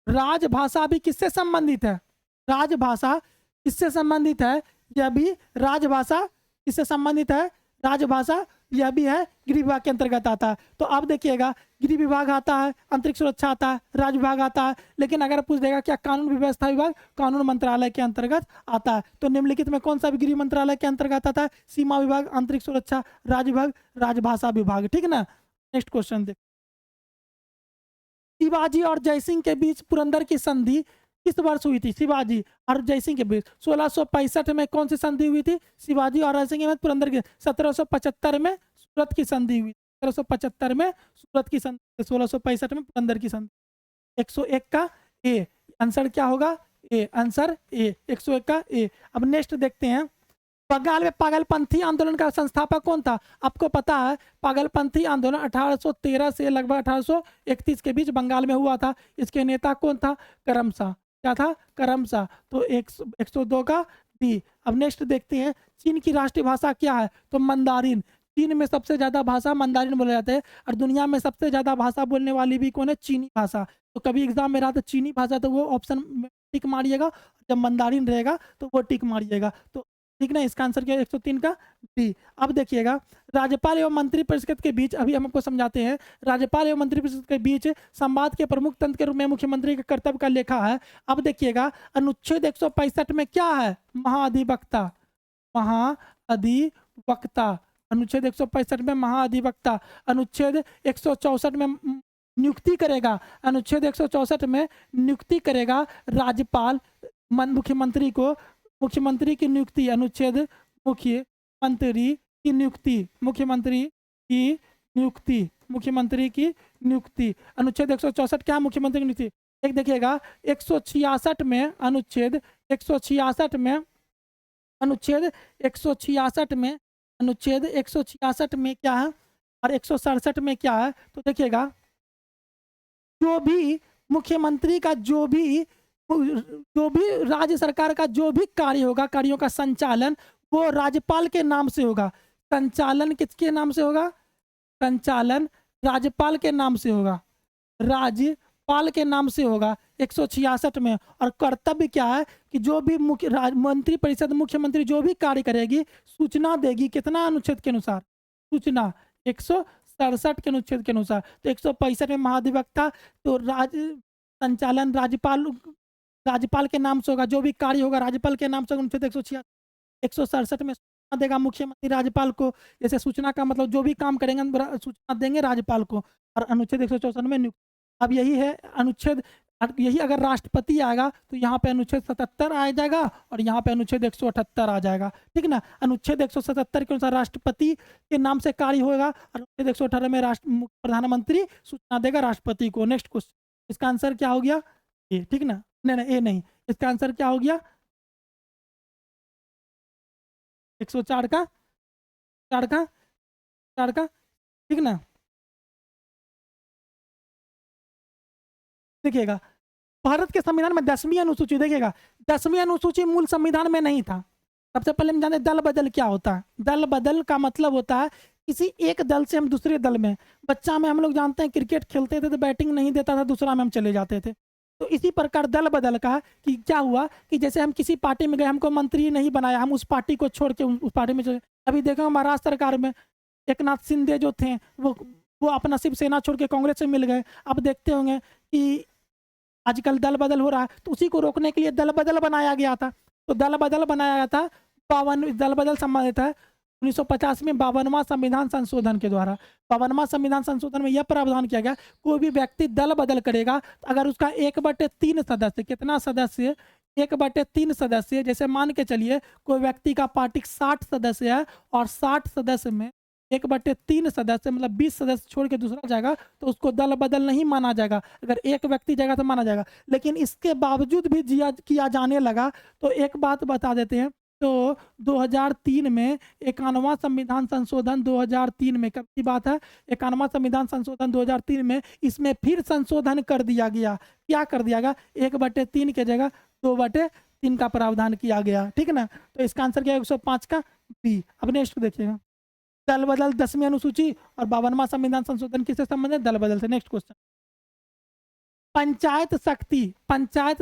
राजभाषा भी किससे संबंधित है? राजभाषा किससे संबंधित है? यह भी राजभाषा किससे संबंधित है? राजभाषा, यह भी है गृह विभाग के अंतर्गत आता है। तो अब देखिएगा गृह विभाग आता है, आंतरिक सुरक्षा आता है, राज्य विभाग आता है। लेकिन अगर पूछ देगा क्या कानून व्यवस्था विभाग? कानून मंत्रालय के अंतर्गत आता है। तो निम्नलिखित में कौन सा गृह मंत्रालय के अंतर्गत आता है? सीमा विभाग, आंतरिक सुरक्षा, राज्य विभाग, राजभाषा विभाग, ठीक ना। नेक्स्ट क्वेश्चन देख। शिवाजी और जयसिंह के बीच पुरंदर की संधि किस वर्ष हुई थी? शिवाजी और जयसिंह के बीच 1665 में कौन सी संधि हुई थी? शिवाजी और जयसिंह के बीच पुरंदर की। 1775 में सूरत की संधि हुई। 1775 में सूरत की संधि, 1665 में पुरंदर की संधि। 101 का ए आंसर क्या होगा? ए आंसर ए, 101 का ए। अब नेक्स्ट देखते हैं। बंगाल में पागलपंथी आंदोलन का संस्थापक कौन था? आपको पता है पागलपंथी आंदोलन 1813 से लगभग 1831 के बीच बंगाल में हुआ था। इसके नेता कौन था? करमशाह। क्या था? करमशाह। तो 102 का डी। अब नेक्स्ट देखते हैं चीन की राष्ट्रीय भाषा क्या है? तो मंदारिन। चीन में सबसे ज्यादा भाषा मंदारिन बोले जाते हैं और दुनिया में सबसे ज्यादा भाषा बोलने वाली भी कौन है? चीनी भाषा। तो कभी एग्जाम में रहा तो चीनी भाषा तो वो ऑप्शन में टिक मारिएगा, जब मंदारिन रहेगा तो वो टिक मारिएगा। तो ठीक ना, इसका आंसर क्या है? 103 का डी। अब देखिएगा राज्यपाल एवं मंत्रिपरिषद के बीच, अभी हम आपको समझाते हैं, राज्यपाल एवं मंत्रिपरिषद के बीच संवाद के प्रमुख तंत्र के रूप में मुख्यमंत्री के कर्तव्य का लेखा है। अब देखिएगा अनुच्छेद 165 में क्या है? महाधिवक्ता, महाधिवक्ता। अनुच्छेद 165 में महाधिवक्ता। अनुच्छेद 164 में नियुक्ति करेगा, अनुच्छेद 164 में नियुक्ति करेगा राज्यपाल मुख्यमंत्री को, मुख्यमंत्री की नियुक्ति। अनुच्छेद मुख्यमंत्री की नियुक्ति, मुख्यमंत्री की नियुक्ति, मुख्यमंत्री की नियुक्ति। अनुच्छेद 164 क्या? मुख्यमंत्री की नियुक्ति। एक देखिएगा 166 में, अनुच्छेद 166 में, अनुच्छेद 166 में अनुच्छेद 166 में क्या है और 167 में क्या है, तो देखिएगा जो भी मुख्यमंत्री का जो भी राज्य सरकार का जो भी कार्य होगा, कार्यों का संचालन वो राज्यपाल के नाम से होगा। संचालन किसके नाम से होगा? संचालन राज्यपाल के नाम से होगा, राज्यपाल के नाम से होगा 166 में। और कर्तव्य क्या है कि जो भी मंत्री परिषद मुख्यमंत्री जो भी कार्य करेगी सूचना देगी, कितना अनुच्छेद के अनुसार? सूचना 167 के अनुच्छेद के अनुसार। तो 165 में महाधिवक्ता, तो संचालन राज्यपाल के नाम से होगा, जो भी कार्य होगा राज्यपाल के नाम से। अनुच्छेद 167 में सूचना देगा मुख्यमंत्री राज्यपाल को, जैसे सूचना का मतलब जो भी काम करेंगे सूचना देंगे राज्यपाल को। और अनुच्छेद 164 में नियुक्त। अब यही है अनुच्छेद, यही अगर राष्ट्रपति आएगा तो यहाँ पे अनुच्छेद 77 आ जाएगा और यहाँ पे अनुच्छेद 178 आ जाएगा, ठीक ना। अनुच्छेद 177 के अनुसार राष्ट्रपति के नाम से कार्य होगा और अनुच्छेद 118 में प्रधानमंत्री सूचना देगा राष्ट्रपति को। नेक्स्ट क्वेश्चन, इसका आंसर क्या हो गया? ए, ठीक ना। नहीं ए नहीं, इसका आंसर क्या हो गया? 104 का 4 का, ठीक ना। देखिएगा भारत के संविधान में 10वीं अनुसूची, देखिएगा 10वीं अनुसूची मूल संविधान में नहीं था। सबसे पहले हम जानते दल बदल क्या होता है। दल बदल का मतलब होता है किसी एक दल से हम दूसरे दल में, बच्चा में हम लोग जानते हैं क्रिकेट खेलते थे तो बैटिंग नहीं देता था, दूसरा में हम चले जाते थे। तो इसी प्रकार दल बदल का कि क्या हुआ कि जैसे हम किसी पार्टी में गए, हमको मंत्री नहीं बनाया, हम उस पार्टी को छोड़ के उस पार्टी में चले। अभी देखो महाराष्ट्र सरकार में एक नाथ शिंदे जो थे वो अपना शिवसेना छोड़ के कांग्रेस से मिल गए। अब देखते होंगे कि आजकल दल बदल हो रहा है, तो उसी को रोकने के लिए दल बदल बनाया गया था। तो दल बदल बनाया गया था 52, दल बदल संबंधित है 1950 में 52वां संविधान संशोधन के द्वारा। 52वां संविधान संशोधन में यह प्रावधान किया गया कोई भी व्यक्ति दल बदल करेगा तो अगर उसका 1/3 सदस्य, कितना सदस्य? 1/3 सदस्य, जैसे मान के चलिए कोई व्यक्ति का पार्टी 60 सदस्य है और 60 सदस्य में 1/3 सदस्य मतलब 20 सदस्य छोड़ के दूसरा जाएगा तो उसको दल बदल नहीं माना जाएगा। अगर एक व्यक्ति जाएगा तो माना जाएगा। लेकिन इसके बावजूद भी किया जाने लगा। तो एक बात बता देते हैं, तो 2003 में 51वां संविधान संशोधन 2003 में, कब की बात है? 51वां संविधान संशोधन 2003 में इसमें फिर संशोधन कर दिया गया। क्या कर दिया गया? 1/3 की जगह 2/3 का प्रावधान किया गया, ठीक ना। तो इसका आंसर क्या है? 105 का बी। अब नेक्स्ट देखिएगा, दल बदल 10वीं अनुसूची और 52वां संविधान संशोधन किससे संबंधित? दल बदल से। नेक्स्ट क्वेश्चन, पंचायत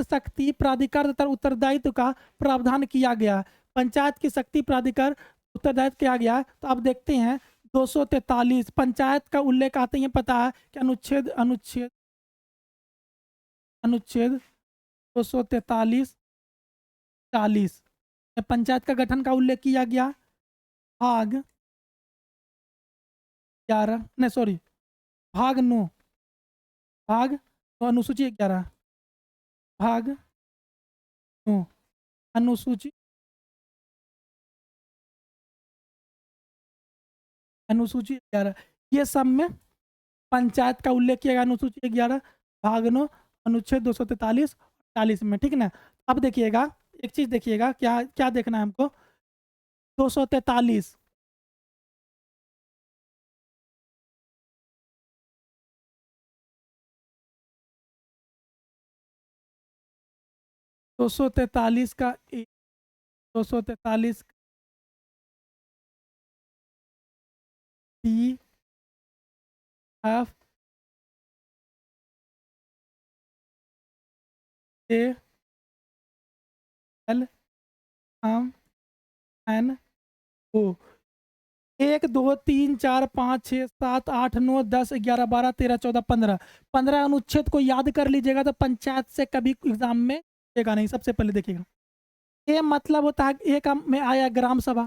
शक्ति प्राधिकार तथा उत्तरदायित्व का प्रावधान किया गया। पंचायत की शक्ति प्राधिकार उत्तरदायित्व किया गया। तो अब देखते हैं 243 पंचायत का उल्लेख आते ही पता है कि अनुच्छेद अनुच्छेद अनुच्छेद 243 40 पंचायत का गठन का उल्लेख किया गया। भाग 11 नहीं सॉरी भाग 9 तो अनुसूची 11 भाग 9 अनुसूची अनुसूची 11 ये सब में पंचायत का उल्लेख किया गया। अनुसूची 11 भाग 9 अनुच्छेद 243 40 में, ठीक ना। अब देखिएगा एक चीज देखिएगा, क्या क्या देखना है हमको। 243 243 का 243 D F A L M N O 1 2 3 4 5 6 7 8 9 10 11 12 13 14 15 अनुच्छेद को याद कर लीजिएगा तो पंचायत से कभी एग्जाम में देगा नहीं। सबसे पहले देखिएगा ये मतलब होता है, एक में आया ग्राम सभा।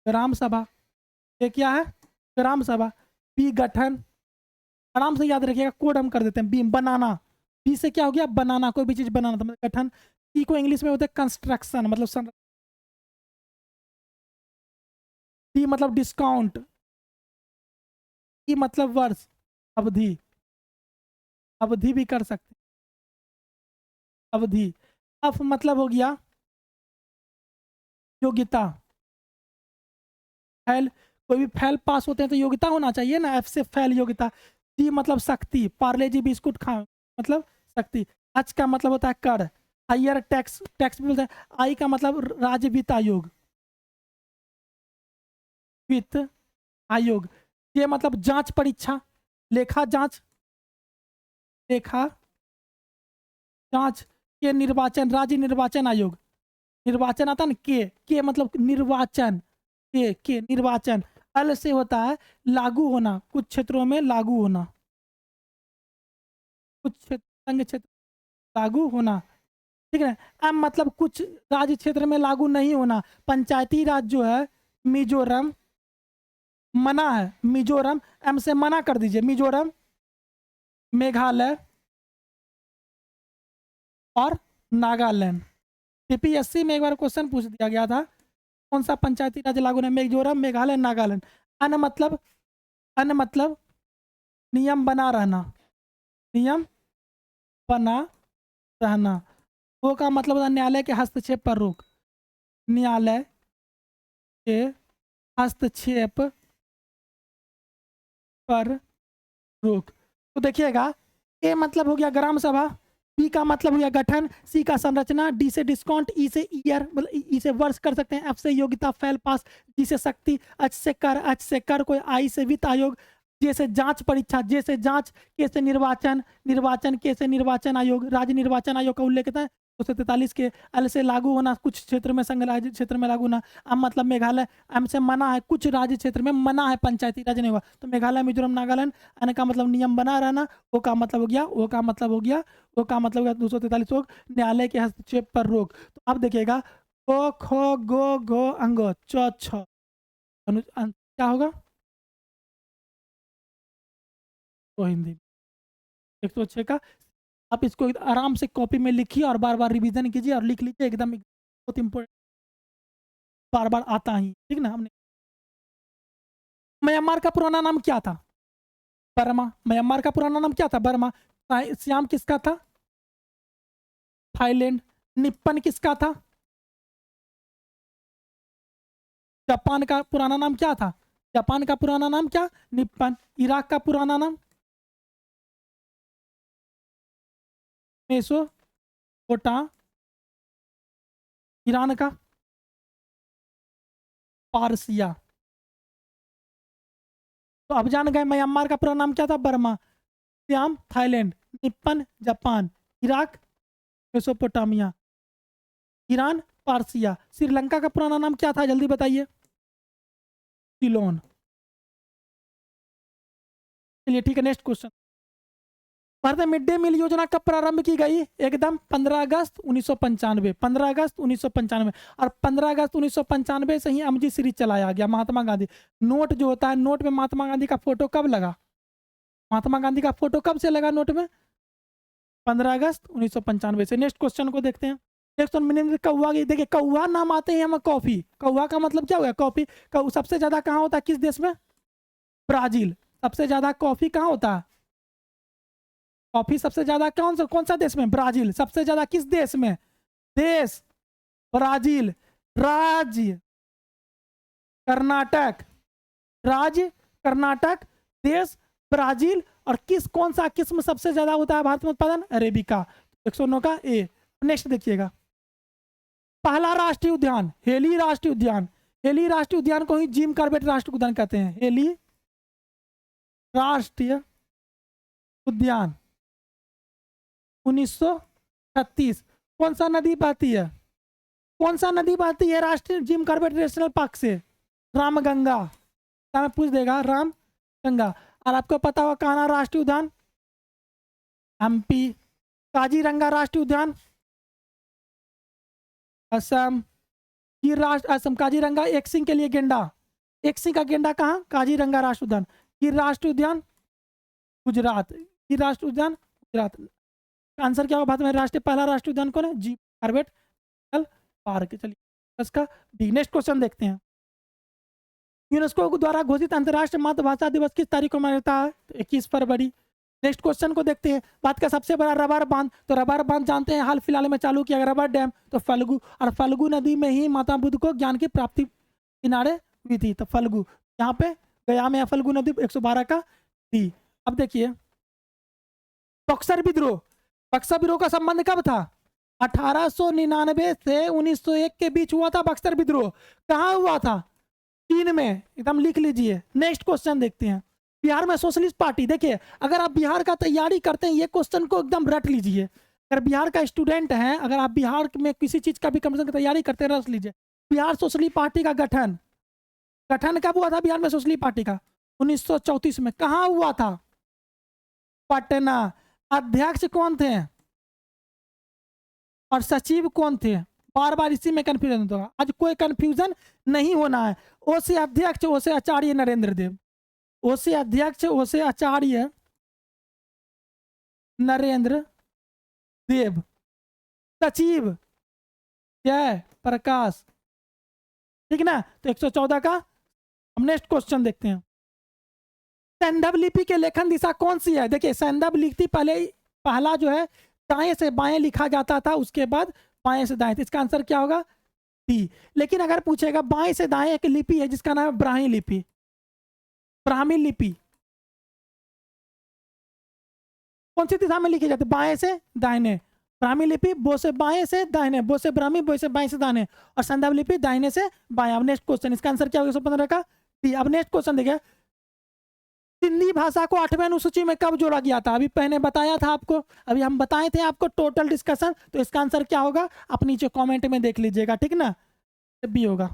ग्राम सभा ये क्या है? ग्राम सभा। बी गठन, आराम से याद रखिएगा, कोड हम कर देते हैं। बी बनाना, बी से क्या हो गया? बनाना, कोई भी चीज बनाना था मतलब गठन। सी को इंग्लिश में होता है कंस्ट्रक्शन मतलब डी मतलब डिस्काउंट, ई मतलब वर्ष, अवधि, अवधि भी कर सकते, अवधि। अफ मतलब हो गया योग्यता, फैल, कोई भी फैल पास होते हैं तो योग्यता होना चाहिए ना, एफ से फैल योग्यता। जी मतलब शक्ति, पार्ले जी बिस्कुट खा मतलब शक्ति। एच का मतलब होता है कर, हायर टैक्स, टैक्स भी बोलते हैं। आई का मतलब राज्य वित्त आयोग, वित्त आयोग। ये मतलब जांच परीक्षा, लेखा जांच, लेखा जांच। के निर्वाचन, राज्य निर्वाचन आयोग, निर्वाचन आता ना, के मतलब निर्वाचन, के निर्वाचन। अल से होता है लागू होना, कुछ क्षेत्रों में लागू होना, कुछ संघ क्षेत्र लागू होना, ठीक है। एम मतलब कुछ राज्य क्षेत्र में लागू नहीं होना। पंचायती राज जो है मिजोरम, मना है मिजोरम, एम से मना कर दीजिए, मिजोरम, मेघालय और नागालैंड। टीपीएससी में एक बार क्वेश्चन पूछ दिया गया था, कौन सा पंचायती राज लागू नहीं, मिजोरम, मेघालय, नागालैंड। अन मतलब, अन मतलब नियम बना रहना, नियम बना रहना। वो का मतलब होता है न्यायालय के हस्तक्षेप पर रोक, न्यायालय के हस्तक्षेप पर रोक। तो देखिएगा, ए मतलब हो गया ग्राम सभा, बी का मतलब हो गया गठन, सी का संरचना, डी से डिस्काउंट, ई से ईयर मतलब ई से वर्ष कर सकते हैं, एफ से योग्यता फैल पास, जी से शक्ति, एच से कर, एच से कर कोई, आई से वित्त आयोग, जे से जांच परीक्षा, जे से जांच, के से निर्वाचन, निर्वाचन के से निर्वाचन आयोग, राज्य निर्वाचन आयोग का उल्लेख है 243 के। एल से लागू होना, कुछ क्षेत्र में संघ राज्य क्षेत्र में लागू होना। एम मतलब मेघालय, एम से मना है, कुछ राज्य क्षेत्र में मना है, पंचायती राज नहीं हुआ, तो मेघालय, मिजोरम, नागालैंड। एन का मतलब नियम बना रहना, ओ का मतलब हो गया, ओ का मतलब हो गया, ओ का मतलब हो गया 243 रोक, न्यायालय के हस्तक्षेप पर रोक। तो अब देखिएगा, ओ खो गो घो अंगो चौ छ, क्या होगा तो हिंदी 106 का। आप इसको आराम से कॉपी में लिखिए और बार बार रिवीजन कीजिए और लिख लीजिए, एकदम बहुत इंपॉर्टेंट, बार बार आता ही, ठीक ना। हमने म्यांमार का पुराना नाम क्या था, बर्मा। म्यांमार का पुराना नाम क्या था, बर्मा। श्याम किसका था, थाईलैंड। निप्पन किसका था, जापान का पुराना नाम क्या था, जापान का पुराना नाम क्या, निप्पन। इराक का पुराना नाम मेसोपोटा, ईरान का पारसिया। तो अब जान गए म्यांमार का पूरा नाम क्या था, Burma. Siam Thailand, Nippon Japan, Iraq Mesopotamia, Iran Persia. Sri Lanka का पुराना नाम क्या था, जल्दी बताइए, सिलोन। चलिए ठीक है, नेक्स्ट क्वेश्चन। भारत में मिड डे मील योजना कब प्रारंभ की गई, एकदम 15 अगस्त 1995, 15 अगस्त 1995। और 15 अगस्त 1995 से ही अमजी सीरीज चलाया गया, महात्मा गांधी। नोट जो होता है, नोट में महात्मा गांधी का फोटो कब लगा, महात्मा गांधी का फोटो कब से लगा नोट में, 15 अगस्त 1995 से। नेक्स्ट क्वेश्चन को देखते हैं। नेक्स्ट मीनिंग कौवा की, देखिए कौवा नाम आते हैं हमें कॉफी, कौवा का मतलब क्या हुआ, कॉफी। सबसे ज्यादा कहाँ होता है, किस देश में, ब्राजील। सबसे ज्यादा कॉफी कहाँ होता है, कॉफी सबसे ज्यादा कौन सा देश में, ब्राजील। सबसे ज्यादा किस देश में, देश ब्राजील। राज्य कर्नाटक, राज्य कर्नाटक, देश ब्राजील। और कौन सा किस्म सबसे ज्यादा होता है भारत में उत्पादन, अरेबिका। 109 का ए। नेक्स्ट देखिएगा, पहला राष्ट्रीय उद्यान, हेली राष्ट्रीय उद्यान। हेली राष्ट्रीय उद्यान को ही जिम कॉर्बेट राष्ट्रीय उद्यान कहते हैं, हेली राष्ट्रीय उद्यान 1936। कौन सा नदी बहती है, कौन सा नदी बहती है राष्ट्रीय जिम कॉर्बेट नेशनल पार्क से, रामगंगा। मैं पूछ देगा, रामगंगा। और आपको पता होगा कान्हा राष्ट्रीय उद्यान, एमपी। काजीरंगा राष्ट्रीय उद्यान, असम। गिर राष्ट्र असम, काजीरंगा एक सिंह के लिए गेंडा, एक सिंह का गेंडा कहाँ, काजीरंगा राष्ट्रीय उद्यान। गिर राष्ट्रीय उद्यान गुजरात, गिर राष्ट्रीय उद्यान गुजरात। आंसर क्या होगा भारत में राष्ट्रीय पहला राष्ट्रीय उद्यान कौन है, जी कॉर्बेट पार्क। चलिए इसका डी। नेक्स्ट क्वेश्चन देखते हैं, यूनेस्को द्वारा घोषित अंतर्राष्ट्रीय मातृभाषा दिवस किस तारीख को मनाया जाता है, 21 फरवरी। नेक्स्ट क्वेश्चन को देखते हैं, भारत का सबसे बड़ा रबर बांध। तो रबर बांध जानते हैं हाल फिलहाल में चालू किया गया रबर डैम, तो फल्गु। और फल्गु नदी में ही माता बुद्ध को ज्ञान की प्राप्ति किनारे हुई थी, तो फल्गु यहाँ पे गया में फल्गु नदी 112 का डी। अब देखिए बक्सर विद्रोह, बक्सर विद्रोह का संबंध कब था? 1899 से 1901 के बीच हुआ था बक्सर विद्रोह। कहाँ हुआ था? चीन में, एकदम लिख लीजिए। नेक्स्ट क्वेश्चन देखते हैं। बिहार में सोशलिस्ट पार्टी, देखिए अगर आप बिहार का तैयारी करते हैं ये क्वेश्चन को एकदम रट लीजिए। अगर बिहार का स्टूडेंट है, अगर आप बिहार में किसी चीज का भी कमीशन की तैयारी करते हैं, रट लीजिए। बिहार सोशलिस्ट पार्टी का गठन गठन कब हुआ था बिहार में सोशलिस्ट पार्टी का? 1934 में। कहाँ हुआ था? पटना। अध्यक्ष कौन थे और सचिव कौन थे? बार बार इसी में कंफ्यूजन होगा, आज कोई कंफ्यूजन नहीं होना है। ओ से अध्यक्ष, ओ से आचार्य नरेंद्र देव। ओ से अध्यक्ष, ओ से आचार्य नरेंद्र देव। सचिव जय प्रकाश। ठीक ना? तो 114 का। हम नेक्स्ट क्वेश्चन देखते हैं। सैंधव लिपि के लेखन दिशा कौन सी है? देखिए सैंधव लिपि पहला जो है दाएं से बाएं लिखा जाता था, उसके बाद बाएं से दाएं। इसका आंसर क्या होगा? डी। लेकिन अगर पूछेगा बाएं से दाएं एक लिपि है जिसका नाम है ब्राह्मी लिपि। ब्राह्मी लिपि कौन सी दिशा में लिखी जाती है? बाएं से दाहिने। ब्राह्मी लिपि बो से बाएं से दाहिने, बो से ब्राह्मी, बो से बाएं से दाहिने, और सैंधव लिपि दाहिने से बाएं। अब नेक्स्ट क्वेश्चन, इसका आंसर क्या होगा 115 का? डी। अब नेक्स्ट क्वेश्चन देखिए, सिंधी भाषा को 8वें अनुसूची में कब जोड़ा गया था? अभी पहले बताया था आपको, अभी हम बताए थे आपको टोटल डिस्कशन। तो इसका आंसर क्या होगा आप नीचे कमेंट में देख लीजिएगा, ठीक ना? जब भी होगा।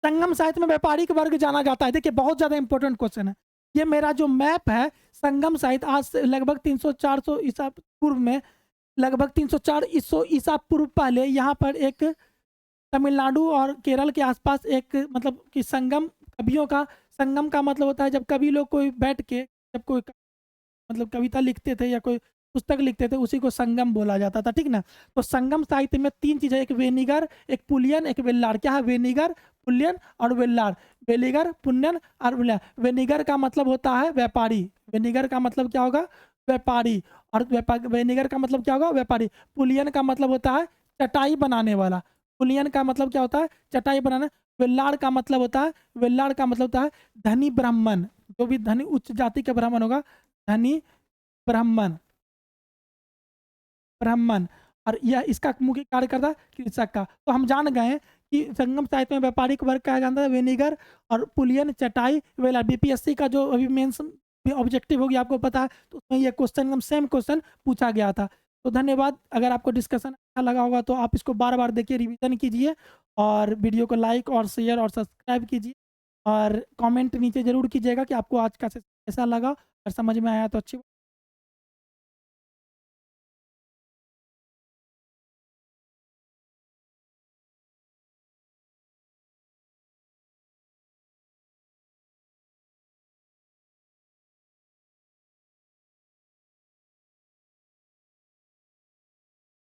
संगम साहित्य में व्यापारिक वर्ग जाना जाता है, देखिए बहुत ज्यादा इंपॉर्टेंट क्वेश्चन है। ये मेरा जो मैप है संगम साहित्य, आज से लगभग 300-400 ईसा पूर्व में, लगभग 304 ईसा पूर्व पहले यहाँ पर एक तमिलनाडु और केरल के आसपास एक मतलब कि संगम, कवियों का संगम का मतलब होता है जब कवि लोग कोई बैठ के जब कोई मतलब कविता लिखते थे या कोई पुस्तक लिखते थे, उसी को संगम बोला जाता था, ठीक ना? तो संगम साहित्य में 3 चीजें, एक वेनिगर, एक पुलियन, एक वेल्लार। क्या है? वेनिगर, पुलियन और वेल्लार। वेनिगर, पुलियन और वेल्लार। वेनिगर का मतलब होता है व्यापारी। वेनिगर का मतलब क्या होगा? व्यापारी। और वेनिगर का मतलब क्या होगा? व्यापारी। पुलियन का मतलब होता है चटाई बनाने वाला। पुलियन का मतलब क्या होता है? चटाई बनाना। वेल्लार का मतलब होता है, वेल्लार का मतलब होता है धनी ब्राह्मण। जो भी धनी उच्च जाति का ब्राह्मण होगा, धनी ब्राह्मण, ब्राह्मण। और यह इसका मुख्य कार्यकर्ता कृषक का। तो हम जान गए कि संगम साहित्य में व्यापारिक वर्ग कहा जाता है वेनिगर और पुलियन, चटाई, वेला। बीपीएससी का जो अभी मेंस ऑब्जेक्टिव हो गया आपको पता है, तो उसमें यह क्वेश्चन एकदम सेम क्वेश्चन पूछा गया था। तो धन्यवाद। अगर आपको डिस्कशन अच्छा लगा होगा तो आप इसको बार बार देखिए, रिवीजन कीजिए, और वीडियो को लाइक और शेयर और सब्सक्राइब कीजिए, और कमेंट नीचे जरूर कीजिएगा कि आपको आज का सेशन कैसा लगा, और समझ में आया तो अच्छी